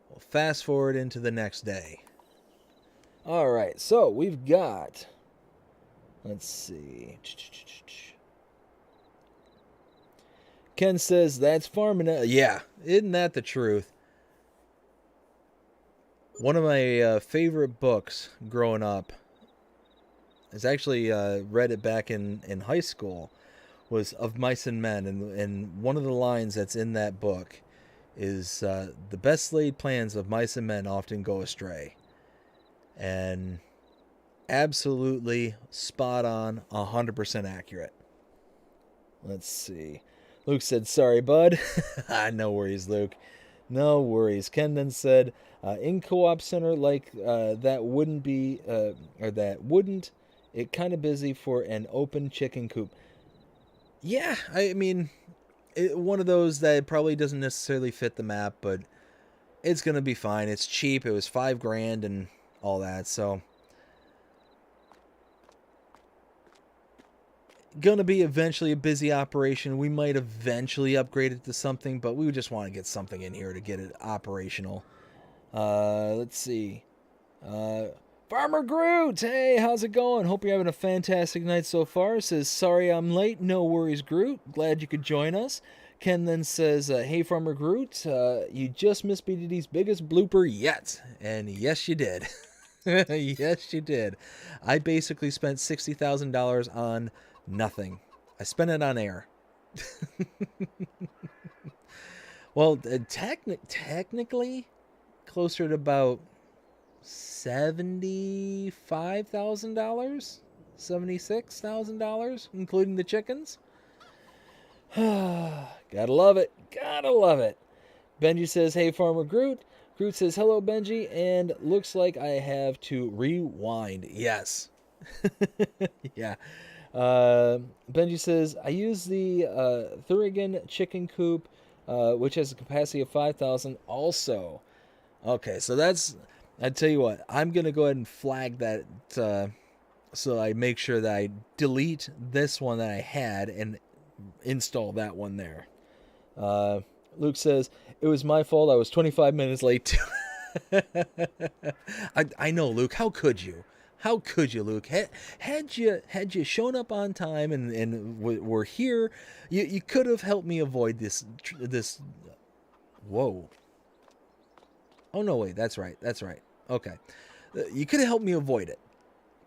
we'll fast forward into the next day. Alright, so we've got, let's see. Ken says, that's farming. Yeah, isn't that the truth? One of my favorite books growing up, is actually read it back in high school, was Of Mice and Men. And one of the lines that's in that book is, the best laid plans of mice and men often go astray. And absolutely spot on, 100% accurate. Let's see. Luke said, sorry, bud. No worries, Luke. No worries. Ken then said, in co-op center like that wouldn't be, or that wouldn't, it kind of busy for an open chicken coop. Yeah, I mean, one of those that probably doesn't necessarily fit the map, but it's going to be fine. It's cheap. It was $5,000 and all that, so gonna be eventually a busy operation. We might eventually upgrade it to something, but we just want to get something in here to get it operational. Let's see. Farmer Groot, hey, how's it going? Hope you're having a fantastic night so far. Says, sorry I'm late. No worries, Groot. Glad you could join us. Ken then says, hey, Farmer Groot, you just missed BDD's biggest blooper yet. And yes, you did. Yes, you did. I basically spent $60,000 on nothing. I spent it on air. Well, technically, closer to about $75,000, $76,000, including the chickens. Gotta love it. Gotta love it. Benji says, hey, Farmer Groot. Groot says, hello, Benji, and looks like I have to rewind. Yes. Yeah. Benji says, I use the Thurigan chicken coop, which has a capacity of 5,000 also. Okay, so that's, I tell you what, I'm going to go ahead and flag that so I make sure that I delete this one that I had and install that one there. Luke says, it was my fault. I was 25 minutes late too. I know, Luke. How could you? How could you, Luke? Had you shown up on time and were here, you could have helped me avoid this. Whoa. Oh, no, wait. That's right. That's right. Okay. You could have helped me avoid it.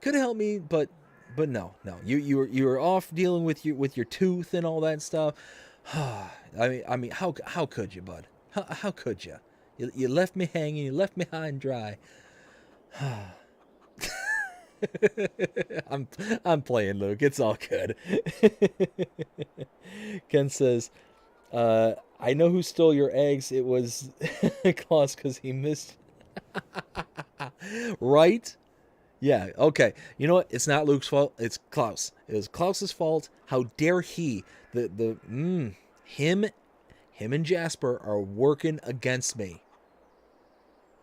Could have helped me, but no. You were off dealing with your tooth and all that stuff. I mean, how could you, bud? How could you? You left me hanging. You left me high and dry. I'm playing, Luke. It's all good. Ken says, I know who stole your eggs. It was Klaus because he missed. Right? Yeah, okay. You know what? It's not Luke's fault. It's Klaus. It was Klaus's fault. How dare he? Him and Jasper are working against me.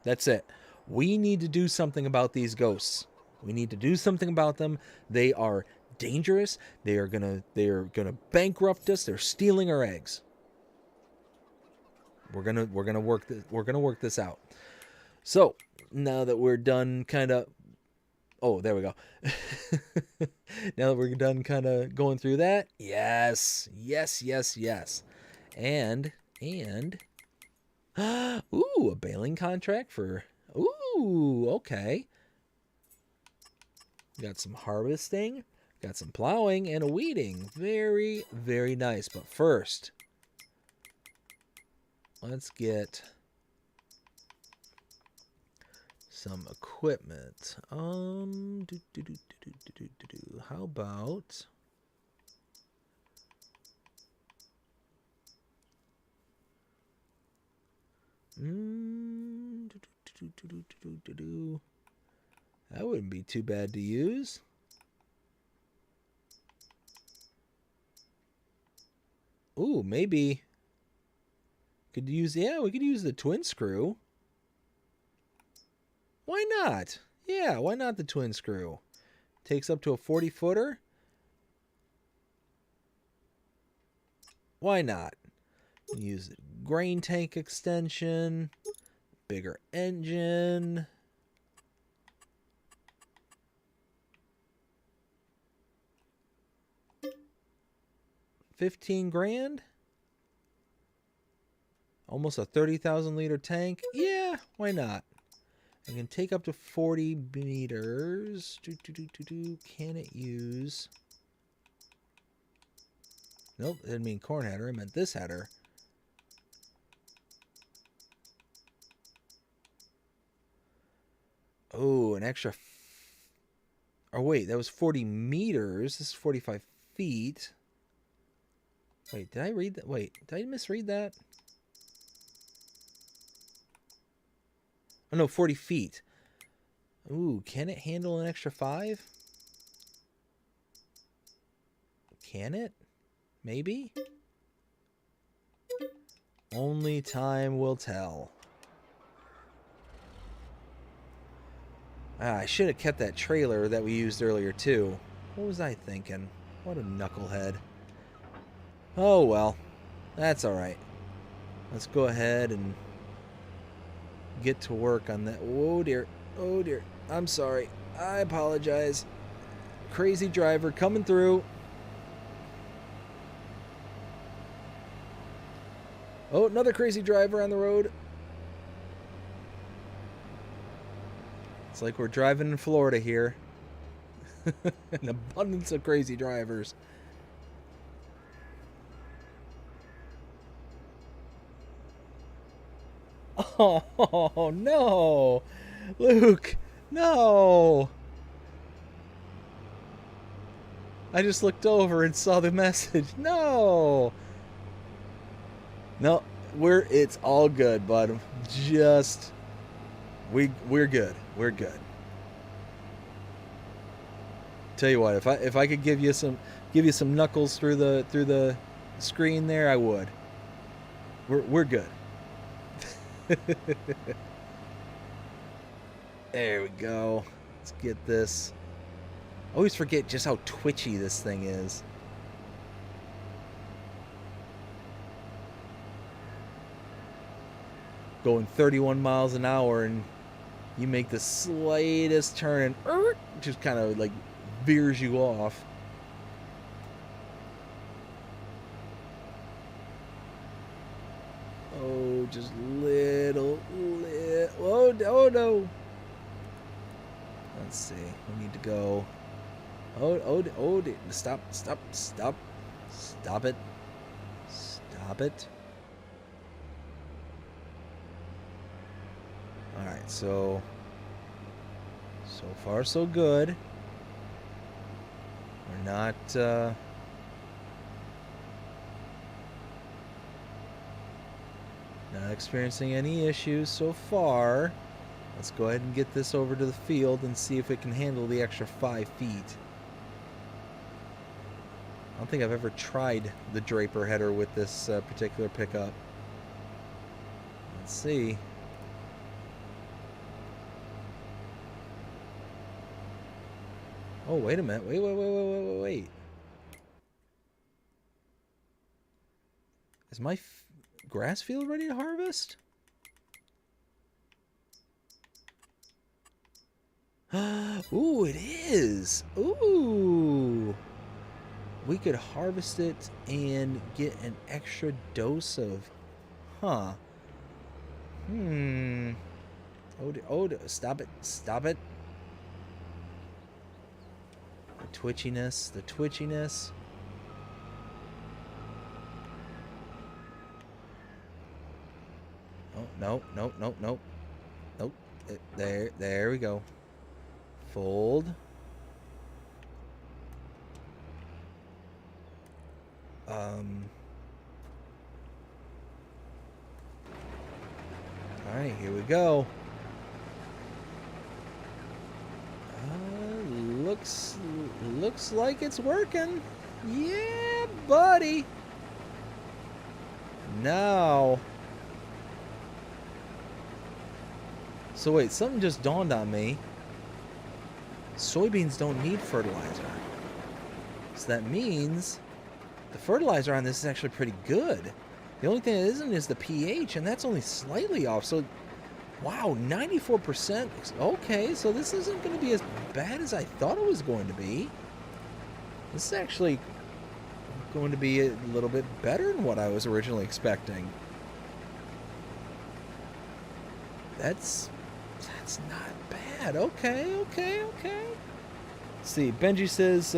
That's it. We need to do something about these ghosts. We need to do something about them. They are dangerous. They are gonna bankrupt us. They're stealing our eggs. We're gonna work this out. So now that we're done, there we go. Now that we're done, kind of going through that. Yes. And ooh, a baling contract for. Ooh, okay. Got some harvesting, got some plowing, and a weeding. Very, very nice. But first, let's get some equipment. How about that wouldn't be too bad to use. Ooh, maybe could use, yeah, we could use the twin screw. Why not? Yeah, why not the twin screw? Takes up to a 40-footer. Why not? Use the grain tank extension, bigger engine. $15,000? Almost a 30,000 liter tank? Yeah, why not? I can take up to 40 meters. Can it use... Nope, I didn't mean corn header. I meant this header. Oh, an extra... Oh, wait, that was 40 meters. This is 45 feet. Wait, did I read that? Wait, did I misread that? Oh, no, 40 feet. Ooh, can it handle an extra 5? Can it? Maybe? Only time will tell. I should have kept that trailer that we used earlier, too. What was I thinking? What a knucklehead. Oh, well. That's alright. Let's go ahead and get to work on that. Oh, dear. Oh, dear. I'm sorry. I apologize. Crazy driver coming through. Oh, another crazy driver on the road. It's like we're driving in Florida here. An abundance of crazy drivers. Oh, no. Luke, no. I just looked over and saw the message. No. No, it's all good, bud. Just we're good. We're good. Tell you what, if I could give you some knuckles through the screen there, I would. We're good. There we go. Let's get this. I always forget just how twitchy this thing is. Going 31 miles an hour and you make the slightest turn and just kind of like veers you off. Oh, just little. Oh no. Let's see. We need to go. Oh, stop it. Stop it. Alright, so far so good. We're not experiencing any issues so far. Let's go ahead and get this over to the field and see if it can handle the extra 5 feet. I don't think I've ever tried the Draper header with this particular pickup. Let's see. Oh, wait a minute. Wait. Is my grass field ready to harvest? Ooh, it is. Ooh. We could harvest it and get an extra dose of... Huh. Oh, stop it. Stop it. The twitchiness. Oh, no. Nope. There we go. Fold. Alright, here we go. Looks like it's working. Yeah, buddy. Now. So wait, something just dawned on me. Soybeans don't need fertilizer. So that means the fertilizer on this is actually pretty good. The only thing that isn't is the pH, and that's only slightly off. So, wow, 94%. Okay, so this isn't going to be as bad as I thought it was going to be. This is actually going to be a little bit better than what I was originally expecting. That's not bad. Okay. Let's see, Benji says,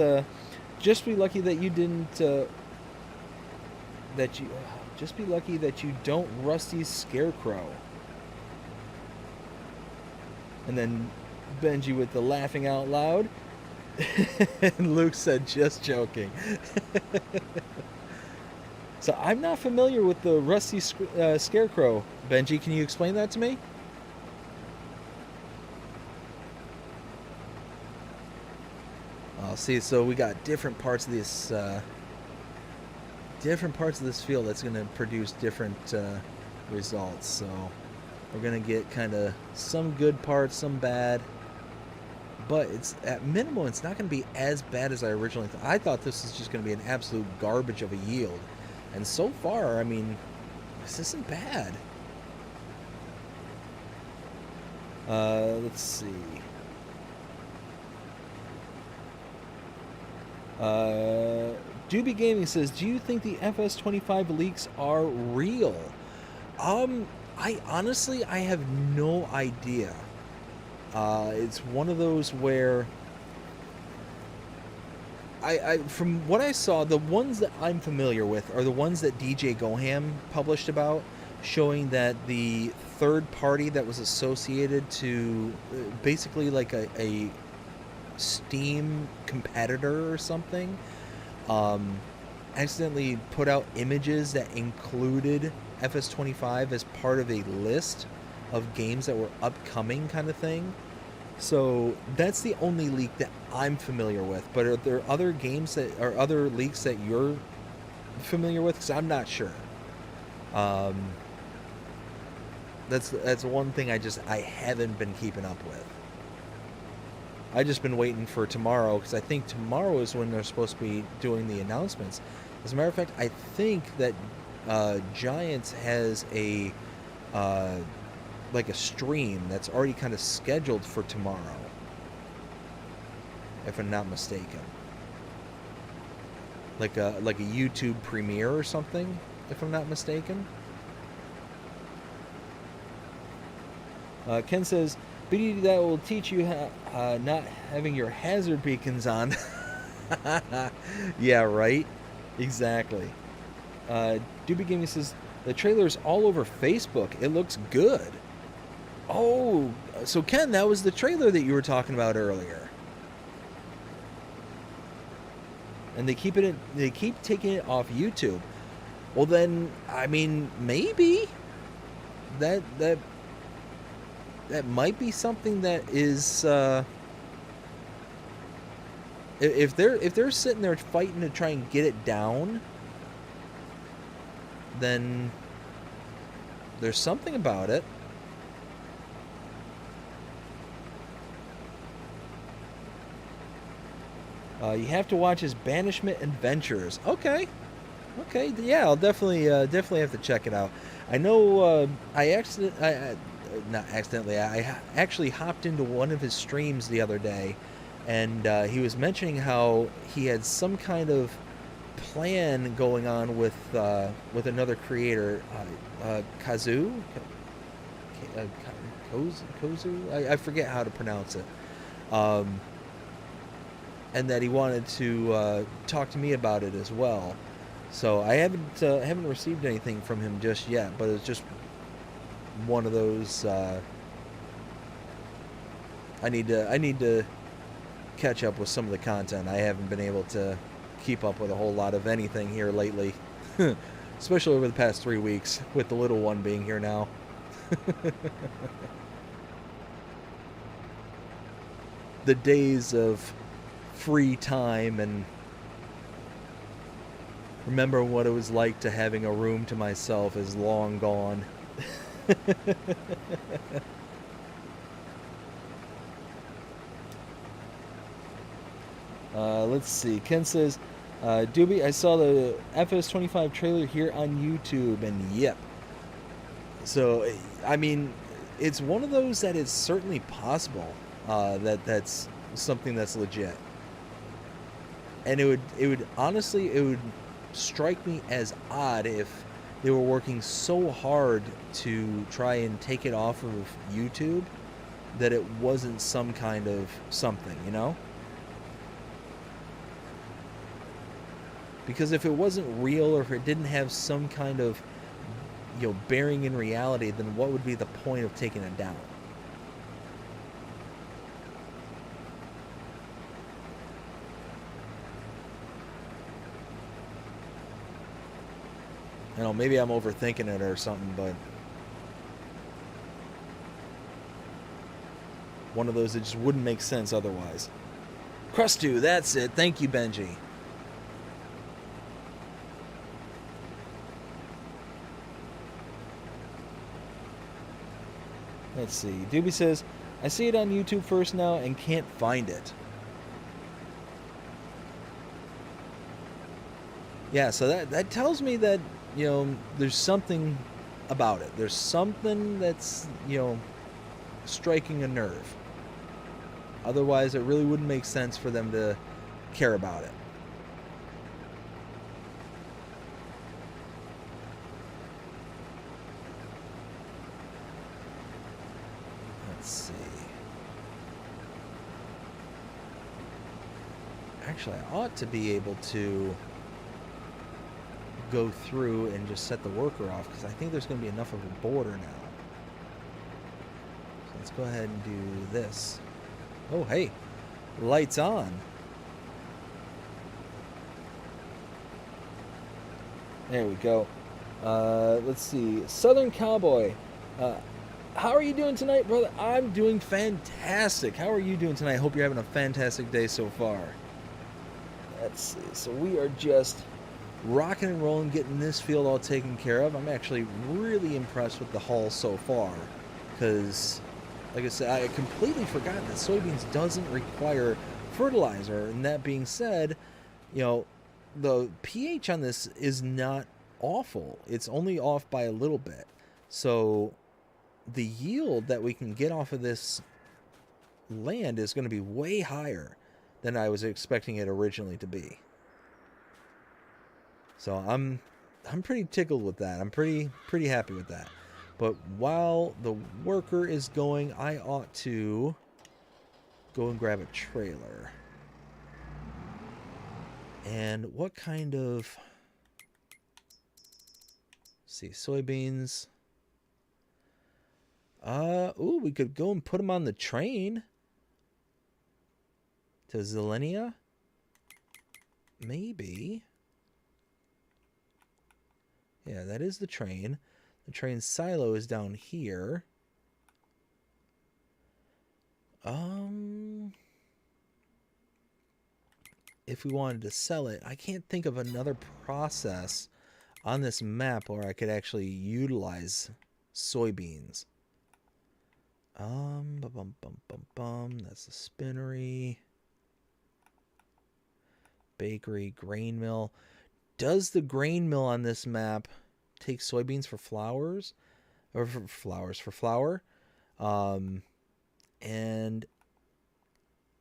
just be lucky that you didn't, just be lucky that you don't Rusty's Scarecrow. And then Benji with the laughing out loud. And Luke said, just joking. So I'm not familiar with the Rusty Scarecrow. Benji, can you explain that to me? See, so we got different parts of this field that's going to produce different results. So we're going to get kind of some good parts, some bad, but it's at minimum it's not going to be as bad as I originally thought. I thought this was just going to be an absolute garbage of a yield, and so far, I mean, this isn't bad. Let's see. Doobie Gaming says, do you think the FS25 leaks are real? I honestly have no idea. It's one of those where I from what I saw, the ones that I'm familiar with are the ones that DJ Goham published about, showing that the third party that was associated to basically like a Steam competitor or something accidentally put out images that included FS25 as part of a list of games that were upcoming, kind of thing. So that's the only leak that I'm familiar with. But are there other games that are other leaks that you're familiar with? Because I'm not sure. That's one thing I haven't been keeping up with. I just been waiting for tomorrow, because I think tomorrow is when they're supposed to be doing the announcements. As a matter of fact, I think that Giants has a like a stream that's already kind of scheduled for tomorrow, if I'm not mistaken. Like a YouTube premiere or something, if I'm not mistaken. Ken says, BD, that will teach you not having your hazard beacons on. Yeah, right? Exactly. Doobie Gaming says, the trailer's all over Facebook. It looks good. Oh, so Ken, that was the trailer that you were talking about earlier. And they keep taking it off YouTube. Well then, I mean, maybe that might be something that is if they're sitting there fighting to try and get it down, then there's something about it. You have to watch his Banishment Adventures. Okay, yeah, I'll definitely have to check it out. I know I actually hopped into one of his streams the other day, and he was mentioning how he had some kind of plan going on with another creator, Kozu. I forget how to pronounce it. And that he wanted to talk to me about it as well. So I haven't received anything from him just yet, but it's just one of those I need to catch up with some of the content. I haven't been able to keep up with a whole lot of anything here lately. Especially over the past 3 weeks, with the little one being here now. The days of free time and remember what it was like to having a room to myself is long gone. Let's see. Ken says, Doobie, I saw the FS25 trailer here on YouTube, and yep. So, I mean, it's one of those that is certainly possible that's something that's legit. And it would honestly, it would strike me as odd if they were working so hard to try and take it off of YouTube that it wasn't some kind of something, you know? Because if it wasn't real or if it didn't have some kind of, you know, bearing in reality, then what would be the point of taking it down? I don't know, maybe I'm overthinking it or something, but one of those that just wouldn't make sense otherwise. Crustu, that's it. Thank you, Benji. Let's see. Doobie says, I see it on YouTube first now and can't find it. Yeah, so that tells me that, you know, there's something about it. There's something that's, you know, striking a nerve. Otherwise, it really wouldn't make sense for them to care about it. Let's see. Actually, I ought to be able to go through and just set the worker off because I think there's going to be enough of a border now. So let's go ahead and do this. Oh, hey, lights on. There we go. Let's see. Southern Cowboy. How are you doing tonight, brother? I'm doing fantastic. How are you doing tonight? I hope you're having a fantastic day so far. Let's see. So we are just rocking and rolling, getting this field all taken care of. I'm actually really impressed with the haul so far because, like I said, I completely forgot that soybeans doesn't require fertilizer. And that being said, you know, the pH on this is not awful. It's only off by a little bit. So the yield that we can get off of this land is going to be way higher than I was expecting it originally to be. So I'm pretty tickled with that. I'm pretty happy with that. But while the worker is going, I ought to go and grab a trailer. And what kind of... Let's see, soybeans. Ooh, we could go and put them on the train to Zelenia. Maybe. Yeah, that is the train. The train silo is down here. If we wanted to sell it, I can't think of another process on this map where I could actually utilize soybeans. That's the spinnery. Bakery, grain mill. Does the grain mill on this map take soybeans for flowers? Or for flour? And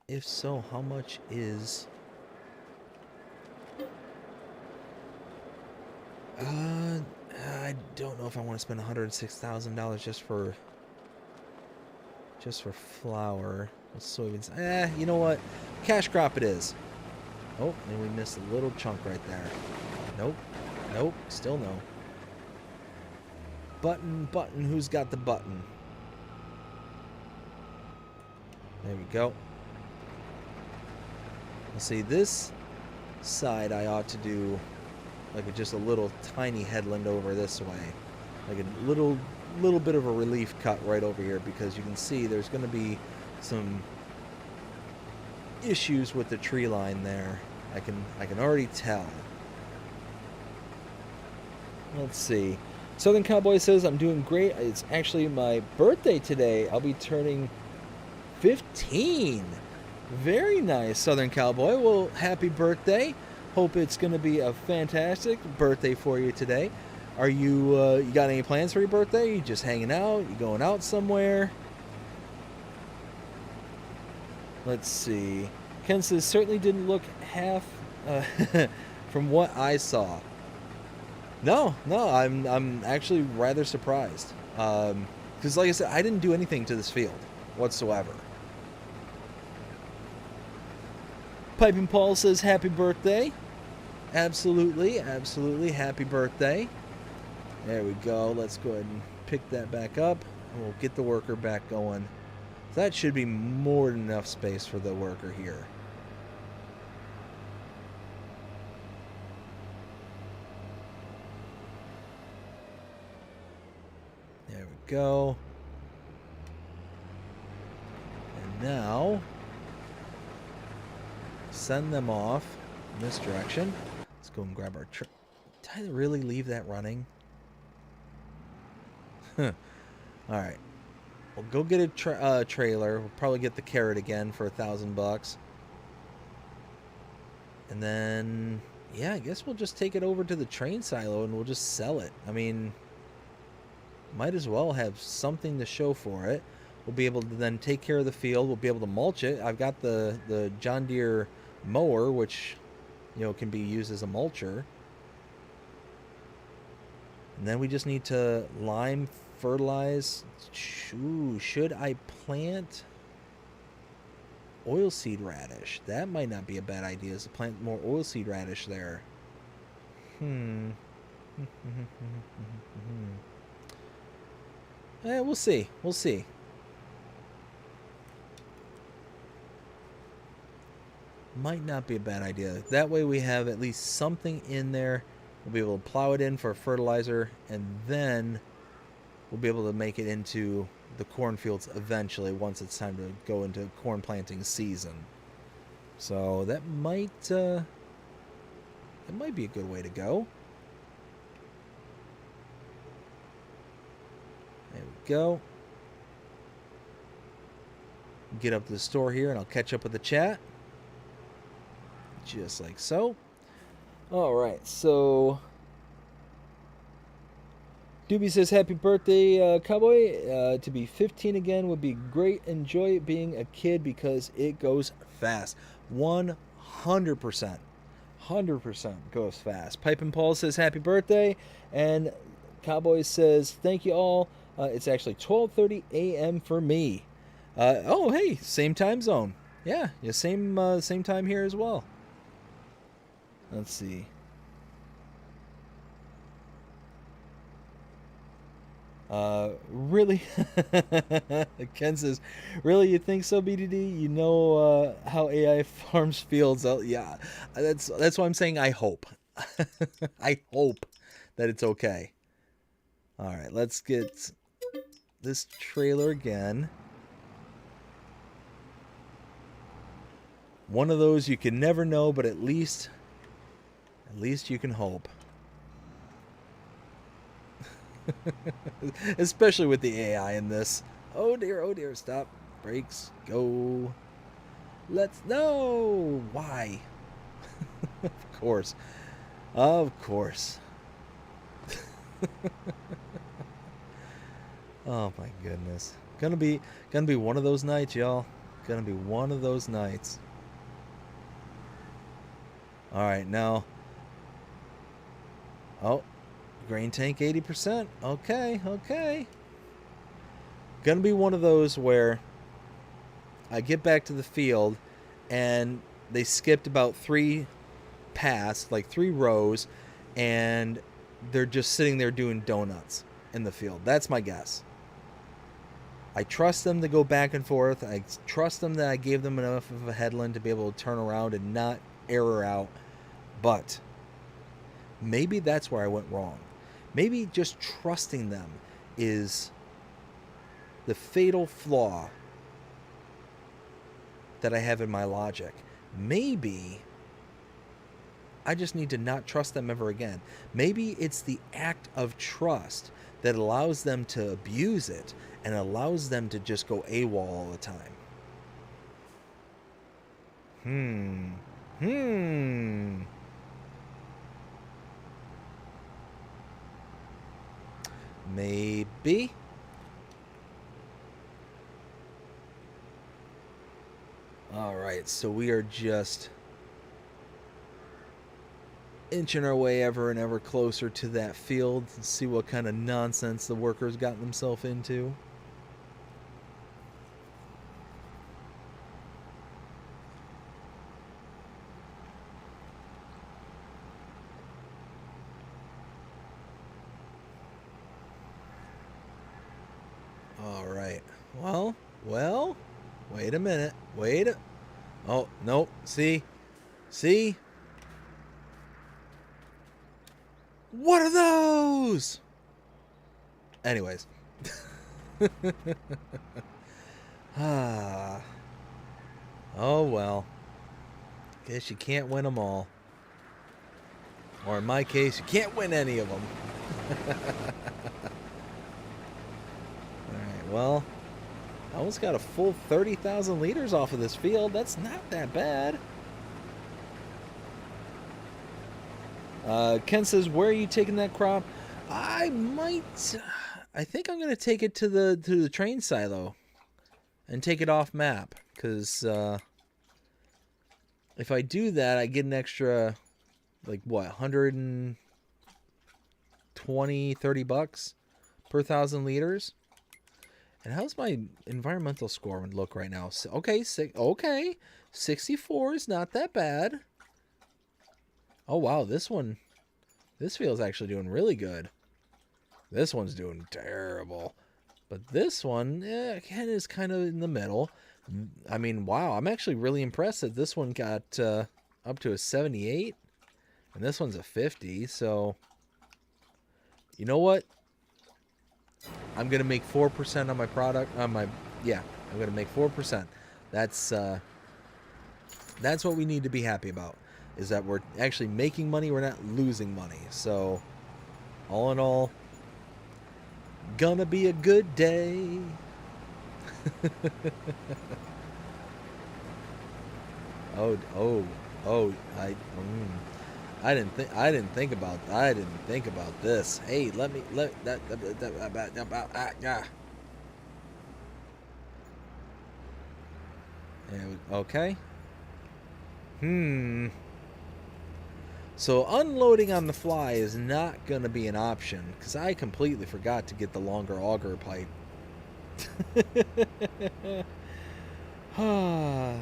if so, how much is... I don't know if I want to spend $106,000 just for flour with soybeans. You know what? Cash crop it is. Oh, and we missed a little chunk right there. Nope, still no. Button, who's got the button? There we go. Let's see, this side I ought to do like just a little tiny headland over this way. Like a little bit of a relief cut right over here, because you can see there's going to be some issues with the tree line there. I can already tell. Let's see. Southern Cowboy says, I'm doing great. It's actually my birthday today. I'll be turning 15. Very nice, Southern Cowboy. Well, happy birthday. Hope it's going to be a fantastic birthday for you today. Are you, you got any plans for your birthday? You just hanging out? You going out somewhere? Let's see. Ken says, certainly didn't look half from what I saw. No, I'm actually rather surprised. Because like I said, I didn't do anything to this field whatsoever. Piping Paul says, happy birthday. Absolutely, absolutely, happy birthday. There we go. Let's go ahead and pick that back up. And we'll get the worker back going. That should be more than enough space for the worker here. There we go. And now, send them off in this direction. Let's go and grab our Did I really leave that running? Alright. We'll go get a trailer. We'll probably get the carrot again for $1,000. And then, yeah, I guess we'll just take it over to the train silo and we'll just sell it. I mean, might as well have something to show for it. We'll be able to then take care of the field. We'll be able to mulch it. I've got the John Deere mower, which, you know, can be used as a mulcher. And then we just need to lime, fertilize. Ooh, should I plant oilseed radish? That might not be a bad idea, is to plant more oilseed radish there. We'll see. We'll see. Might not be a bad idea. That way we have at least something in there. We'll be able to plow it in for fertilizer, and then we'll be able to make it into the cornfields eventually once it's time to go into corn planting season. So that might be a good way to go. There we go. Get up to the store here and I'll catch up with the chat. Just like so. Alright, so Doobie says, happy birthday, Cowboy. To be 15 again would be great. Enjoy being a kid because it goes fast. 100%. 100% goes fast. Pipin' Paul says, happy birthday. And Cowboy says, thank you all. It's actually 12:30 a.m. for me. Oh, hey, same time zone. Yeah, same time here as well. Let's see. Really? Ken says, really, you think so, BDD? You know how AI farms fields? Yeah, that's why I'm saying I hope. I hope that it's okay. All right, let's get this trailer again. One of those you can never know, but at least you can hope. Especially with the AI in this. Oh dear, stop. Brakes, go. Let's no. Why? Of course. Of course. Oh my goodness. Gonna be one of those nights, y'all. Gonna be one of those nights. Alright, now. Oh, grain tank 80%. Okay. Gonna be one of those where I get back to the field and they skipped about 3 paths, like 3 rows, and they're just sitting there doing donuts in the field. That's my guess. I trust them to go back and forth. I trust them that I gave them enough of a headland to be able to turn around and not error out. But maybe that's where I went wrong. Maybe just trusting them is the fatal flaw that I have in my logic. Maybe I just need to not trust them ever again. Maybe it's the act of trust that allows them to abuse it and allows them to just go AWOL all the time. Maybe. All right, so we are just inching our way ever and ever closer to that field and see what kind of nonsense the workers got themselves into. All right. Well, wait a minute. Oh, nope. See? What are those? Anyways. Oh, well. Guess you can't win them all. Or in my case, you can't win any of them. Alright, well, I almost got a full 30,000 liters off of this field. That's not that bad. Ken says, where are you taking that crop? I think I'm going to take it to the train silo and take it off map. Because if I do that, I get an extra, like, what, 120, 30 bucks per 1,000 liters? And how's my environmental score look right now? Okay, 64 is not that bad. Oh, wow, this field's actually doing really good. This one's doing terrible. But this one, again, is kind of in the middle. I mean, wow, I'm actually really impressed that this one got up to a 78. And this one's a 50, so... You know what? I'm going to make 4% on my product. I'm going to make 4%. That's what we need to be happy about. Is that we're actually making money, we're not losing money. So, all in all, gonna be a good day. I didn't think about this. Hey, okay. So unloading on the fly is not going to be an option because I completely forgot to get the longer auger pipe.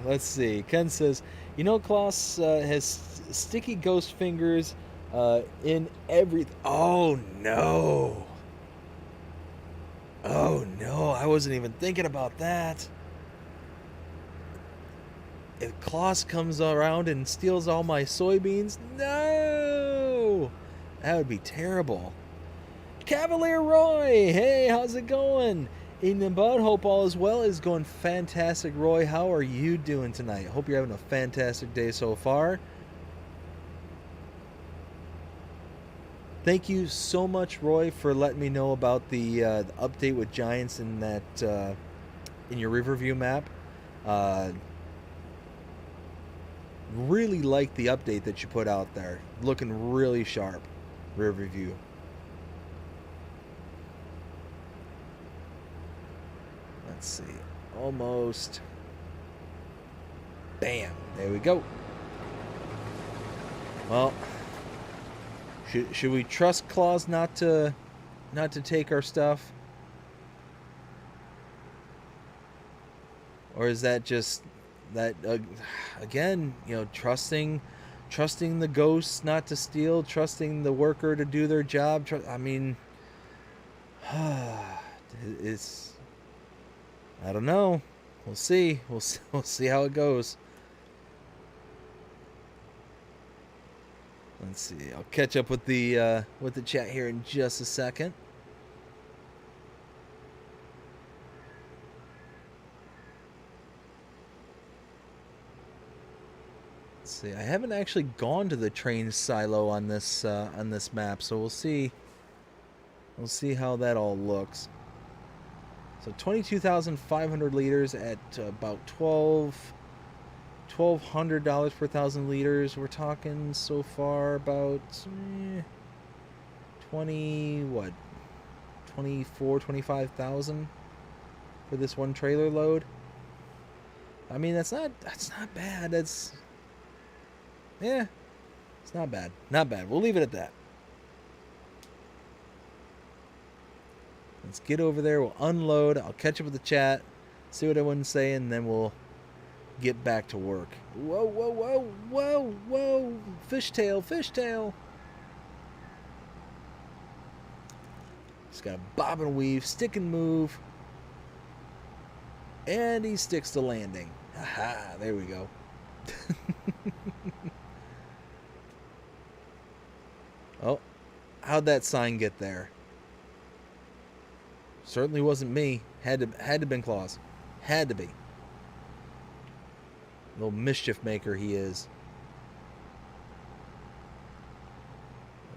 Let's see. Ken says, you know, Klaus has sticky ghost fingers in every... Oh, no. Oh, no. I wasn't even thinking about that. If Klaus comes around and steals all my soybeans, no! That would be terrible. Cavalier Roy, hey, how's it going? Eating and Bud, hope all is well. It's going fantastic, Roy. How are you doing tonight? Hope you're having a fantastic day so far. Thank you so much, Roy, for letting me know about the update with Giants in that in your Riverview map. Really like the update that you put out there. Looking really sharp, Riverview. Let's see. Almost. Bam. There we go. Well, should we trust Claus not to take our stuff? Or is that just that again, you know, trusting the ghosts not to steal, trusting the worker to do their job? I mean, it's I don't know. We'll see. We'll see how it goes. Let's see. I'll catch up with the chat here in just a second. Let's see. I haven't actually gone to the train silo on this map, so we'll see. We'll see how that all looks. So 22,500 liters at about $1,200 per 1,000 liters. We're talking so far about 25,000 for this one trailer load. I mean, that's not bad. It's not bad. Not bad. We'll leave it at that. Let's get over there. We'll unload. I'll catch up with the chat, see what everyone's saying, and then we'll get back to work. Whoa, whoa, whoa, whoa, whoa. Fishtail, fishtail. Just got to bob and weave, stick and move. And he sticks to landing. Aha, there we go. Oh, how'd that sign get there? Certainly wasn't me. Had to been Claus. Had to be. Little mischief maker he is.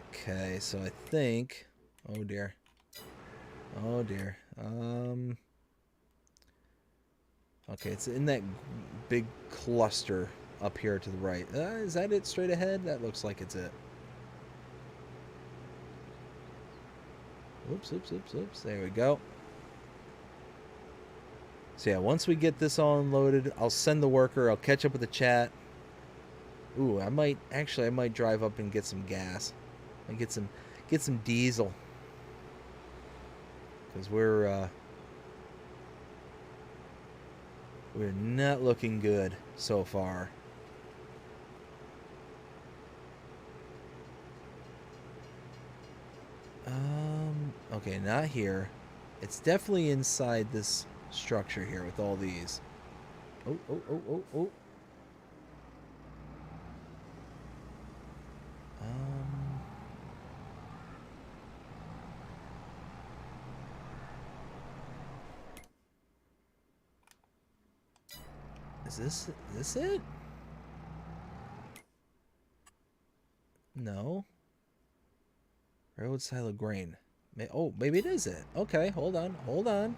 Okay, so I think. Oh dear. Oh dear. Okay, it's in that big cluster up here to the right. Is that it straight ahead? That looks like it's it. Oops, oops, oops, oops. There we go. So yeah, once we get this all unloaded, I'll send the worker. I'll catch up with the chat. Ooh, I might drive up and get some gas. And get some diesel. Because we're not looking good so far. Okay, not here. It's definitely inside this structure here with all these. Oh, oh, oh, oh, oh. Is this it? No. Railroad silo grain. Oh, maybe it is it. Okay, hold on. Hold on.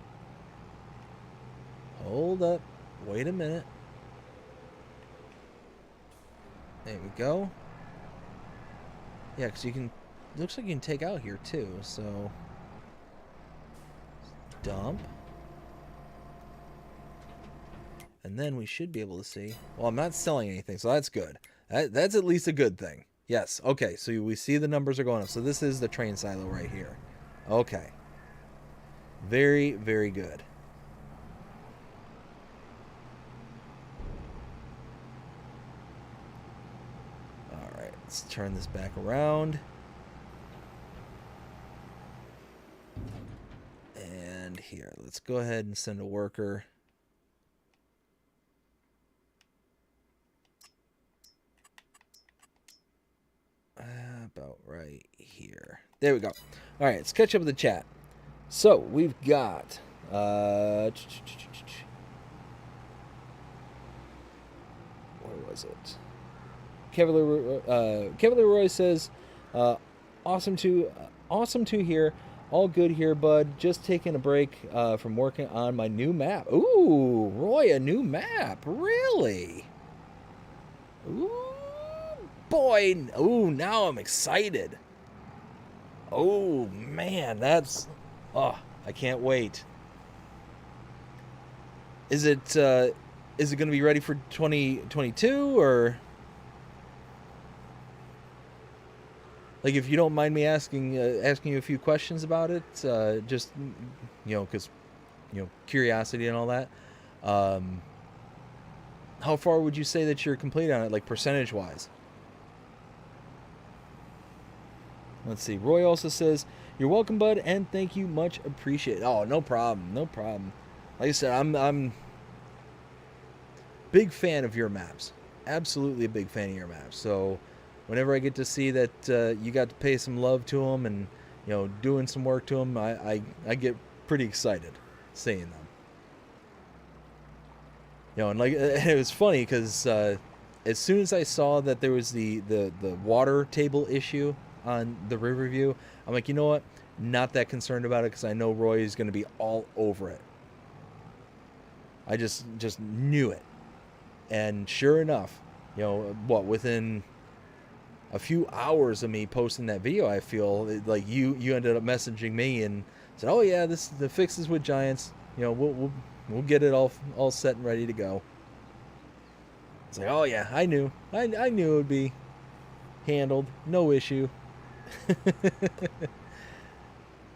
Hold up. Wait a minute. There we go. Yeah, because you can... Looks like you can take out here, too. So... Dump. And then we should be able to see... Well, I'm not selling anything, so that's good. That's at least a good thing. Yes, okay, so we see the numbers are going up. So this is the train silo right here. Okay. Very, very good. Alright, let's turn this back around. And here, let's go ahead and send a worker. About right here. There we go. All right, let's catch up with the chat. So we've got where was it? Cavalier Roy says, awesome to hear. All good here, bud. Just taking a break from working on my new map. Ooh, Roy, a new map. Really? Ooh. Boy, ooh, now I'm excited. Oh, man, that's... Oh, I can't wait. Is it going to be ready for 2022, or... Like, if you don't mind me asking you a few questions about it, just, because, curiosity and all that. How far would you say that you're complete on it, like, percentage-wise? Let's see. Roy also says, "You're welcome, bud, and thank you. Much appreciated." Oh, no problem. No problem. like I said, I'm big fan of your maps. Absolutely a big fan of your maps. So whenever I get to see that you got to pay some love to them and doing some work to them, I get pretty excited seeing them. And like it was funny because as soon as I saw that there was the water table issue on the Riverview, I'm like, you know what? Not that concerned about it because I know Roy is going to be all over it. I just knew it. And sure enough, within a few hours of me posting that video, I feel like you ended up messaging me and said, "Oh yeah, the fix is with Giants. We'll get it all set and ready to go." It's like, "Oh yeah, I knew it would be handled, no issue."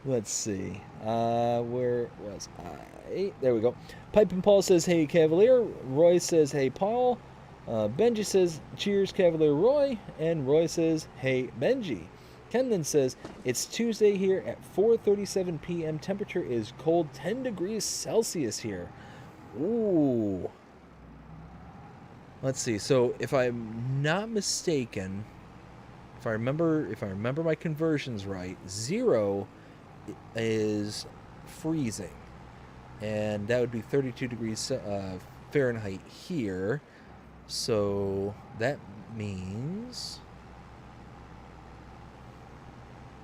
Let's see. Where was I? There we go. Pipe and Paul says, "Hey, Cavalier." Roy says, "Hey, Paul." Benji says, "Cheers, Cavalier Roy." And Roy says, "Hey, Benji." Ken then says, "It's Tuesday here at 4:37 p.m. Temperature is cold, 10 degrees Celsius here." Ooh. Let's see. So if I'm not mistaken, if I remember my conversions right, 0 is freezing, and that would be 32 degrees Fahrenheit here. So that means,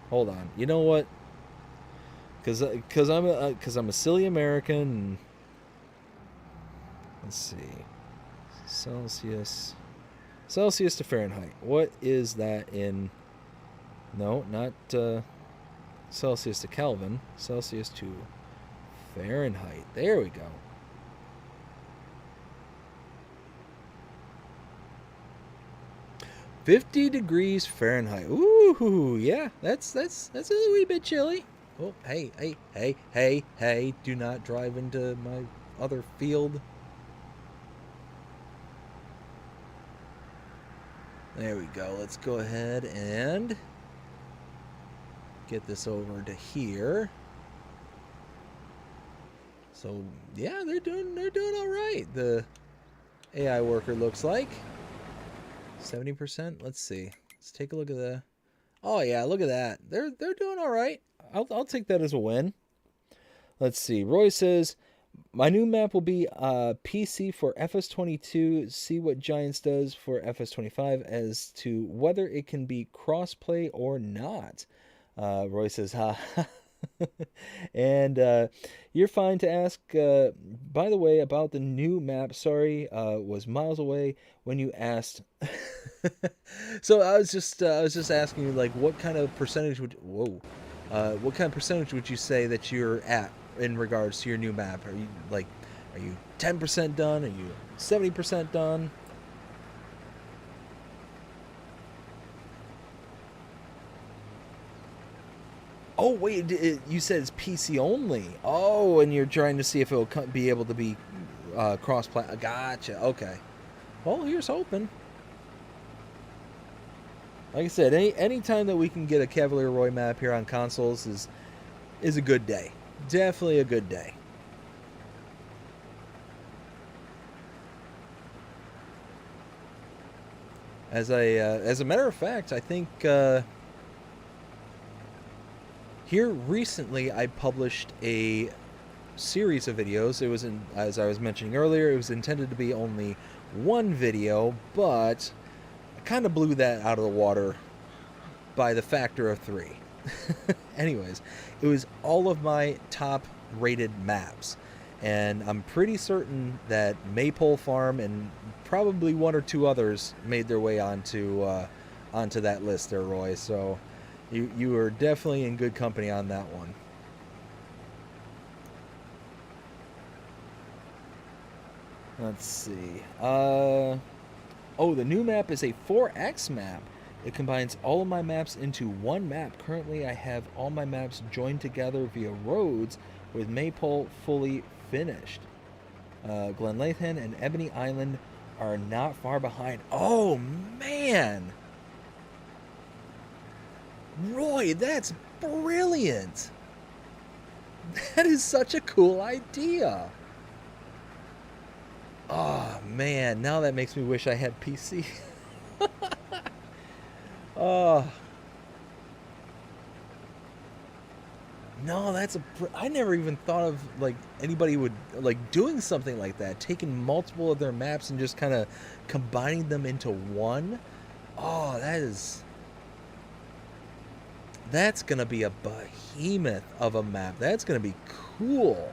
hold on, you know what? Because I'm a silly American. And let's see, Celsius to Fahrenheit. What is that in? No, not Celsius to Kelvin. Celsius to Fahrenheit. There we go. $50 degrees Fahrenheit. Ooh, yeah, that's a wee bit chilly. Oh, hey, do not drive into my other field. There we go. Let's go ahead and get this over to here. So, yeah, they're doing all right. The AI worker looks like 70%. Let's see. Let's take a look at the. Oh yeah, look at that. They're doing all right. I'll take that as a win. Let's see. Roy says, "My new map will be PC for FS22. See what Giants does for FS25 as to whether it can be crossplay or not." Roy says, "Ha." And you're fine to ask. By the way, about the new map. Sorry, was miles away when you asked. So I was just asking you, like, what kind of percentage would you say that you're at in regards to your new map? Are you 10% done? Are you 70% done? Oh, wait, you said it's PC only. Oh, and you're trying to see if it'll be able to be cross-platform. Gotcha, okay. Well, here's hoping. Like I said, any time that we can get a Cavalier Roy map here on consoles is a good day. Definitely a good day. As a matter of fact, I think here recently I published a series of videos. It was as I was mentioning earlier, it was intended to be only one video, but I kind of blew that out of the water by the factor of 3. Anyways, it was all of my top rated maps, and I'm pretty certain that Maypole Farm and probably one or two others made their way onto that list there, Roy. So you were definitely in good company on that one. Let's see. Oh, the new map is a 4X map. It combines all of my maps into one map. Currently, I have all my maps joined together via roads, with Maypole fully finished. Glenlathan and Ebony Island are not far behind. Oh, man! Roy, that's brilliant! That is such a cool idea! Oh man, now that makes me wish I had PC. Oh no, I never even thought of like anybody would like doing something like that, taking multiple of their maps and just kind of combining them into one. Oh, that's gonna be a behemoth of a map. That's gonna be cool.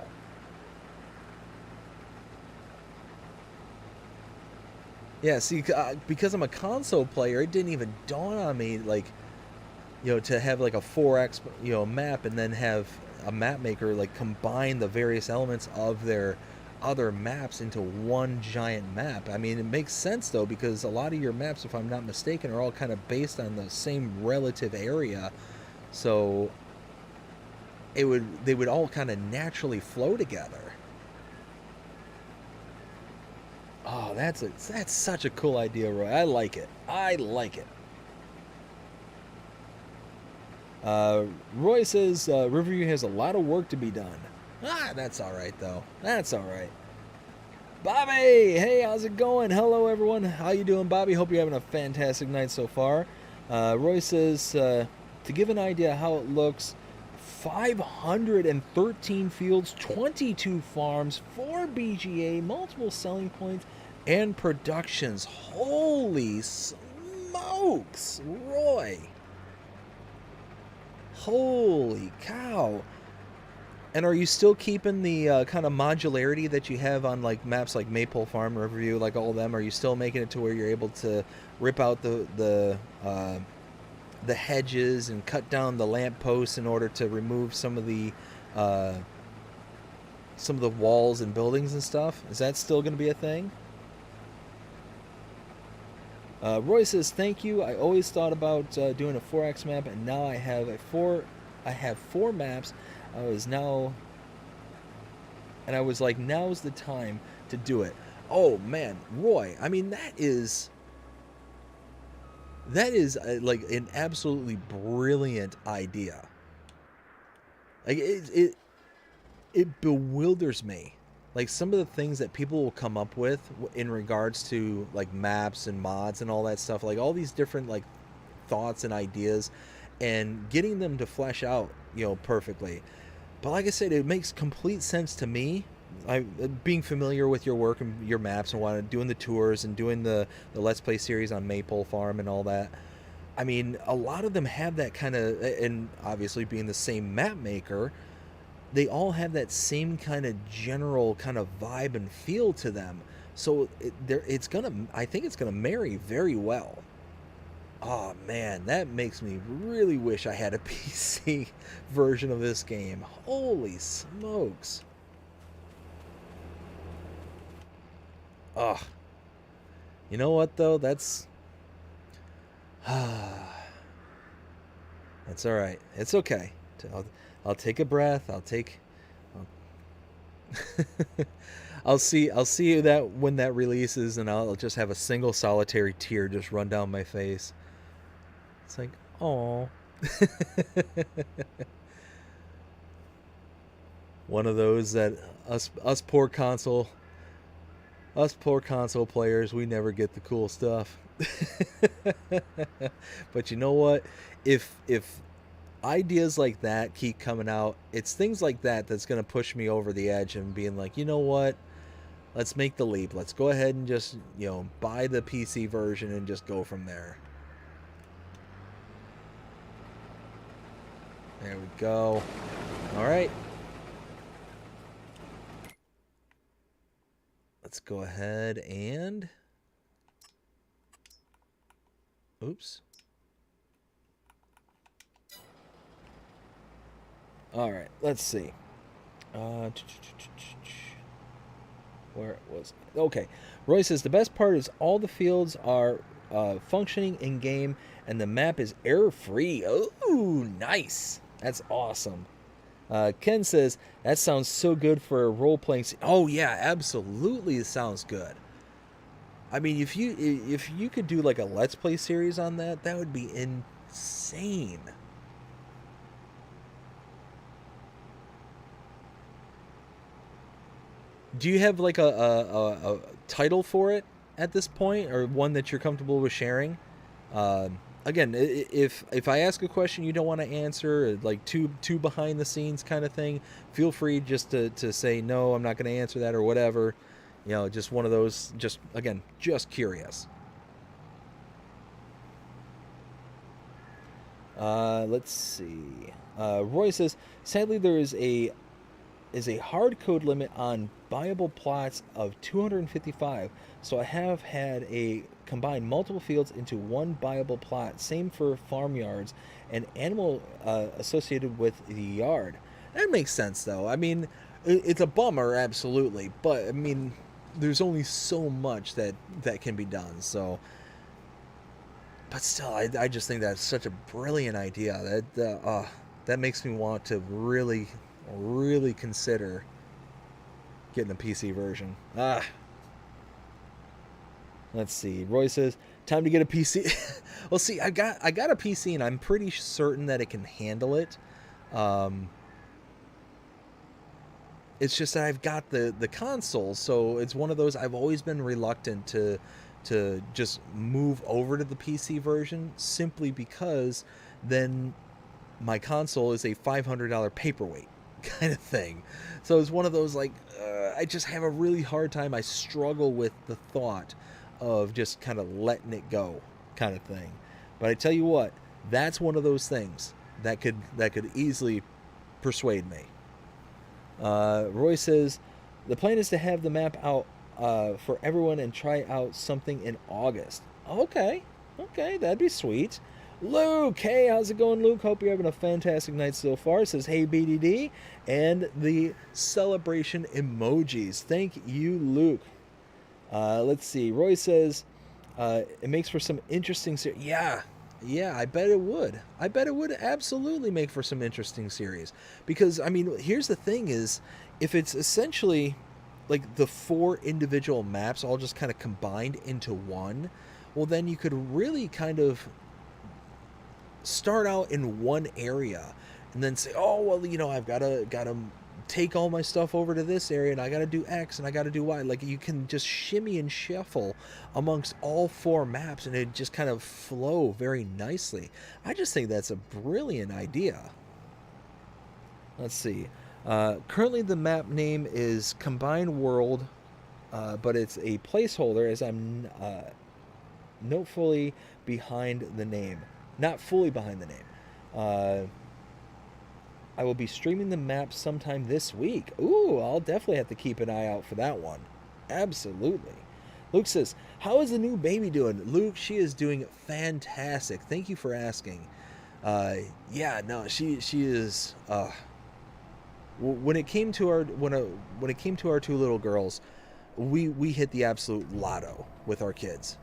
Yeah, see, because I'm a console player, it didn't even dawn on me like, to have like a 4x, map, and then have a map maker like combine the various elements of their other maps into one giant map. I mean, it makes sense though, because a lot of your maps, if I'm not mistaken, are all kind of based on the same relative area. So they would all kind of naturally flow together. Oh, that's such a cool idea, Roy. I like it. I like it. Roy says Riverview has a lot of work to be done. Ah, that's all right though. That's all right. Bobby, hey, how's it going? Hello, everyone. How you doing, Bobby? Hope you're having a fantastic night so far. Roy says to give an idea how it looks, 513 fields, 22 farms, 4 BGA, multiple selling points, and productions. Holy smokes, Roy! Holy cow! And are you still keeping the kind of modularity that you have on like maps like Maple Farm, Riverview, like all of them? Are you still making it to where you're able to rip out the hedges and cut down the lampposts in order to remove uh, some of the walls and buildings and stuff? Is that still going to be a thing? Roy says, "Thank you. I always thought about doing a 4x map, and now I have four maps. I was now, and I was like, now's the time to do it." Oh man, Roy! I mean, that is like an absolutely brilliant idea. Like it bewilders me. Like some of the things that people will come up with in regards to like maps and mods and all that stuff, like all these different like thoughts and ideas, and getting them to flesh out, perfectly. But like I said, it makes complete sense to me. I being familiar with your work and your maps and doing the tours and doing the Let's Play series on Maple Farm and all that. I mean, a lot of them have that kind of, and obviously being the same map maker, they all have that same kind of general kind of vibe and feel to them. So I think it's gonna marry very well. Oh man, that makes me really wish I had a PC version of this game. Holy smokes. Ugh. You know what though? That's all right. It's okay. I'll take a breath. I'll I'll see that when that releases, and I'll just have a single solitary tear just run down my face. It's like, oh, one of those that us poor console players, we never get the cool stuff. But you know what? If ideas like that keep coming out, it's things like that that's going to push me over the edge and being like, you know what? Let's make the leap. Let's go ahead and just, buy the PC version and just go from there. There we go. All right. Let's go ahead and... Oops. All right, let's see. Where was it? Okay. Roy says the best part is all the fields are functioning in game and the map is error free. Oh, nice. That's awesome. Ken says that sounds so good for a role playing. Oh yeah, absolutely. It sounds good. I mean, if you could do like a Let's Play series on that, that would be insane. Do you have like a title for it at this point, or one that you're comfortable with sharing? Again, if I ask a question you don't want to answer, like too behind the scenes kind of thing, feel free just to say no, I'm not going to answer that or whatever. You know, just one of those. Just again, just curious. Let's see. Roy says, sadly, there is a hard code limit on viable plots of 255. So I have had a combine multiple fields into one viable plot. Same for farmyards and animal associated with the yard. That makes sense, though. I mean, it's a bummer, absolutely, but I mean, there's only so much that can be done. So, but still, I just think that's such a brilliant idea. That makes me want to really consider getting a PC version. Let's see. Roy says, "Time to get a PC." Well, see, I got a PC, and I'm pretty certain that it can handle it. Um, it's just that I've got the console, so it's one of those I've always been reluctant to just move over to the PC version simply because then my console is a $500 paperweight kind of thing. So it's one of those like I just have a really hard time. I struggle with the thought of just kind of letting it go kind of thing. But I tell you what, that's one of those things that could easily persuade me. Roy says the plan is to have the map out for everyone and try out something in August. Okay, okay, that'd be sweet. Luke, hey, how's it going, Luke? Hope you're having a fantastic night so far. It says, hey, BDD, and the celebration emojis. Thank you, Luke. Let's see. Roy says, it makes for some interesting series. Yeah, I bet it would. I bet it would absolutely make for some interesting series. Because, I mean, here's the thing is, if it's essentially like the 4 individual maps all just kind of combined into one, well, then you could really kind of start out in one area and then say, oh well, you know, I've gotta take all my stuff over to this area and I gotta do X and I gotta do Y. Like you can just shimmy and shuffle amongst all 4 maps and it just kind of flow very nicely. I just think that's a brilliant idea. Let's see. Currently the map name is Combined World, but it's a placeholder as I'm not fully behind the name. Not fully behind the name. I will be streaming the map sometime this week. Ooh, I'll definitely have to keep an eye out for that one. Absolutely. Luke says, how is the new baby doing? Luke, she is doing fantastic. Thank you for asking. Yeah, no, she is. When it came to our when it came to our 2 little girls, we hit the absolute lotto with our kids.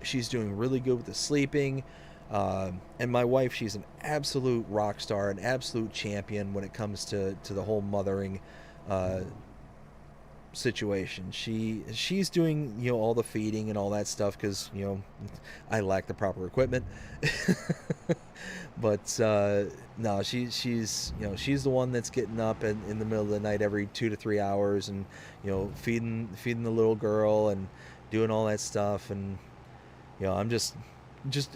She's doing really good with the sleeping. And my wife, she's an absolute rock star, an absolute champion when it comes to the whole mothering situation. She's doing, you know, all the feeding and all that stuff because, you know, I lack the proper equipment. But no, she's you know, she's the one that's getting up in the middle of the night every 2 to 3 hours and, you know, feeding the little girl and doing all that stuff. And you know, I'm just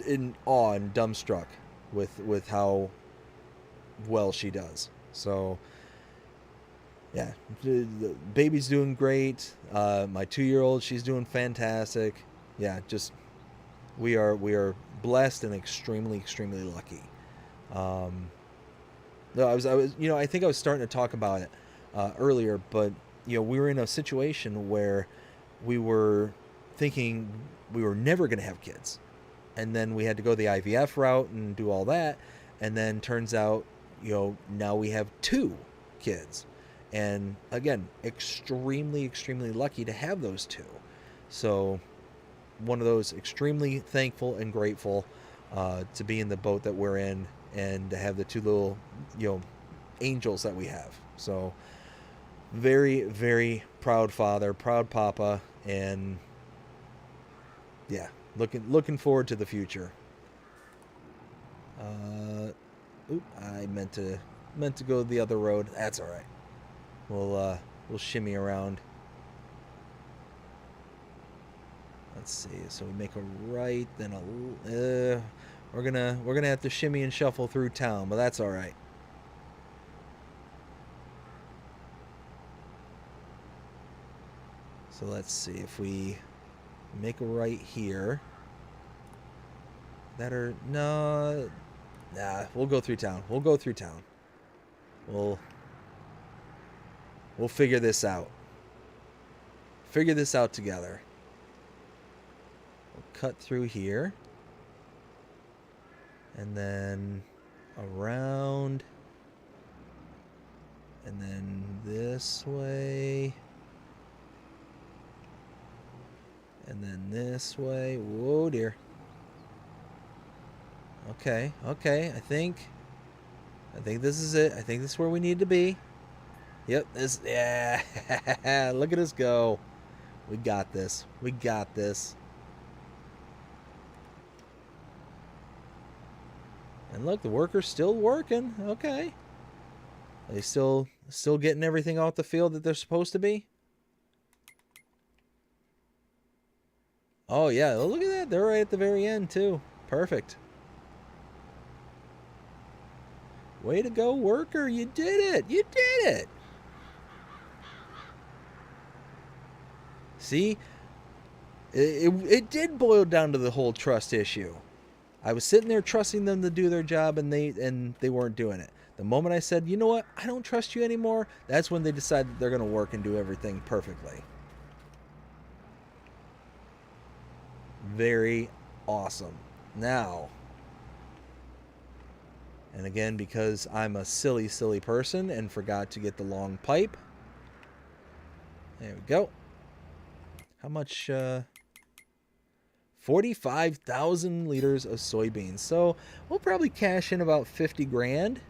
in awe and dumbstruck with how well she does. So yeah, the baby's doing great. My 2-year-old, she's doing fantastic. Yeah, just we are blessed and extremely lucky. No, I was you know, I think I was starting to talk about it earlier, but you know, we were in a situation where we were thinking we were never going to have kids, and then we had to go the IVF route and do all that, and then turns out, you know, now we have 2 kids, and again, extremely lucky to have those 2. So one of those, extremely thankful and grateful to be in the boat that we're in and to have the 2 little, you know, angels that we have. So very proud father, proud papa, and yeah, looking forward to the future. I meant to go the other road. That's all right. We'll shimmy around. Let's see. So we make a right, then a. We're gonna have to shimmy and shuffle through town, but that's all right. So let's see if we make a right here. That or no, nah. We'll go through town. We'll go through town. We'll figure this out. Figure this out together. We'll cut through here. And then around. And then this way. And then this way. Whoa, dear. Okay, okay. I think this is it. I think this is where we need to be. Yep, this, yeah. Look at us go. We got this. We got this. And look, the worker's still working. Okay. Are they still getting everything off the field that they're supposed to be? Oh, yeah. Oh, look at that. They're right at the very end, too. Perfect. Way to go, worker. You did it. You did it. See? It did boil down to the whole trust issue. I was sitting there trusting them to do their job, and they weren't doing it. The moment I said, you know what, I don't trust you anymore, that's when they decided they're going to work and do everything perfectly. Very awesome. Now, and again, because I'm a silly, silly person and forgot to get the long pipe. There we go. How much? 45,000 liters of soybeans. So we'll probably cash in about 50 grand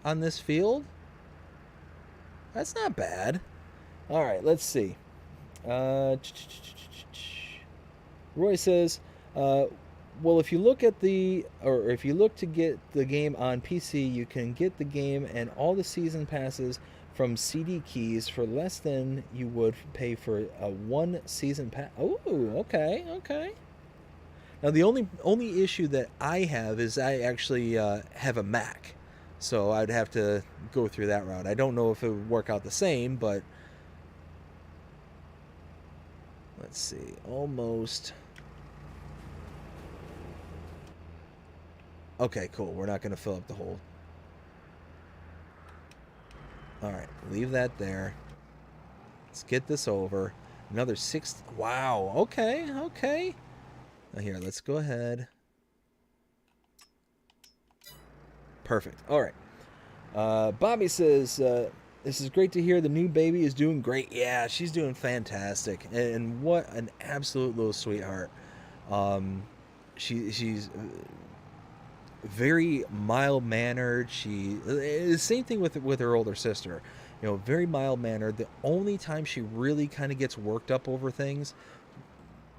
on this field. That's not bad. All right, let's see. Roy says, well, if you look at if you look to get the game on PC, you can get the game and all the season passes from CD keys for less than you would pay for a one season pass. Oh, okay, okay. Now, the only issue that I have is I actually have a Mac, so I'd have to go through that route. I don't know if it would work out the same, but let's see. Almost. Okay, cool. We're not going to fill up the hole. All right, leave that there. Let's get this over. Another 6. Wow. Okay, okay. Now here, let's go ahead. Perfect. All right. Bobby says, this is great to hear. The new baby is doing great. Yeah, she's doing fantastic. And what an absolute little sweetheart. She's very mild-mannered. The same thing with her older sister. You know, very mild-mannered. The only time she really kind of gets worked up over things,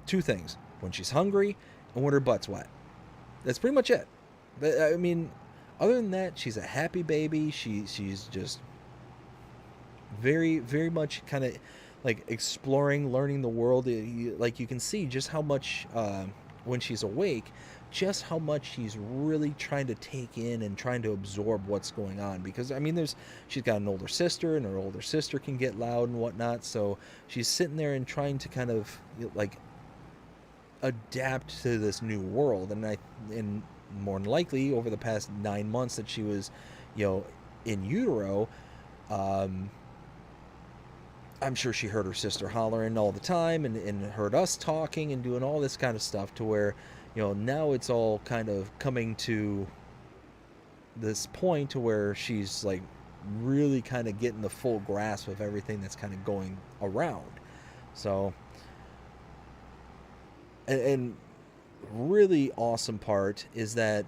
2 things. When she's hungry and when her butt's wet. That's pretty much it. But I mean, other than that, she's a happy baby. She's just very, very much kind of like exploring, learning the world. Like you can see just how much when she's awake, just how much she's really trying to take in and trying to absorb what's going on. Because I mean, she's got an older sister, and her older sister can get loud and whatnot. So she's sitting there and trying to kind of like adapt to this new world. And more than likely over the past 9 months that she was, in utero, I'm sure she heard her sister hollering all the time and heard us talking and doing all this kind of stuff to where, now it's all kind of coming to this point to where she's like really kind of getting the full grasp of everything that's kind of going around. So, and really awesome part is that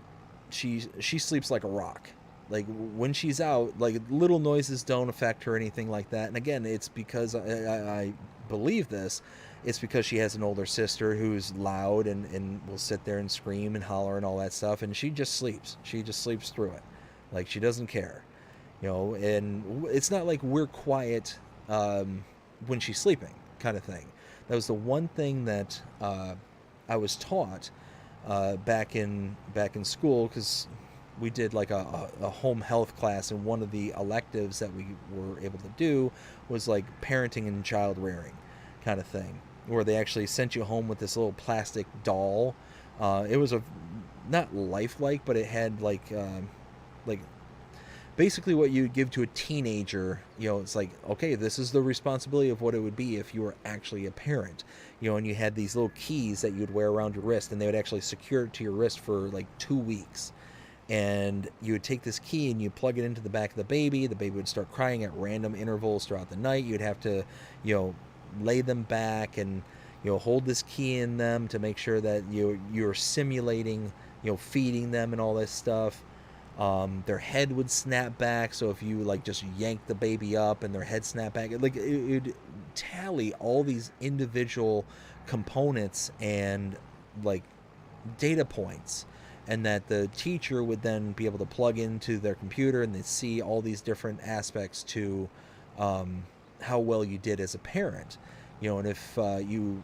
she sleeps like a rock. Like when she's out, like little noises don't affect her or anything like that. And again, it's because I believe this. It's because she has an older sister who's loud and will sit there and scream and holler and all that stuff. And she just sleeps. She just sleeps through it. Like she doesn't care, and it's not like we're quiet when she's sleeping, kind of thing. That was the one thing that I was taught back in school, because we did like a home health class, and one of the electives that we were able to do was like parenting and child rearing kind of thing, where they actually sent you home with this little plastic doll. It was a not lifelike, but it had like basically what you would give to a teenager. It's like, okay, this is the responsibility of what it would be if you were actually a parent. And you had these little keys that you would wear around your wrist, and they would actually secure it to your wrist for like 2 weeks. And you would take this key and you plug it into the back of the baby. The baby would start crying at random intervals throughout the night. You'd have to, lay them back and, hold this key in them to make sure that you're simulating, feeding them and all this stuff. Their head would snap back, so if you like just yank the baby up and their head snap back, like it would tally all these individual components and like data points, and that the teacher would then be able to plug into their computer and they see all these different aspects to how well you did as a parent. And if you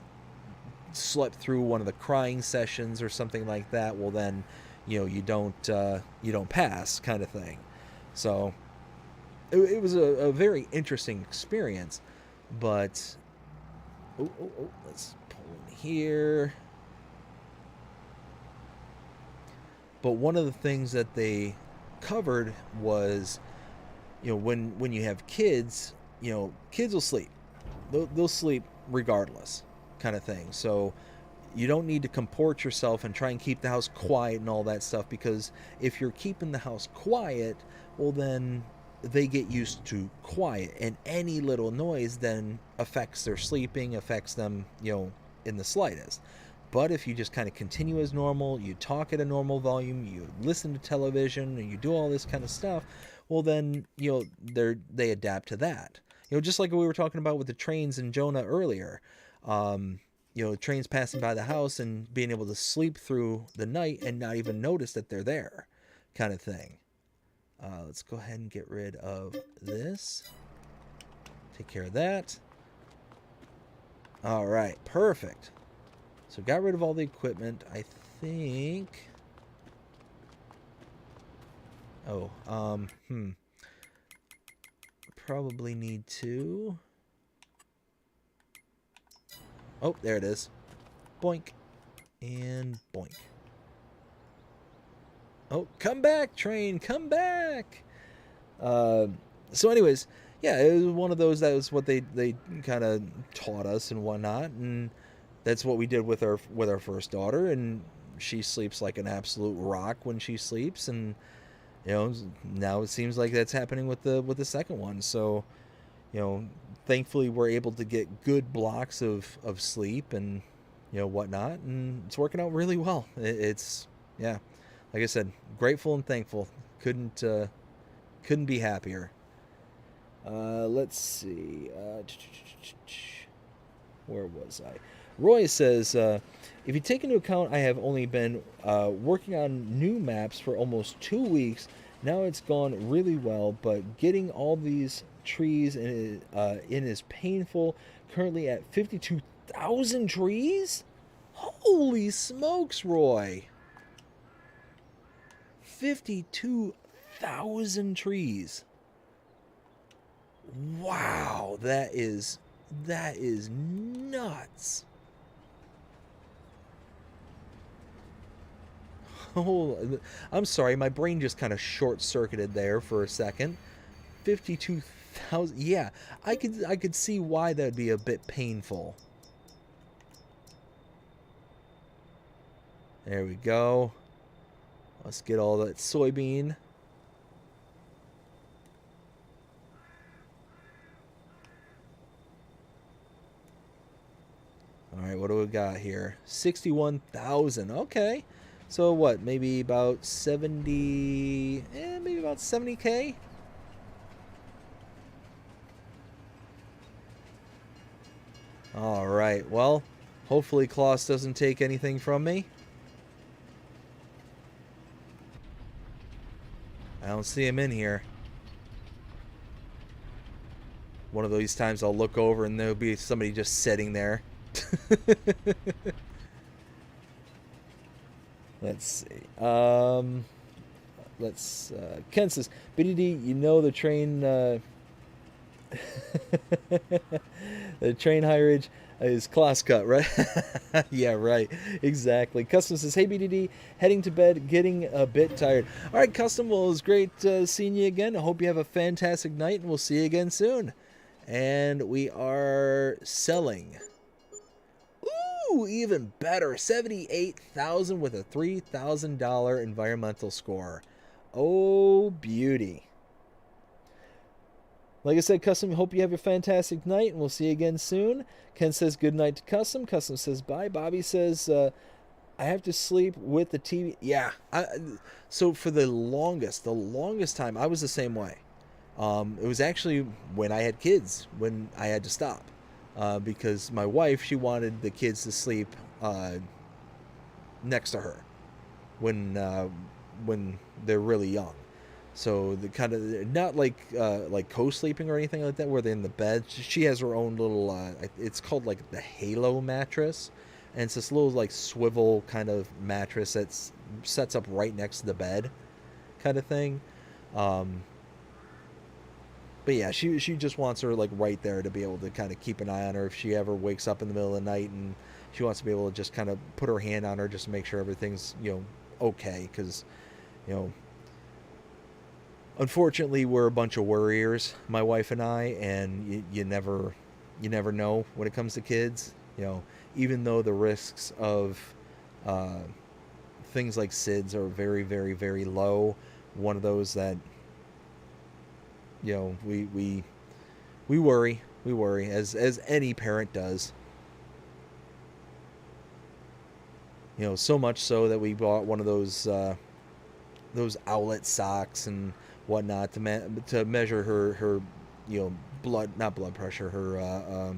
slept through one of the crying sessions or something like that, well then you don't pass, kind of thing. So it was a very interesting experience. But let's pull in here. But one of the things that they covered was, when you have kids, kids will sleep. They'll sleep regardless, kind of thing. So you don't need to comport yourself and try and keep the house quiet and all that stuff, because if you're keeping the house quiet, well then they get used to quiet, and any little noise then affects their sleeping, affects them, in the slightest. But if you just kind of continue as normal, you talk at a normal volume, you listen to television, and you do all this kind of stuff, well then, they adapt to that. Just like we were talking about with the trains in Jonah earlier. Trains passing by the house and being able to sleep through the night and not even notice that they're there, kind of thing. Let's go ahead and get rid of this. Take care of that. All right, perfect. So got rid of all the equipment, I think. Oh, probably need to. Oh, there it is. Boink. And boink. Oh, come back, train. Come back. So anyways, yeah, it was one of those, that was what they kind of taught us and whatnot. And that's what we did with our first daughter. And she sleeps like an absolute rock when she sleeps. And, now it seems like that's happening with the second one. So, thankfully we're able to get good blocks of sleep and whatnot, and it's working out really well. It's yeah, like I said, grateful and thankful. Couldn't be happier. Let's see, where was I? Roy says, if you take into account I have only been working on new maps for almost 2 weeks now, it's gone really well, but getting all these trees in is painful. Currently at 52,000 trees? Holy smokes, Roy. 52,000 trees. Wow, that is nuts. Oh, I'm sorry, my brain just kind of short-circuited there for a second. 52,000. Yeah, I could see why that'd be a bit painful. There we go. Let's get all that soybean. All right, what do we got here? 61,000. Okay. So what? Maybe about 70, maybe about 70K? All right. Well, hopefully Klaus doesn't take anything from me. I don't see him in here. One of these times I'll look over and there'll be somebody just sitting there. Let's see. Ken says, BDD, you know the train the train hireage is class cut, right? Yeah, right. Exactly. Custom says, hey BDD, heading to bed, getting a bit tired. All right, Custom, well, it was great seeing you again. I hope you have a fantastic night, and we'll see you again soon. And we are selling. Ooh, even better. 78,000 with a $3,000 environmental score. Oh, beauty. Like I said, Custom, hope you have a fantastic night, and we'll see you again soon. Ken says good night to Custom. Custom says bye. Bobby says, I have to sleep with the TV. Yeah. So for the longest time, I was the same way. It was actually when I had kids, when I had to stop. Because my wife, she wanted the kids to sleep next to her when they're really young. So the kind of not like co-sleeping or anything like that, where they're in the bed. She has her own little. It's called like the Halo mattress, and it's this little like swivel kind of mattress that sets up right next to the bed, kind of thing. But yeah, she just wants her like right there to be able to kind of keep an eye on her if she ever wakes up in the middle of the night, and she wants to be able to just kind of put her hand on her just to make sure everything's okay, because unfortunately we're a bunch of worriers, my wife and I, and you never know when it comes to kids. Even though the risks of things like SIDS are very, very, very low, one of those that we worry as any parent does. So much so that we bought one of those outlet socks and whatnot to measure her not blood pressure, her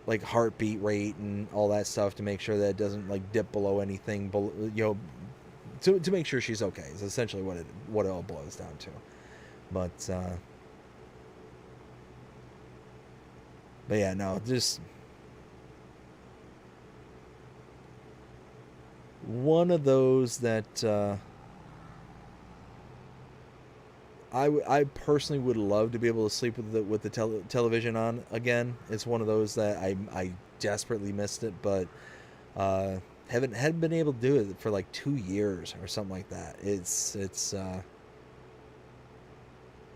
like heartbeat rate and all that stuff, to make sure that it doesn't like dip below anything, to make sure she's okay is essentially what it all boils down to. But yeah, no, just one of those that I personally would love to be able to sleep with the television on again. It's one of those that I desperately missed it, but haven't been able to do it for like 2 years or something like that. It's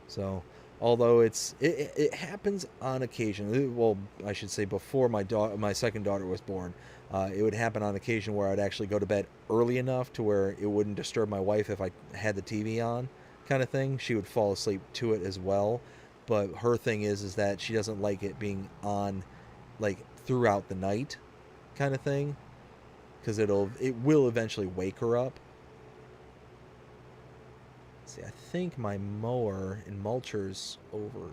so, although it happens on occasion. Well, I should say before my second daughter was born, it would happen on occasion where I'd actually go to bed early enough to where it wouldn't disturb my wife if I had the TV on, kind of thing. She would fall asleep to it as well, but her thing is that she doesn't like it being on like throughout the night, kind of thing, because it will eventually wake her up. See, I think my mower and mulcher's over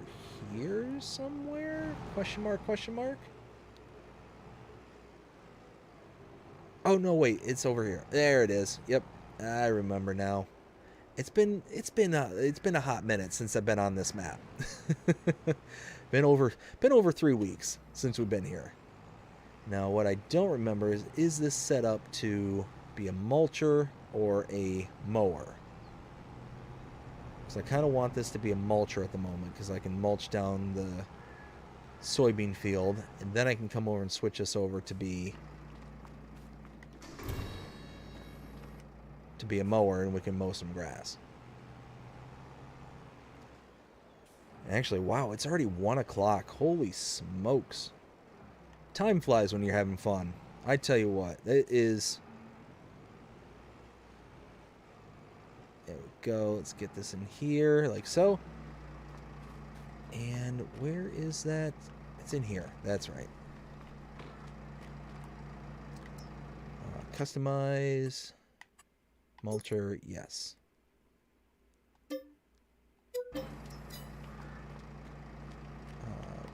here somewhere? Question mark, question mark? Oh, no, wait, it's over here. There it is. Yep, I remember now. It's been a hot minute since I've been on this map. been over 3 weeks since we've been here. Now, what I don't remember is this set up to be a mulcher or a mower? So I kind of want this to be a mulcher at the moment, because I can mulch down the soybean field, and then I can come over and switch this over to be a mower, and we can mow some grass. Actually, wow, it's already 1 o'clock. Holy smokes. Time flies when you're having fun. I tell you what, it is. There we go. Let's get this in here, like so. And where is that? It's in here. That's right. Customize. Mulcher, yes.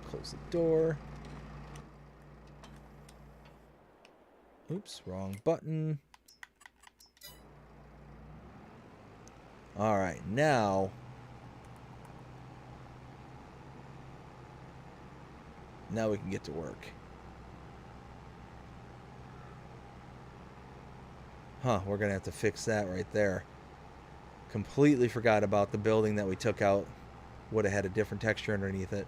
Close the door. Oops, wrong button. All right, now Now we can get to work. Huh, we're going to have to fix that right there. Completely forgot about the building that we took out. Would have had a different texture underneath it.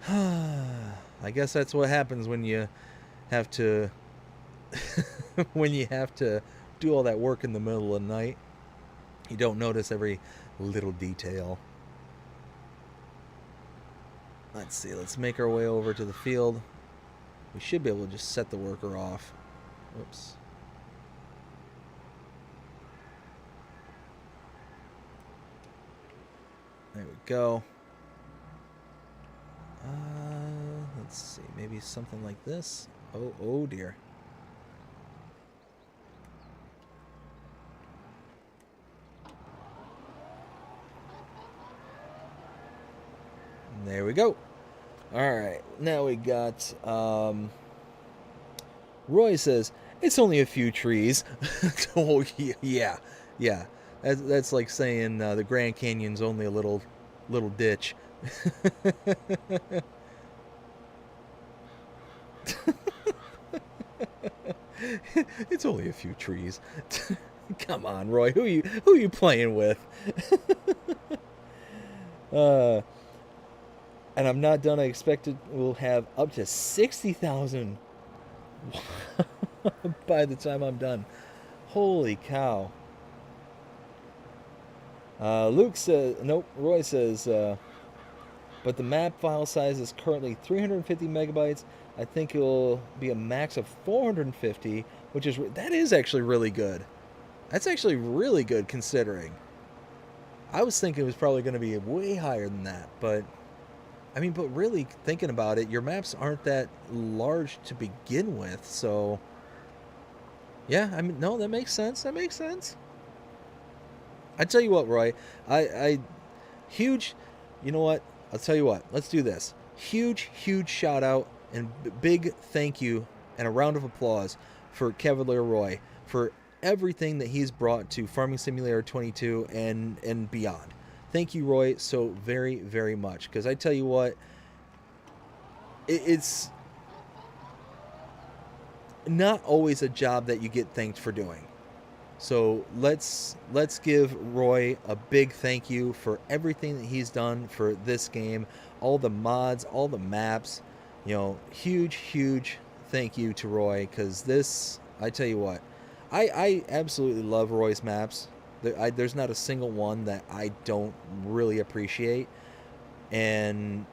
I guess that's what happens when you have to when you have to do all that work in the middle of the night. You don't notice every little detail. Let's see, let's make our way over to the field. We should be able to just set the worker off. Whoops. There we go. Let's see, maybe something like this. Oh dear. There we go. All right, now we got. Roy says it's only a few trees. Oh yeah. That's like saying the Grand Canyon's only a little ditch. It's only a few trees. Come on, Roy. Who are you playing with? And I'm not done. I expect we'll have up to 60,000 by the time I'm done. Holy cow. Luke says, nope, Roy says, but the map file size is currently 350 megabytes. I think it'll be a max of 450, that is actually really good. That's actually really good considering. I was thinking it was probably going to be way higher than that, but really thinking about it, your maps aren't that large to begin with, so yeah, no, that makes sense. I tell you what, Roy, huge, you know what? I'll tell you what, let's do this. Huge shout out and big thank you and a round of applause for Cavalier Roy for everything that he's brought to Farming Simulator 22 and beyond. Thank you, Roy, so very, very much. Because I tell you what, it's not always a job that you get thanked for doing. So let's give Roy a big thank you for everything that he's done for this game, all the mods, all the maps. Huge thank you to Roy, because this, I tell you what, I absolutely love Roy's maps. There's not a single one that I don't really appreciate, and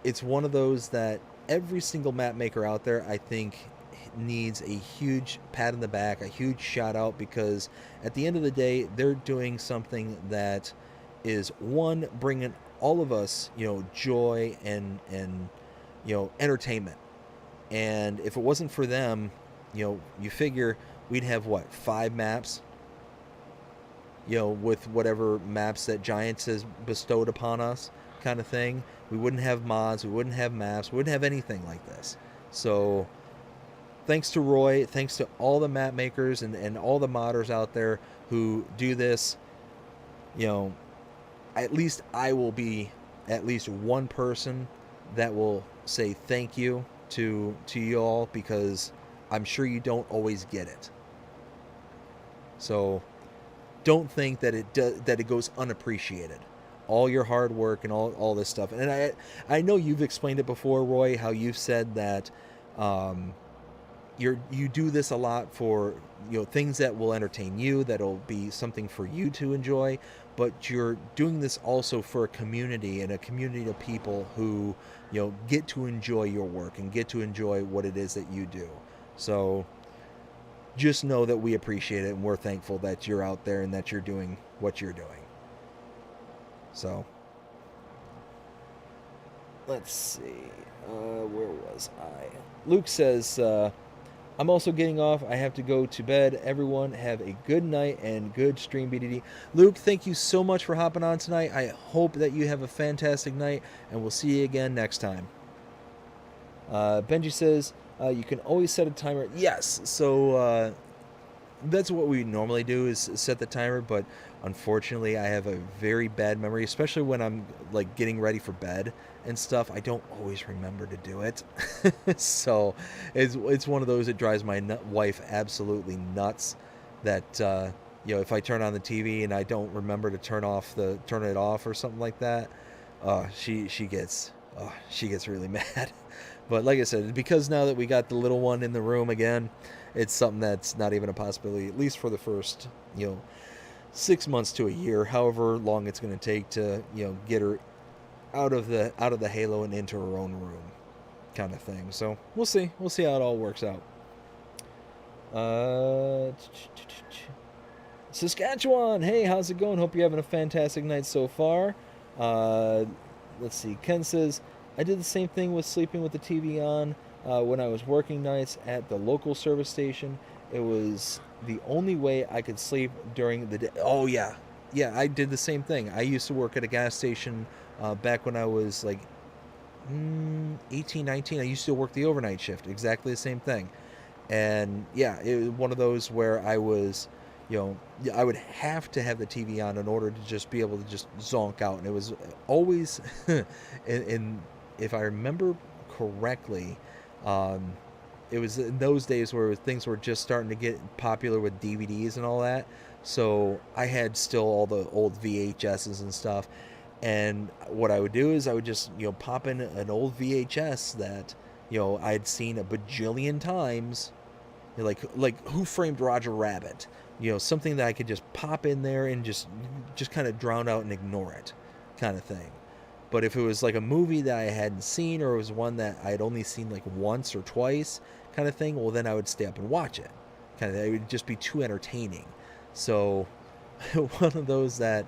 it's one of those that every single map maker out there, I think, needs a huge pat on the back, a huge shout out, because at the end of the day, they're doing something that is, one, bringing all of us, joy and entertainment. And if it wasn't for them, you figure we'd have 5 maps, with whatever maps that Giants has bestowed upon us, kind of thing. We wouldn't have mods, we wouldn't have maps, we wouldn't have anything like this. So thanks to Roy, thanks to all the map makers and all the modders out there who do this. At least I will be at least one person that will say thank you to you all, because I'm sure you don't always get it. So don't think that it goes unappreciated. All your hard work and all this stuff. And I know you've explained it before, Roy, how you've said that you do this a lot for things that will entertain you, that'll be something for you to enjoy, but you're doing this also for a community, and a community of people who get to enjoy your work and get to enjoy what it is that you do. So just know that we appreciate it, and we're thankful that you're out there and that you're doing what you're doing. So let's see, where was I? Luke says, I'm also getting off. I have to go to bed. Everyone have a good night and good stream, BDD. Luke, thank you so much for hopping on tonight. I hope that you have a fantastic night, and we'll see you again next time. Benji says, you can always set a timer. Yes, so that's what we normally do is set the timer, but unfortunately I have a very bad memory, especially when I'm like getting ready for bed and stuff. I don't always remember to do it. So it's one of those that drives my wife absolutely nuts that if I turn on the TV and I don't remember to turn it off or something like that, she gets really mad. But like I said, because now that we got the little one in the room again, it's something that's not even a possibility, at least for the first, 6 months to a year, however long it's going to take to, get her out of the halo and into her own room, kind of thing. So we'll see how it all works out. Saskatchewan, hey, how's it going? Hope you're having a fantastic night so far. Let's see. Ken says, I did the same thing with sleeping with the TV on when I was working nights at the local service station. It was the only way I could sleep during the day. Oh, yeah. Yeah, I did the same thing. I used to work at a gas station back when I was like 18, 19. I used to work the overnight shift. Exactly the same thing. And yeah, it was one of those where I was, I would have to have the TV on in order to just be able to just zonk out. And it was always, in if I remember correctly, it was in those days where things were just starting to get popular with DVDs and all that. So I had still all the old VHSs and stuff. And what I would do is I would just, pop in an old VHS that, I'd seen a bajillion times, like Who Framed Roger Rabbit, something that I could just pop in there and just kind of drown out and ignore it, kind of thing. But if it was like a movie that I hadn't seen, or it was one that I had only seen like once or twice, kind of thing, well, then I would stay up and watch it. It would just be too entertaining. So one of those that,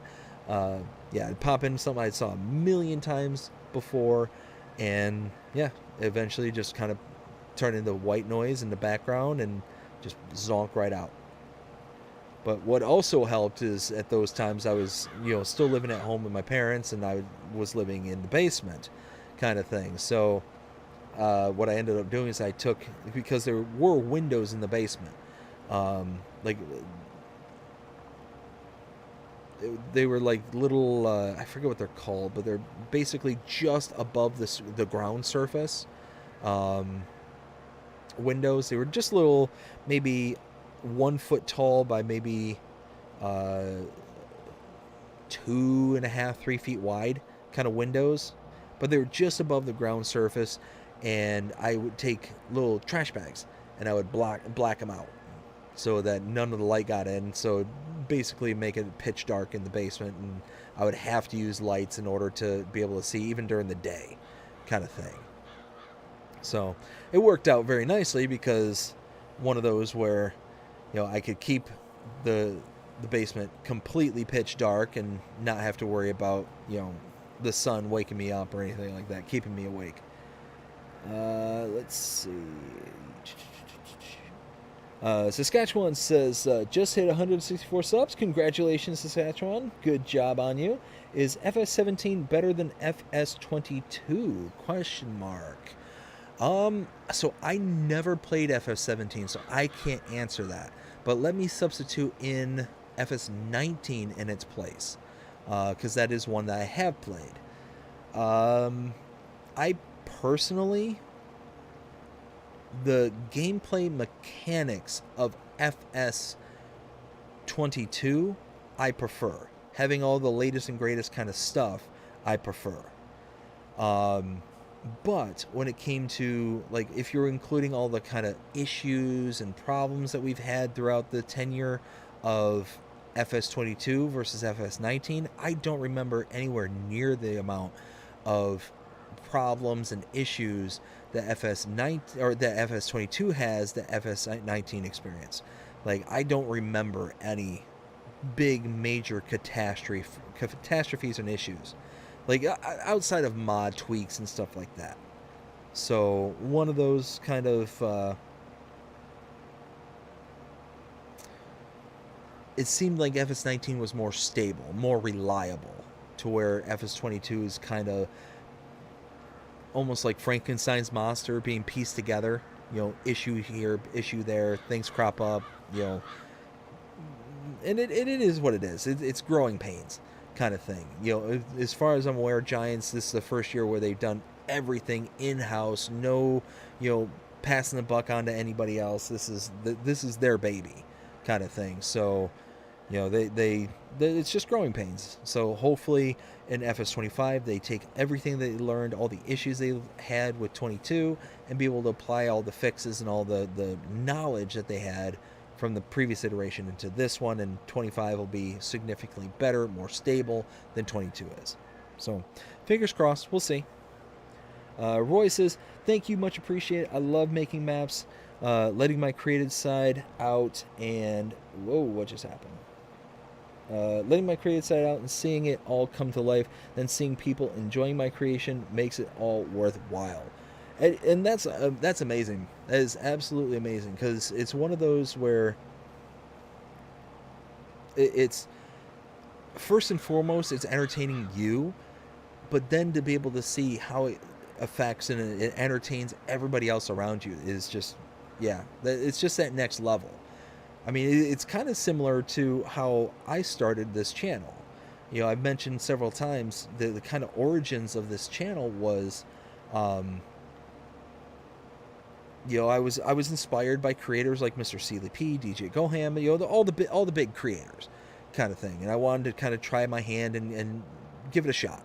I'd pop in something I saw a million times before, and yeah, eventually just kind of turn into white noise in the background and just zonk right out. But what also helped is at those times I was, still living at home with my parents, and I was living in the basement, kind of thing. So what I ended up doing is I took, because there were windows in the basement, like they were like little, I forget what they're called, but they're basically just above the ground surface windows. They were just little, maybe 1 foot tall by maybe 2.5, 3 feet wide kind of windows, but they were just above the ground surface. And I would take little trash bags and I would black them out so that none of the light got in. So basically make it pitch dark in the basement, and I would have to use lights in order to be able to see even during the day, kind of thing. So it worked out very nicely, because one of those where I could keep the basement completely pitch dark and not have to worry about the sun waking me up or anything like that, keeping me awake. Let's see. Saskatchewan says, just hit 164 subs. Congratulations, Saskatchewan. Good job on you. Is FS17 better than FS22? Question mark. So I never played FS17, so I can't answer that. But let me substitute in FS19 in its place, because that is one that I have played. I personally, the gameplay mechanics of FS22, I prefer. Having all the latest and greatest kind of stuff, I prefer. But when it came to, like, if you're including all the kind of issues and problems that we've had throughout the tenure of FS22 versus FS19, I don't remember anywhere near the amount of problems and issues that FS9 or that FS22 has that FS19 experience. Like, I don't remember any big major catastrophes and issues, like outside of mod tweaks and stuff like that. So one of those kind of it seemed like FS19 was more stable, more reliable, to where FS22 is kind of almost like Frankenstein's monster being pieced together. Issue here, issue there, things crop up, and it is what it is. It's growing pains kind of thing. As far as I'm aware, Giants, this is the first year where they've done everything in-house. No, passing the buck on to anybody else. This is their baby kind of thing. So, they it's just growing pains. So hopefully in FS25 they take everything they learned, all the issues they had with 22, and be able to apply all the fixes and all the knowledge that they had from the previous iteration into this one, and 25 will be significantly better, more stable than 22 is. So fingers crossed, we'll see. Roy says, thank you, much appreciated. I love making maps, letting my creative side out, and whoa, what just happened? Letting my creative side out and seeing it all come to life, then seeing people enjoying my creation makes it all worthwhile. And that's amazing. That is absolutely amazing, because it's one of those where it's first and foremost, it's entertaining you, but then to be able to see how it affects and it entertains everybody else around you is just, it's just that next level. I mean, it's kind of similar to how I started this channel. I've mentioned several times the kind of origins of this channel was, I was inspired by creators like Mr. Sealy P, DJ Goham, all the big creators kind of thing, and I wanted to kind of try my hand and give it a shot.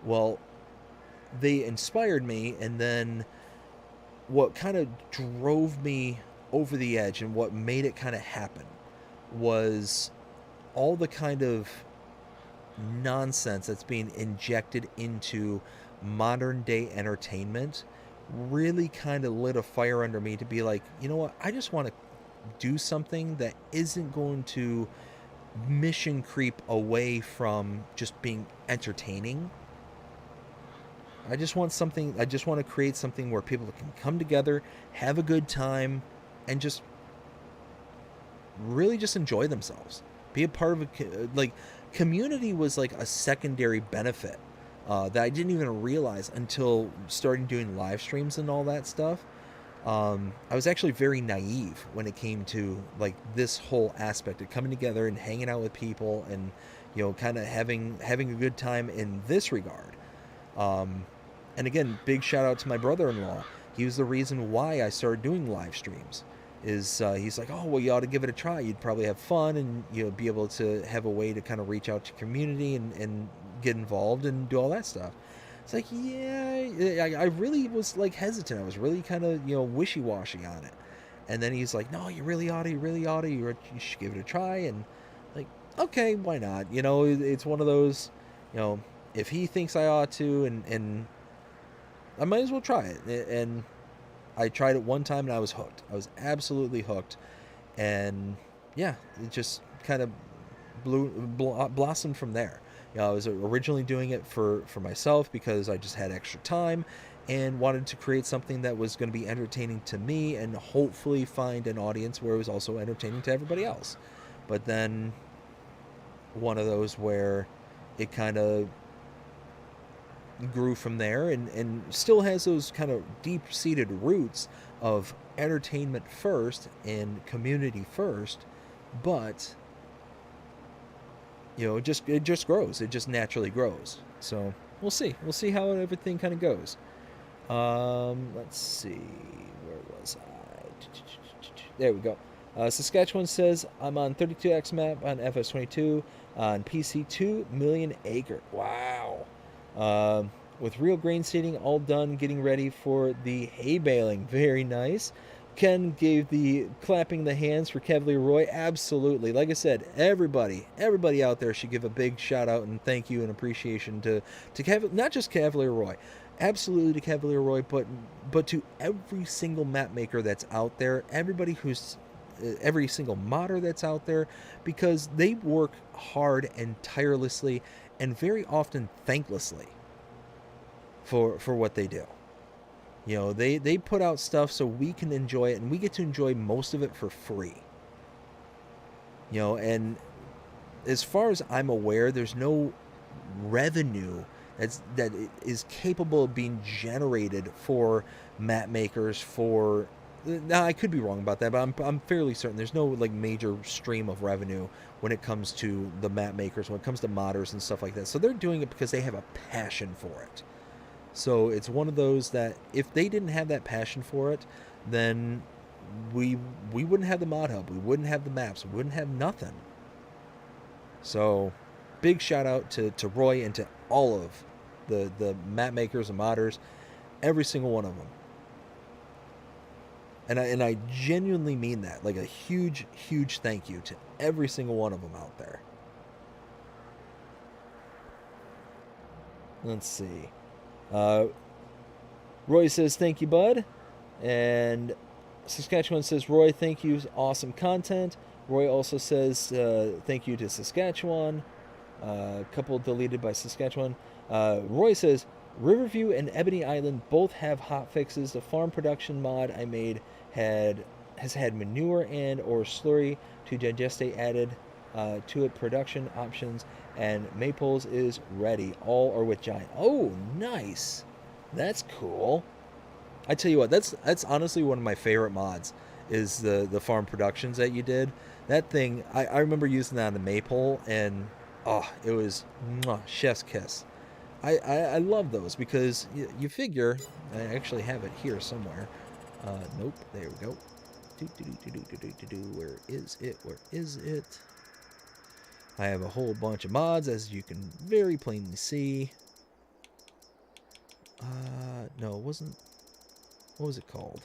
Well, they inspired me, and then what kind of drove me over the edge and what made it kind of happen was all the kind of nonsense that's being injected into modern day entertainment really kind of lit a fire under me to be like, you know what, I just want to do something that isn't going to mission creep away from just being entertaining. I just want to create something where people can come together, have a good time, and just really just enjoy themselves. Be a part of community was like a secondary benefit that I didn't even realize until starting doing live streams and all that stuff. I was actually very naive when it came to like this whole aspect of coming together and hanging out with people and kind of having a good time in this regard. And again, big shout out to my brother-in-law. He was the reason why I started doing live streams. He's like, oh, well, you ought to give it a try. You'd probably have fun, and be able to have a way to kind of reach out to community and get involved and do all that stuff. It's like, I really was like hesitant. I was really kind of wishy-washy on it. And then he's like, no, you really ought to. You should give it a try. And like, okay, why not? It's one of those, if he thinks I ought to, and I might as well try it. And I tried it one time and I was hooked. I was absolutely hooked. And it just kind of blossomed from there. I was originally doing it for myself because I just had extra time and wanted to create something that was going to be entertaining to me and hopefully find an audience where it was also entertaining to everybody else. But then one of those where it kind of grew from there and still has those kind of deep-seated roots of entertainment first and community first, but it just grows. It just naturally grows. So we'll see how everything kind of goes. Let's see, where was I? There we go. Saskatchewan says, I'm on 32x map on FS22 on PC 2 million acre. Wow. With real grain seeding all done, getting ready for the hay baling. Very nice. Ken gave the clapping the hands for Cavalier Roy. Absolutely. Like I said, everybody out there should give a big shout out and thank you and appreciation to not just Cavalier Roy. Absolutely to Cavalier Roy, but to every single map maker that's out there, every single modder that's out there, because they work hard and tirelessly and very often thanklessly for what they do. They put out stuff so we can enjoy it, and we get to enjoy most of it for free. And as far as I'm aware, there's no revenue that is capable of being generated for map makers, for Now I could be wrong about that, but I'm fairly certain there's no like major stream of revenue when it comes to the map makers, when it comes to modders and stuff like that. So they're doing it because they have a passion for it. So it's one of those that if they didn't have that passion for it, then we wouldn't have the mod hub, we wouldn't have the maps, we wouldn't have nothing. So big shout out to Roy and to all of the map makers and modders, every single one of them. And I genuinely mean that, like a huge thank you to every single one of them out there. Let's see. Roy says thank you, bud, and Saskatchewan says Roy, thank you, awesome content. Roy also says thank you to Saskatchewan. A couple deleted by Saskatchewan. Roy says Riverview and Ebony Island both have hot fixes. The farm production mod I made has had manure and or slurry to digestate added to it. Production options and Maples is ready. All are with giant. Oh, nice. That's cool. I tell you what, that's honestly one of my favorite mods is the farm productions that you did. That thing, I remember using that on the Maple, and oh, it was chef's kiss. I love those because you figure, I actually have it here somewhere. Nope, there we go. Where is it? Where is it? I have a whole bunch of mods, as you can very plainly see. No, it wasn't. What was it called?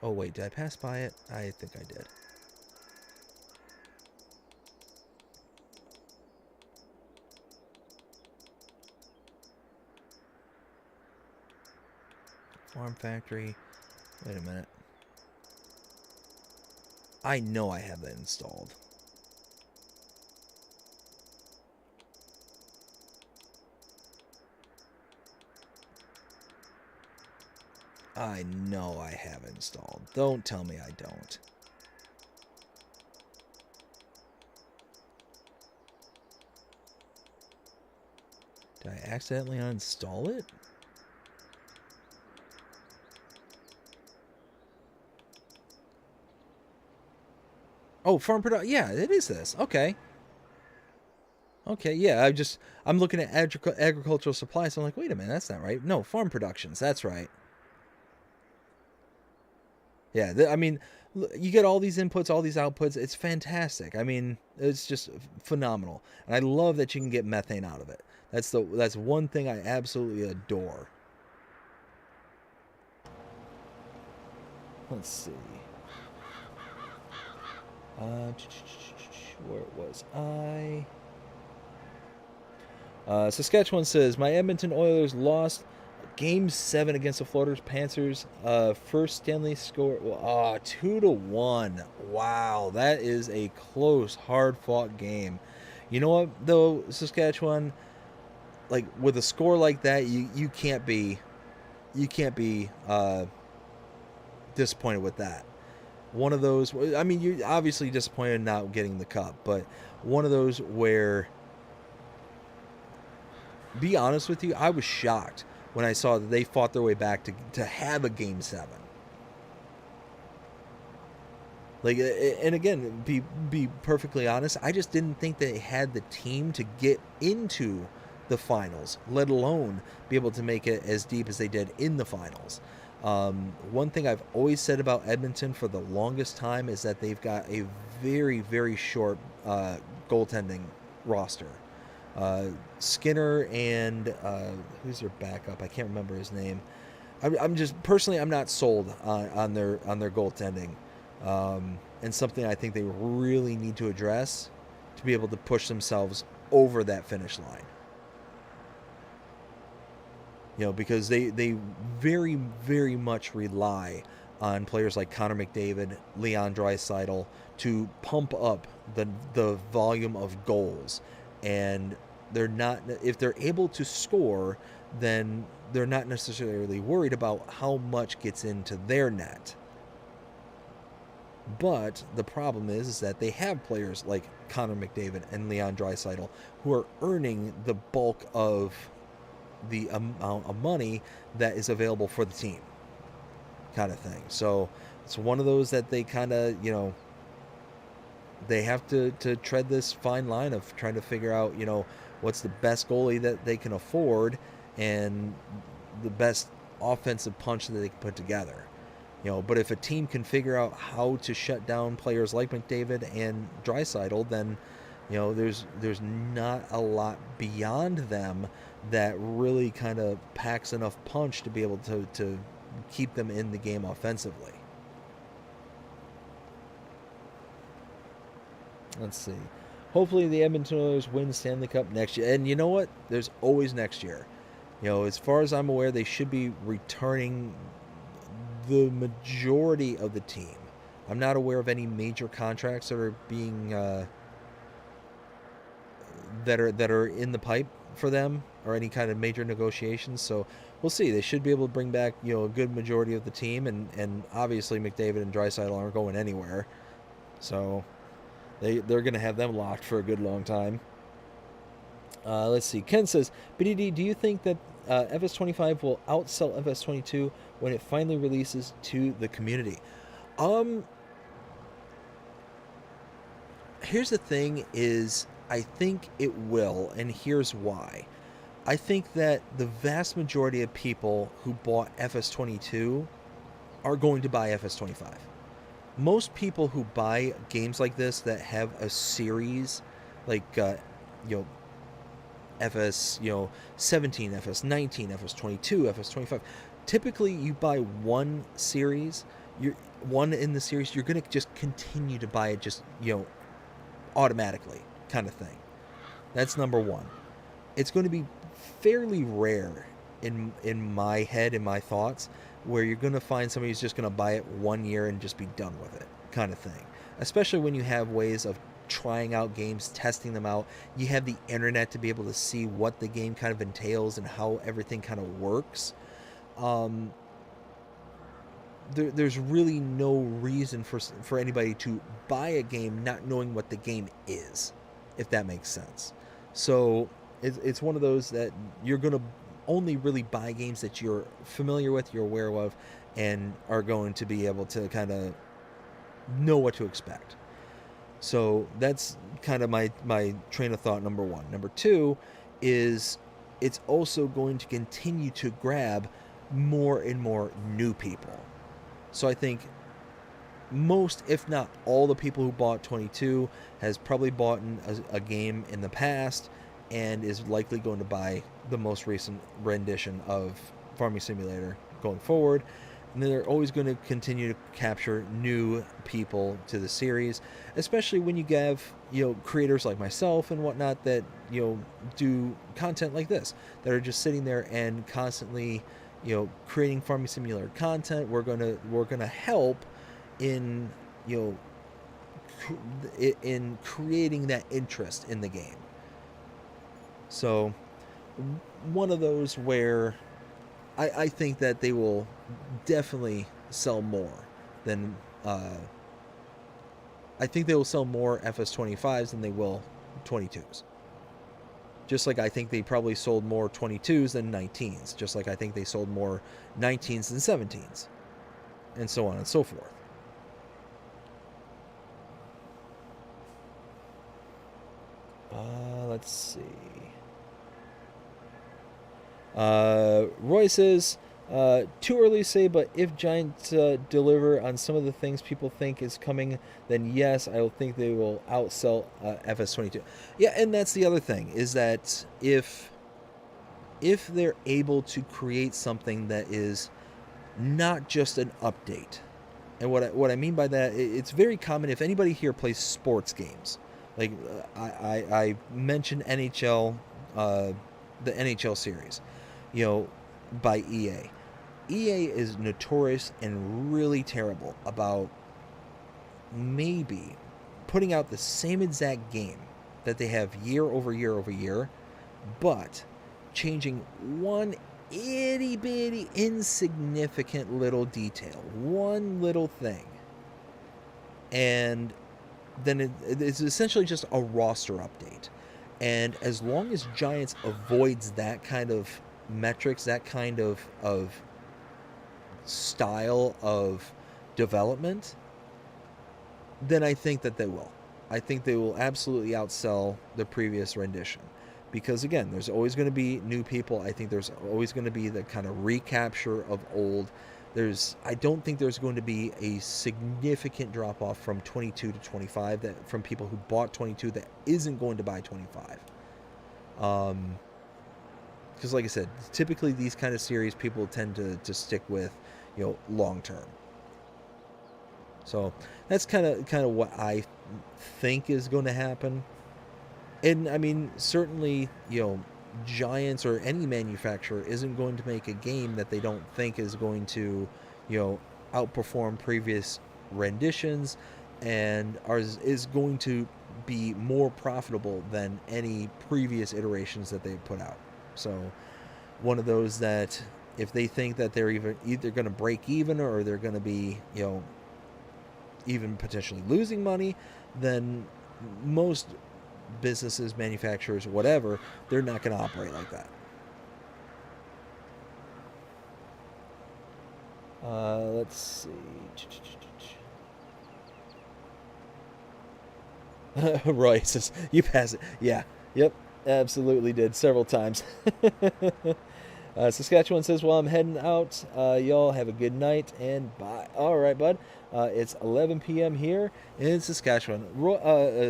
Oh wait, did I pass by it? I think I did. Farm Factory. Wait a minute. I know I have that installed. I know I have it installed. Don't tell me I don't. Did I accidentally uninstall it? Oh, farm product. Yeah, it is this. Okay. Okay, yeah. I'm looking at agricultural supplies. So I'm like, wait a minute, that's not right. No, farm productions. That's right. Yeah, I mean, you get all these inputs, all these outputs. It's fantastic. I mean, it's just phenomenal, and I love that you can get methane out of it. That's one thing I absolutely adore. Let's see. Where was I? Saskatchewan says, my Edmonton Oilers lost Game 7 against the Florida Panthers. First Stanley score, 2-1. Wow, that is a close, hard-fought game. You know what, though, Saskatchewan? Like, with a score like that, you can't be disappointed with that. One of those, I mean, you're obviously disappointed not getting the cup, but one of those where, be honest with you, I was shocked when I saw that they fought their way back to have a Game 7. Like, and again, be perfectly honest, I just didn't think they had the team to get into the finals, let alone be able to make it as deep as they did in the finals. One thing I've always said about Edmonton for the longest time is that they've got a very, very short goaltending roster. Skinner and who's their backup? I can't remember his name. I'm just personally, I'm not sold on their goaltending, and something I think they really need to address to be able to push themselves over that finish line. You know, because they very, very much rely on players like Connor McDavid, Leon Draisaitl to pump up the volume of goals. And they're not, if they're able to score, then they're not necessarily worried about how much gets into their net. But the problem is that they have players like Connor McDavid and Leon Draisaitl who are earning the bulk of the amount of money that is available for the team, kind of thing. So it's one of those that they kind of, they have to tread this fine line of trying to figure out, what's the best goalie that they can afford and the best offensive punch that they can put together. But if a team can figure out how to shut down players like McDavid and Draisaitl, then there's not a lot beyond them that really kind of packs enough punch to be able to keep them in the game offensively. Let's see. Hopefully the Edmonton Oilers win Stanley Cup next year. And you know what? There's always next year. As far as I'm aware, they should be returning the majority of the team. I'm not aware of any major contracts that are being that are in the pipe for them, or any kind of major negotiations. So we'll see. They should be able to bring back a good majority of the team, and obviously McDavid and Draisaitl aren't going anywhere. So they're going to have them locked for a good long time. Let's see. Ken says, BDD, do you think that FS25 will outsell FS22 when it finally releases to the community? Here's the thing is, I think it will, and here's why. I think that the vast majority of people who bought FS22 are going to buy FS25. Most people who buy games like this that have a series, like FS 17, FS 19, FS 22, FS 25. Typically, you buy one series. You're one in the series. You're gonna just continue to buy it, just automatically, kind of thing. That's number one. It's going to be fairly rare in my head, in my thoughts, where you're going to find somebody who's just going to buy it 1 year and just be done with it, kind of thing. Especially when you have ways of trying out games, testing them out. You have the internet to be able to see what the game kind of entails and how everything kind of works. There's really no reason for anybody to buy a game not knowing what the game is, if that makes sense. So it's one of those that you're going to only really buy games that you're familiar with, you're aware of, and are going to be able to kind of know what to expect. So that's kind of my train of thought, number one. Number two is it's also going to continue to grab more and more new people. So I think most, if not all, the people who bought 22 has probably bought a game in the past and is likely going to buy the most recent rendition of Farming Simulator going forward. And they're always going to continue to capture new people to the series, especially when you have, creators like myself and whatnot that, do content like this, that are just sitting there and constantly, creating Farming Simulator content. We're gonna help in, in creating that interest in the game. So one of those where I think that they will definitely sell more than I think they will sell more FS25s than they will 22s. Just like I think they probably sold more 22s than 19s. Just like I think they sold more 19s than 17s. And so on and so forth. Let's see. Roy says, too early to say, but if Giants deliver on some of the things people think is coming, then yes, I will think they will outsell FS22. Yeah, and that's the other thing, is that if they're able to create something that is not just an update, and what I mean by that, it's very common if anybody here plays sports games. Like I mentioned NHL, the NHL series, by EA. EA is notorious and really terrible about maybe putting out the same exact game that they have year over year over year, but changing one itty bitty insignificant little detail, one little thing. and then it's essentially just a roster update. And as long as Giants avoids that kind of metrics, that kind of style of development, then I think that they will. I think they will absolutely outsell the previous rendition. Because again, there's always going to be new people. I think there's always going to be the kind of recapture of old. I don't think there's going to be a significant drop off from 22 to 25 that from people who bought 22 that isn't going to buy 25. Because like I said, typically these kind of series people tend to stick with, long term. So that's kind of what I think is going to happen. And I mean, certainly, Giants or any manufacturer isn't going to make a game that they don't think is going to, outperform previous renditions and is going to be more profitable than any previous iterations that they've put out. So one of those that if they think that they're either going to break even or they're going to be, even potentially losing money, then most businesses, manufacturers, whatever, they're not going to operate like that. Let's see. Roy says, you pass it. Yeah. Yep. Absolutely did several times. Saskatchewan says, well, I'm heading out. Y'all have a good night and bye. All right, bud. It's 11 p.m. here in Saskatchewan.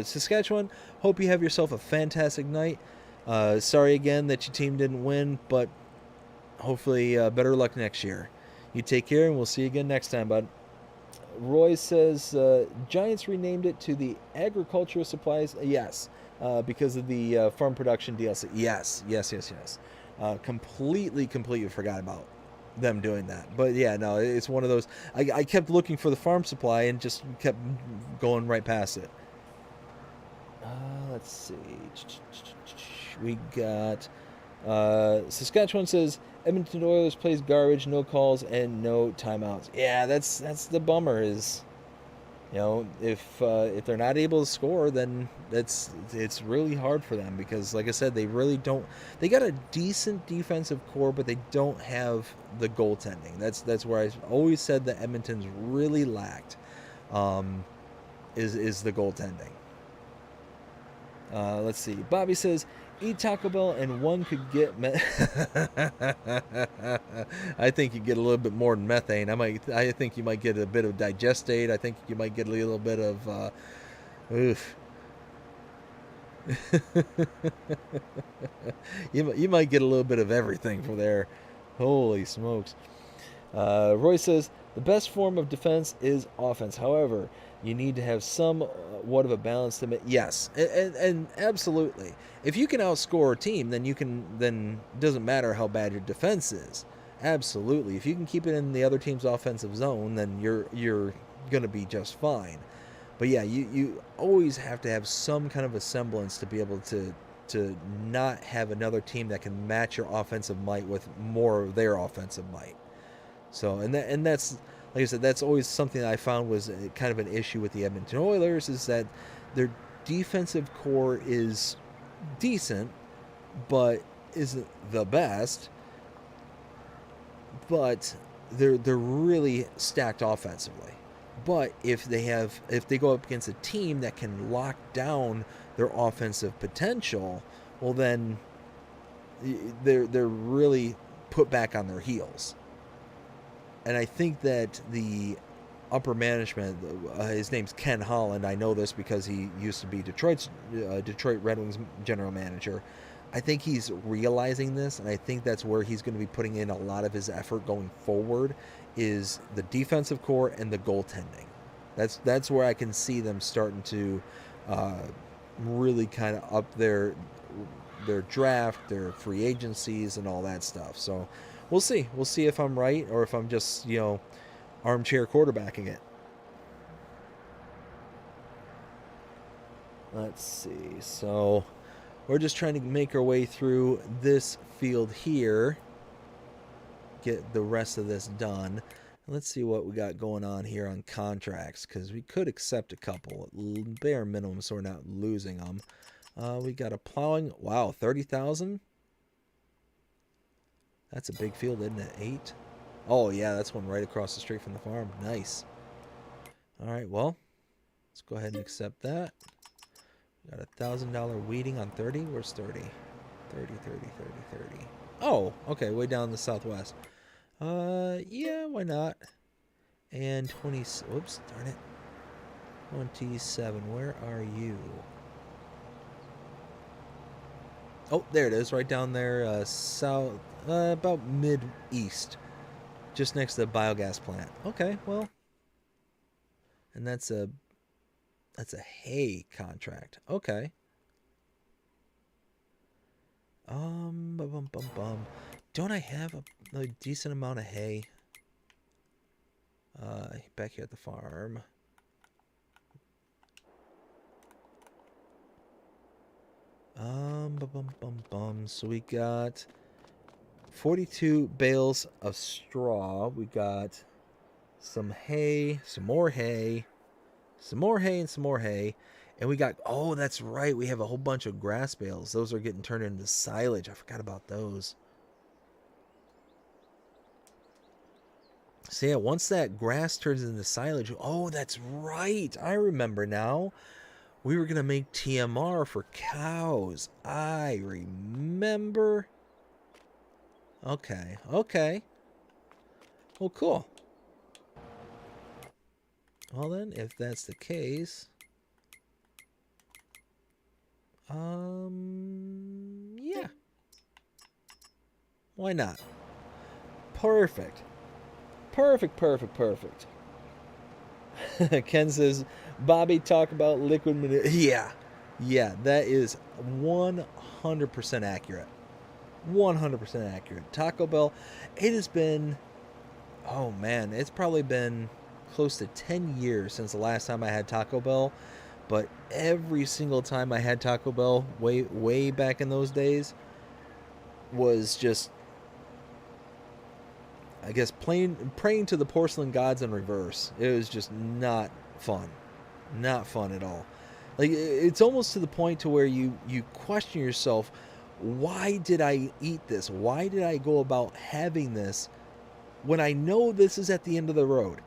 Saskatchewan, hope you have yourself a fantastic night. Sorry again that your team didn't win, but hopefully better luck next year. You take care, and we'll see you again next time, bud. Roy says, Giants renamed it to the Agricultural Supplies. Yes, because of the farm production DLC. Yes. Completely forgot about them doing that. But yeah, no, it's one of those. I kept looking for the farm supply and just kept going right past it. Let's see. We got Saskatchewan says Edmonton Oilers plays garbage, no calls and no timeouts. Yeah, that's the bummer. Is if they're not able to score, then it's really hard for them because, like I said, they really don't. They got a decent defensive core, but they don't have the goaltending. That's where I've always said that Edmonton's really lacked. Is the goaltending. Let's see. Bobby says, eat Taco Bell and one could get I think you get a little bit more than methane. I think you might get a bit of digestate. I think you might get a little bit of oof. you might get a little bit of everything from there. Holy smokes. Roy says the best form of defense is offense. However, you need to have somewhat of a balance to make. Yes, and absolutely. If you can outscore a team, then doesn't matter how bad your defense is. Absolutely. If you can keep it in the other team's offensive zone, then you're going to be just fine. But yeah, you always have to have some kind of a semblance to be able to not have another team that can match your offensive might with more of their offensive might. So and that's, like I said, that's always something that I found was kind of an issue with the Edmonton Oilers, is that their defensive core is decent, but isn't the best. But they're really stacked offensively. But if they go up against a team that can lock down their offensive potential, well then they're really put back on their heels. And I think that the upper management, his name's Ken Holland. I know this because he used to be Detroit Red Wings general manager. I think he's realizing this, and I think that's where he's going to be putting in a lot of his effort going forward, is the defensive core and the goaltending. That's where I can see them starting to really kind of up their draft, their free agencies, and all that stuff. So we'll see. We'll see if I'm right or if I'm just, armchair quarterbacking it. Let's see. So we're just trying to make our way through this field here. Get the rest of this done. Let's see what we got going on here on contracts, because we could accept a couple. At bare minimum, so we're not losing them. We got a plowing. Wow, 30,000? That's a big field, isn't it? 8? Oh, yeah, that's one right across the street from the farm. Nice. All right, well, let's go ahead and accept that. Got $1,000 weeding on 30. Where's 30? 30, 30, 30, 30. Oh, okay, way down in the southwest. Yeah, why not? And 20, whoops, darn it. 27, where are you? Oh, there it is, right down there, south, about mid-east. Just next to the biogas plant. Okay, well. And that's a hay contract. Okay. Bum, bum, bum, bum. Don't I have a decent amount of hay? Back here at the farm. Bum, bum, bum, bum. So we got 42 bales of straw. We got some hay, some more hay, some more hay, and some more hay. And we got, oh, that's right. We have a whole bunch of grass bales. Those are getting turned into silage. I forgot about those. So yeah, once that grass turns into silage, oh, that's right. I remember now. We were going to make TMR for cows. I remember. Okay, okay. Well, cool. Well then, if that's the case, yeah. Why not? Perfect. Perfect, perfect, perfect. Ken says, Bobby, talk about liquid manure. Yeah. Yeah, that is 100% accurate. 100% accurate. Taco Bell, it has been, oh man, it's probably been close to 10 years since the last time I had Taco Bell. But every single time I had Taco Bell, way back in those days, was just, I guess, praying to the porcelain gods in reverse. It was just not fun. Not fun at all. Like, it's almost to the point to where you question yourself, why did I eat this? Why did I go about having this when I know this is at the end of the road?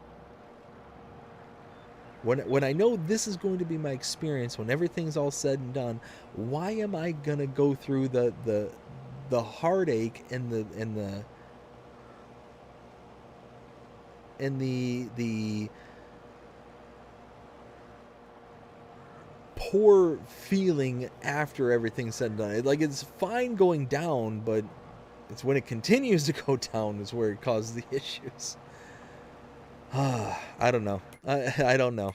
When I know this is going to be my experience, when everything's all said and done, why am I gonna go through the heartache and the poor feeling after everything's said and done? Like, it's fine going down, but it's when it continues to go down is where it causes the issues. I don't know. I don't know.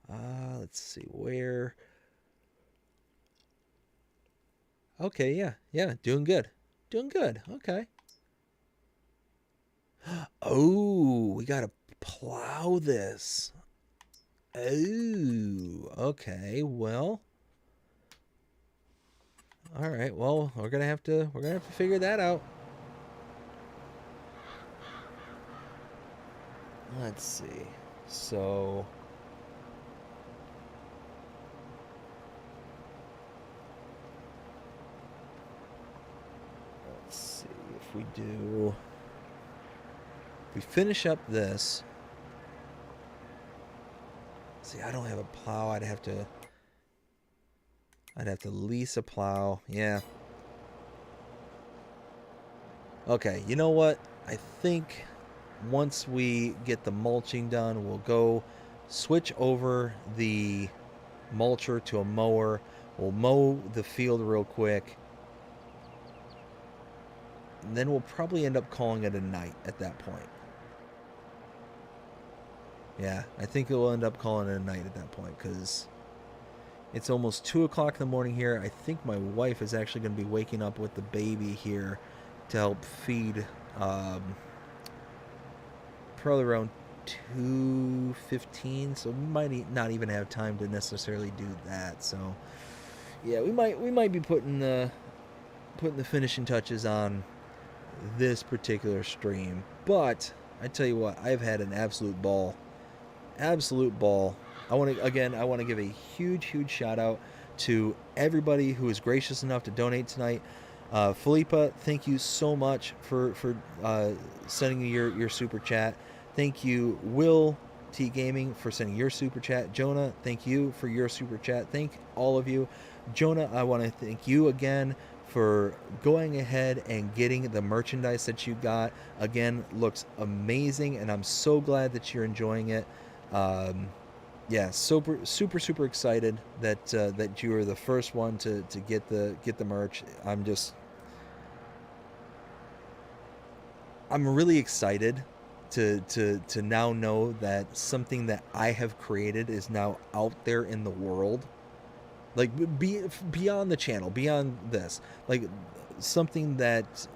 Let's see where. Okay, yeah, doing good. Doing good. Okay. Oh, we gotta plow this. Oh, okay. Well, all right. Well, we're gonna have to figure that out. Let's see. So, let's see if we do. If we finish up this. See, I don't have a plow. I'd have to lease a plow. Yeah. Okay, you know what? I think once we get the mulching done, we'll go switch over the mulcher to a mower. We'll mow the field real quick. And then we'll probably end up calling it a night at that point. Yeah, I think we'll end up calling it a night at that point because it's almost 2 o'clock in the morning here. I think my wife is actually going to be waking up with the baby here to help feed probably around 2:15, so we might not even have time to necessarily do that. So yeah, we might be putting the finishing touches on this particular stream. But I tell you what, I've had an absolute ball. Absolute ball. I want to give a huge shout out to everybody who was gracious enough to donate tonight. Felipa, thank you so much for sending your super chat. Thank you, Will T Gaming, for sending your super chat. Jonah, thank you for your super chat. Thank all of you. Jonah, I want to thank you again for going ahead and getting the merchandise that you got. Again, looks amazing, and I'm so glad that you're enjoying it. Yeah, super excited that that you were the first one to get the merch. I'm really excited to now know that something that I have created is now out there in the world. Like beyond the channel, beyond this, like something that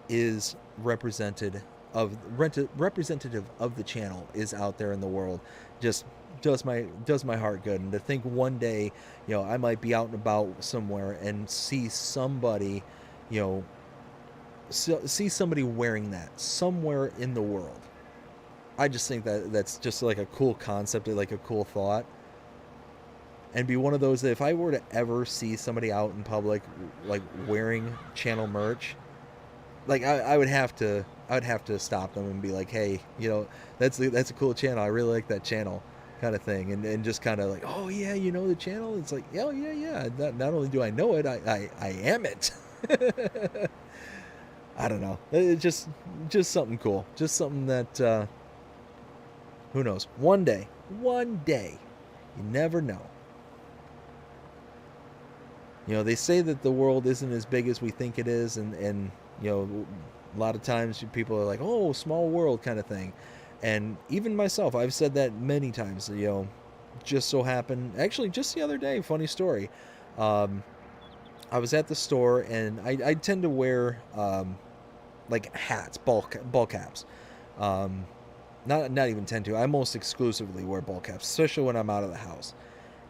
is representative of the channel is out there in the world. Just does my heart good. And to think one day, I might be out and about somewhere and see somebody, see somebody wearing that somewhere in the world. I just think that's just like a cool concept, like a cool thought. And be one of those that if I were to ever see somebody out in public like wearing channel merch, like I would have to stop them and be like, hey, that's a cool channel. I really like that channel, kind of thing. And just kind of like, oh yeah, the channel. It's like, oh yeah. Not only do I know it, I am it. I don't know. It's just something cool. Just something that who knows? One day, you never know. They say that the world isn't as big as we think it is, and a lot of times people are like, oh, small world kind of thing. And even myself, I've said that many times. Just so happened, actually just the other day, funny story, I was at the store, and I tend to wear like hats, ball caps. Not even tend to. I most exclusively wear ball caps, especially when I'm out of the house.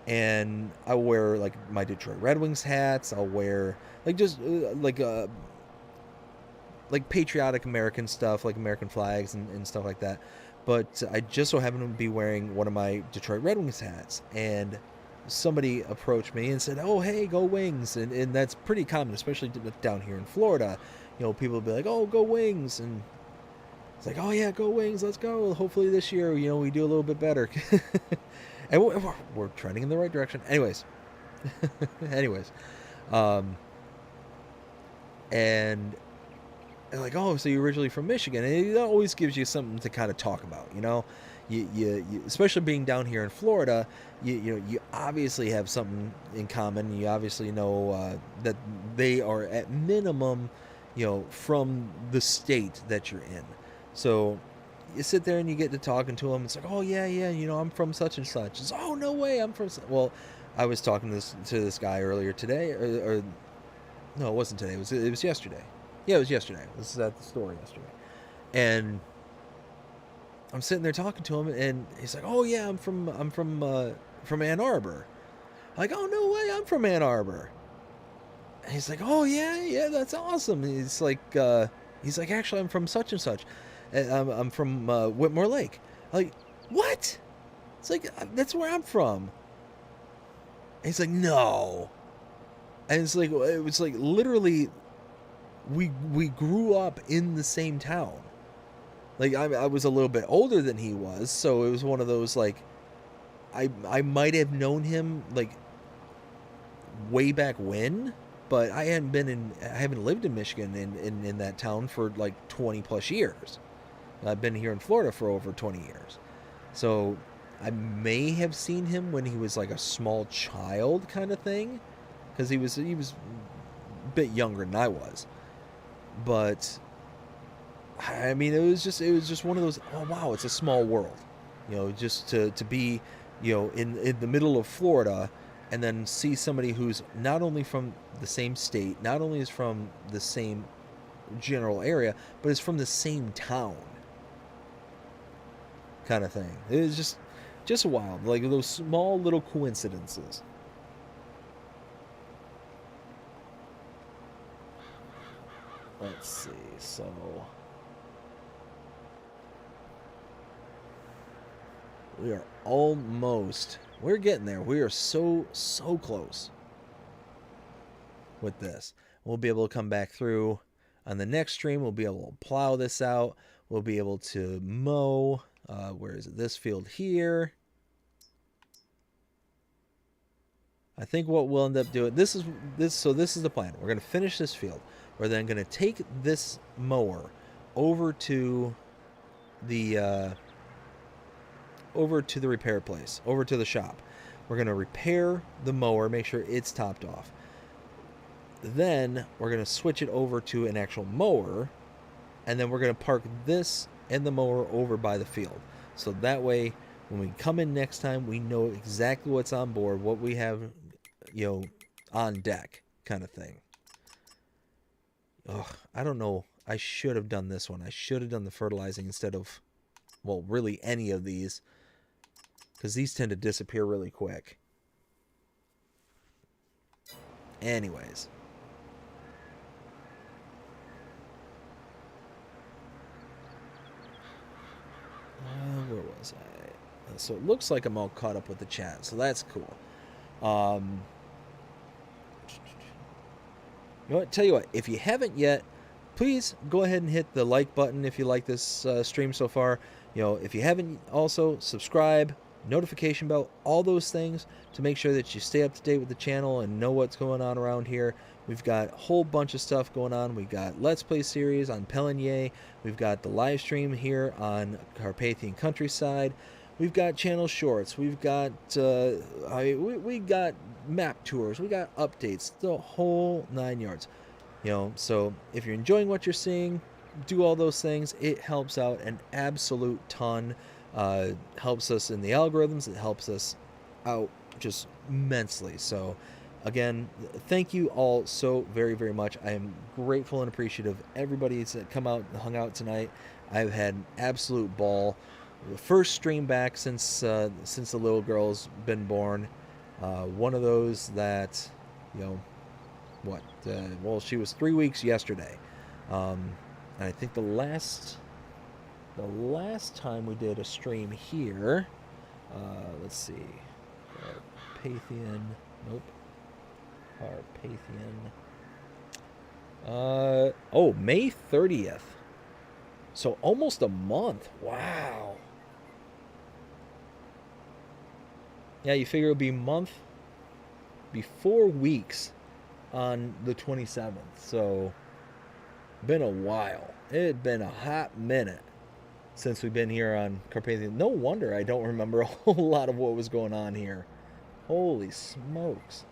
And I wear like my Detroit Red Wings hats. I'll wear like just like patriotic American stuff, like American flags and stuff like that. But I just so happen to be wearing one of my Detroit Red Wings hats, and somebody approached me and said, "Oh, hey, go Wings!" And that's pretty common, especially down here in Florida. People will be like, "Oh, go Wings!" And it's like, "Oh yeah, go Wings! Let's go! Hopefully this year, we do a little bit better." And we're trending in the right direction. Anyways. And like, oh, so you're originally from Michigan. And it always gives you something to kind of talk about, You especially being down here in Florida, you obviously have something in common. You obviously know that they are at minimum, from the state that you're in. So you sit there and you get to talking to them. It's like, oh yeah, I'm from such and such. It's, oh no way, I'm from. Well, I was talking to this guy earlier today, or no, it wasn't today. It was yesterday. Yeah, it was yesterday. This is at the store yesterday, and I'm sitting there talking to him, and he's like, oh yeah, I'm from Ann Arbor. I'm like, oh no way, I'm from Ann Arbor. And he's like, oh yeah, that's awesome. And he's like, actually, I'm from such and such. I'm from Whitmore Lake. Like, what? It's like, that's where I'm from. And he's like, no. And it's like, it was like literally, we grew up in the same town. Like, I was a little bit older than he was, so it was one of those, like, I might have known him like way back when, but I haven't lived in Michigan in that town for like 20 plus years. I've been here in Florida for over 20 years. So I may have seen him when he was like a small child kind of thing, because he was a bit younger than I was. But I mean, it was just one of those, oh wow, it's a small world. Just to be, in the middle of Florida, and then see somebody who's not only from the same state, not only is from the same general area, but is from the same town. Kind of thing. It was just wild, like those small little coincidences. Let's see. So we are almost. We're getting there. We are so close with this. We'll be able to come back through on the next stream. We'll be able to plow this out. We'll be able to mow. Where is it? This field here. I think what we'll end up doing. This is the plan. We're going to finish this field. We're then going to take this mower over to the repair place, over to the shop. We're going to repair the mower, make sure it's topped off. Then we're going to switch it over to an actual mower, and then we're going to park this and the mower over by the field. So that way, when we come in next time, we know exactly what's on board, what we have, on deck, kind of thing. Ugh, I don't know. I should have done this one. I should have done the fertilizing instead of, well, really any of these, because these tend to disappear really quick. Anyways. Where was I? So it looks like I'm all caught up with the chat, so that's cool. You know what? Tell you what, if you haven't yet, please go ahead and hit the like button if you like this stream so far. If you haven't, also subscribe, notification bell, all those things to make sure that you stay up to date with the channel and know what's going on around here. We've got a whole bunch of stuff going on. We've got Let's Play series on Pelinier. We've got the live stream here on Carpathian Countryside. We've got channel shorts. We've got we got map tours. We got updates. The whole 9 yards. So if you're enjoying what you're seeing, do all those things. It helps out an absolute ton. Helps us in the algorithms. It helps us out just immensely. So again, thank you all so very, very much. I am grateful and appreciative of everybody that's come out and hung out tonight. I've had an absolute ball. The first stream back since the little girl's been born. One of those that, well, she was 3 weeks yesterday. And I think the last time we did a stream here, let's see, Carpathian, nope, Carpathian, May 30th. So almost a month. Wow. Yeah, you figure it would be a month, be 4 weeks on the 27th. So, been a while. It had been a hot minute since we've been here on Carpathian. No wonder I don't remember a whole lot of what was going on here. Holy smokes.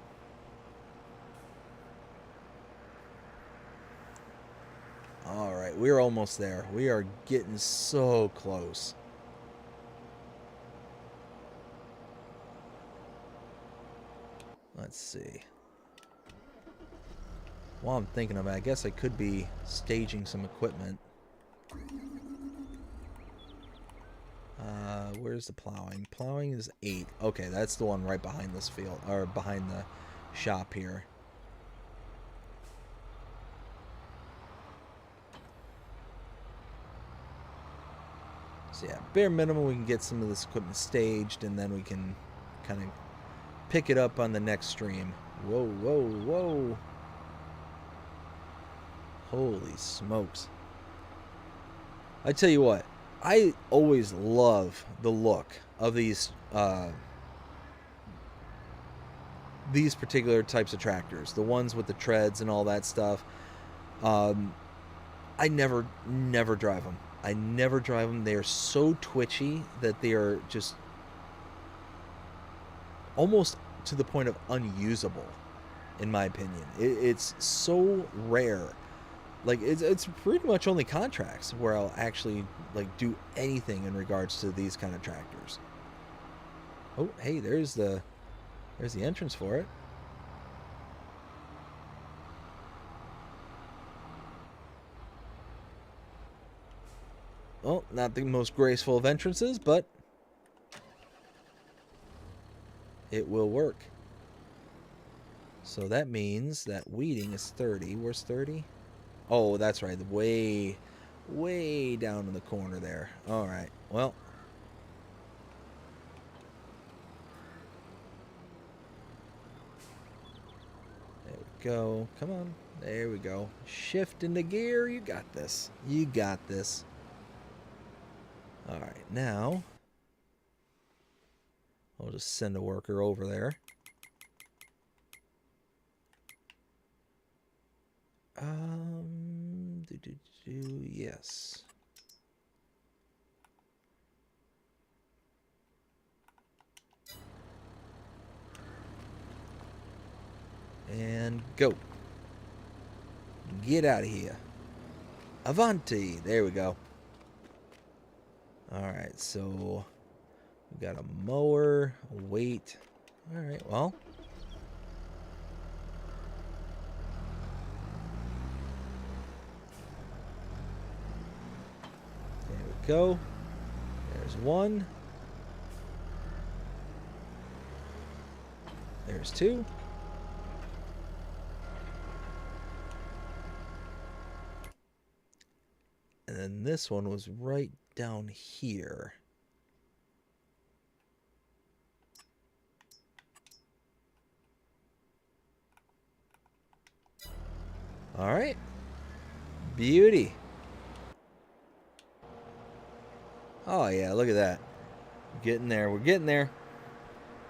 All right, we're almost there. We are getting so close. Let's see. While I'm thinking of it, I guess I could be staging some equipment. Where's the plowing? Plowing is 8. Okay, that's the one right behind this field, or behind the shop here. So yeah, bare minimum we can get some of this equipment staged, and then we can kind of pick it up on the next stream. Whoa, whoa, whoa. Holy smokes. I tell you what, I always love the look of these particular types of tractors. The ones with the treads and all that stuff. I never drive them. I never drive them. They are so twitchy that they are just almost to the point of unusable, in my opinion. It's so rare. Like, it's pretty much only contracts where I'll actually, like, do anything in regards to these kind of tractors. Oh, hey, there's the entrance for it. Well, not the most graceful of entrances, but it will work. So that means that weeding is 30. Where's 30? Oh, that's right. Way, way down in the corner there. All right. Well, there we go. Come on. There we go. Shift into gear. You got this. You got this. All right. Now, I'll just send a worker over there. Yes. And go. Get out of here. Avanti. There we go. All right, so we got a mower, a weight. All right, well. There we go. There's one. There's two. And then this one was right down here. All right. Beauty. Oh, yeah, look at that. Getting there. We're getting there.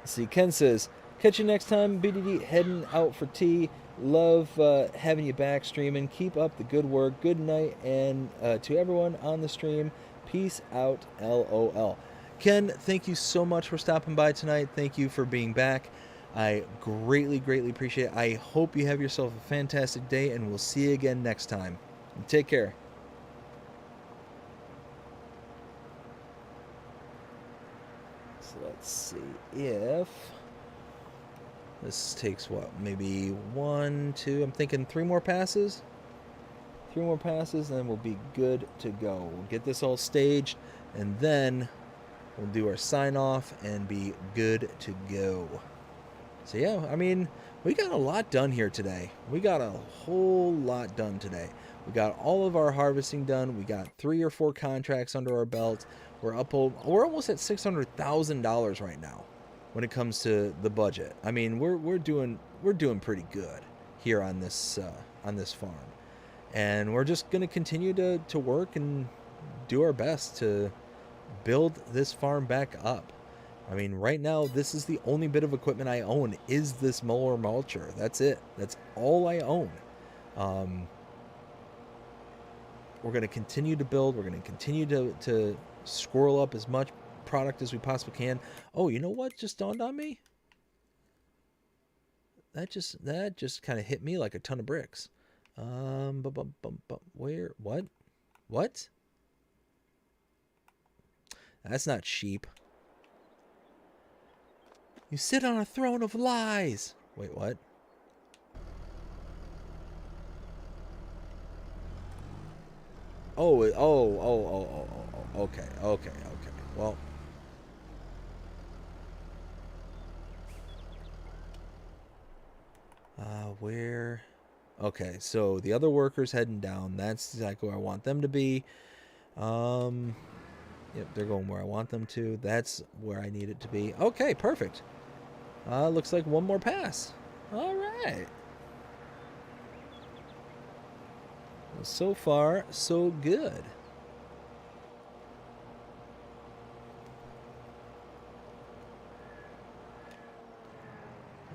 See, Ken says, catch you next time. BDD heading out for tea. Love having you back streaming. Keep up the good work. Good night. And to everyone on the stream, peace out. LOL. Ken, thank you so much for stopping by tonight. Thank you for being back. I greatly, greatly appreciate it. I hope you have yourself a fantastic day, and we'll see you again next time. Take care. So let's see if this takes what, maybe 1, 2, I'm thinking 3 more passes. 3 more passes, and then we'll be good to go. We'll get this all staged, and then we'll do our sign off and be good to go. So yeah, I mean, we got a lot done here today. We got a whole lot done today. We got all of our harvesting done. We got 3 or 4 contracts under our belt. We're almost at $600,000 right now when it comes to the budget. I mean, we're doing pretty good here on this farm, and we're just gonna continue to work and do our best to build this farm back up. I mean, right now, this is the only bit of equipment I own is this mower mulcher. That's it. That's all I own. We're going to continue to build. We're going to continue to squirrel up as much product as we possibly can. Oh, you know what just dawned on me? That just kind of hit me like a ton of bricks. Where? What? That's not sheep. You sit on a throne of lies. Wait, what? Oh, okay. Well, where? Okay, so the other workers heading down. That's exactly where I want them to be. Yep, they're going where I want them to. That's where I need it to be. Okay, perfect. Looks like one more pass. All right. Well, so far, so good.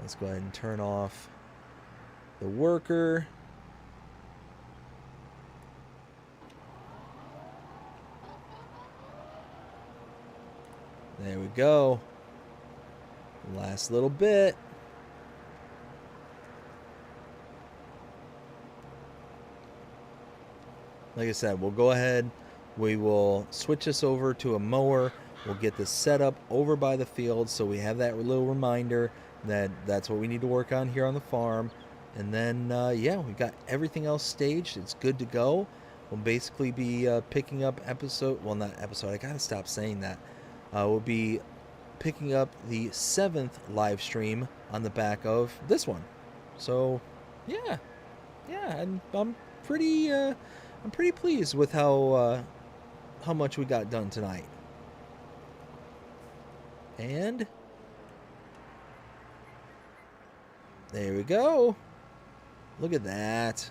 Let's go ahead and turn off the worker. There we go. Last little bit. Like I said, we'll go ahead. We will switch this over to a mower. We'll get this set up over by the field so we have that little reminder that that's what we need to work on here on the farm. And then, yeah, we've got everything else staged. It's good to go. We'll basically be picking up not episode, I gotta stop saying that. We'll be picking up the 7th live stream on the back of this one. So, yeah, and I'm I'm pretty pleased with how much we got done tonight. And there we go. Look at that.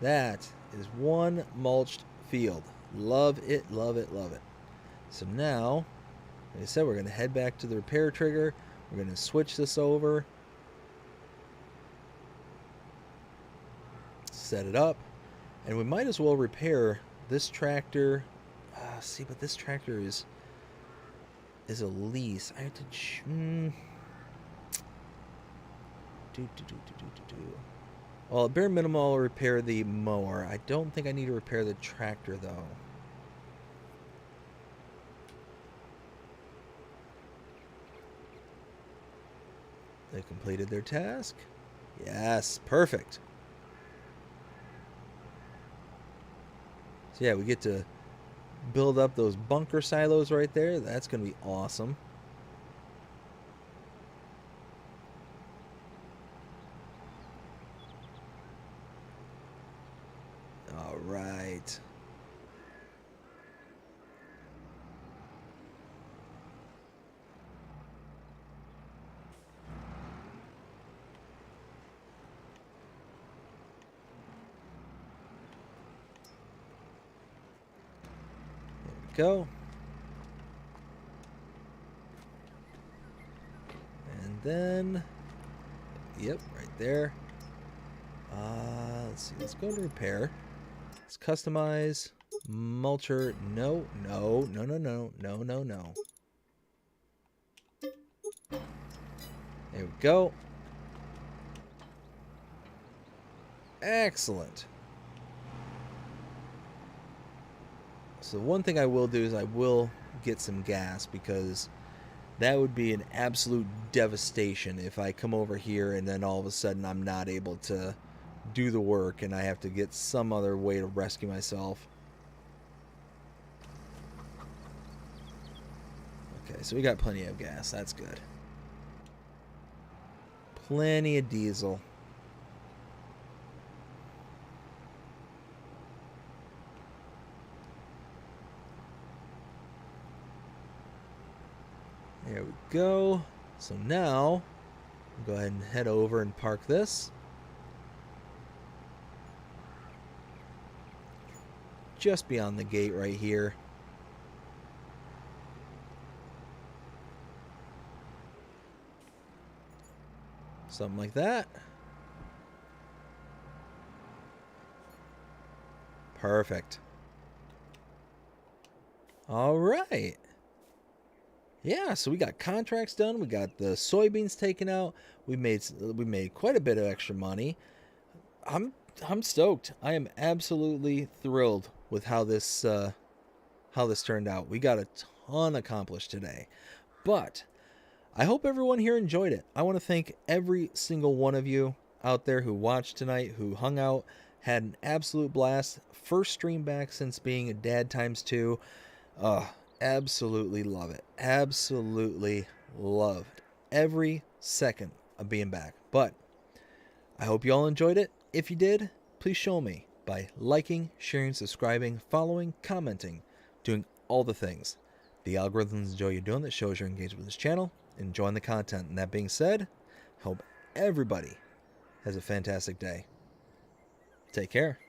That is one mulched field. Love it, love it, love it. So now, like I said, we're going to head back to the repair trigger. We're going to switch this over. Set it up. And we might as well repair this tractor. See, but this tractor is a lease. I have to... Well, at bare minimum, I'll repair the mower. I don't think I need to repair the tractor, though. They completed their task. Yes, perfect. So yeah, we get to build up those bunker silos right there. That's going to be awesome. All right. Go. And then, yep, right there. Let's see, let's go to repair. Let's customize mulcher. No. There we go. Excellent. So one thing I will do is I will get some gas, because that would be an absolute devastation if I come over here and then all of a sudden I'm not able to do the work and I have to get some other way to rescue myself. Okay, so we got plenty of gas. That's good. Plenty of diesel. There we go. So now, go ahead and head over and park this. Just beyond the gate right here. Something like that. Perfect. All right. Yeah, so we got contracts done. We got the soybeans taken out. We made quite a bit of extra money. I'm stoked. I am absolutely thrilled with how this turned out. We got a ton accomplished today. But I hope everyone here enjoyed it. I want to thank every single one of you out there who watched tonight, who hung out, had an absolute blast. First stream back since being a dad ×2. Absolutely love it. Absolutely loved every second of being back. But I hope you all enjoyed it. If you did, please show me by liking, sharing, subscribing, following, commenting, doing all the things. The algorithms enjoy you doing that, shows you're engaged with this channel, enjoying the content. And that being said, hope everybody has a fantastic day. Take care.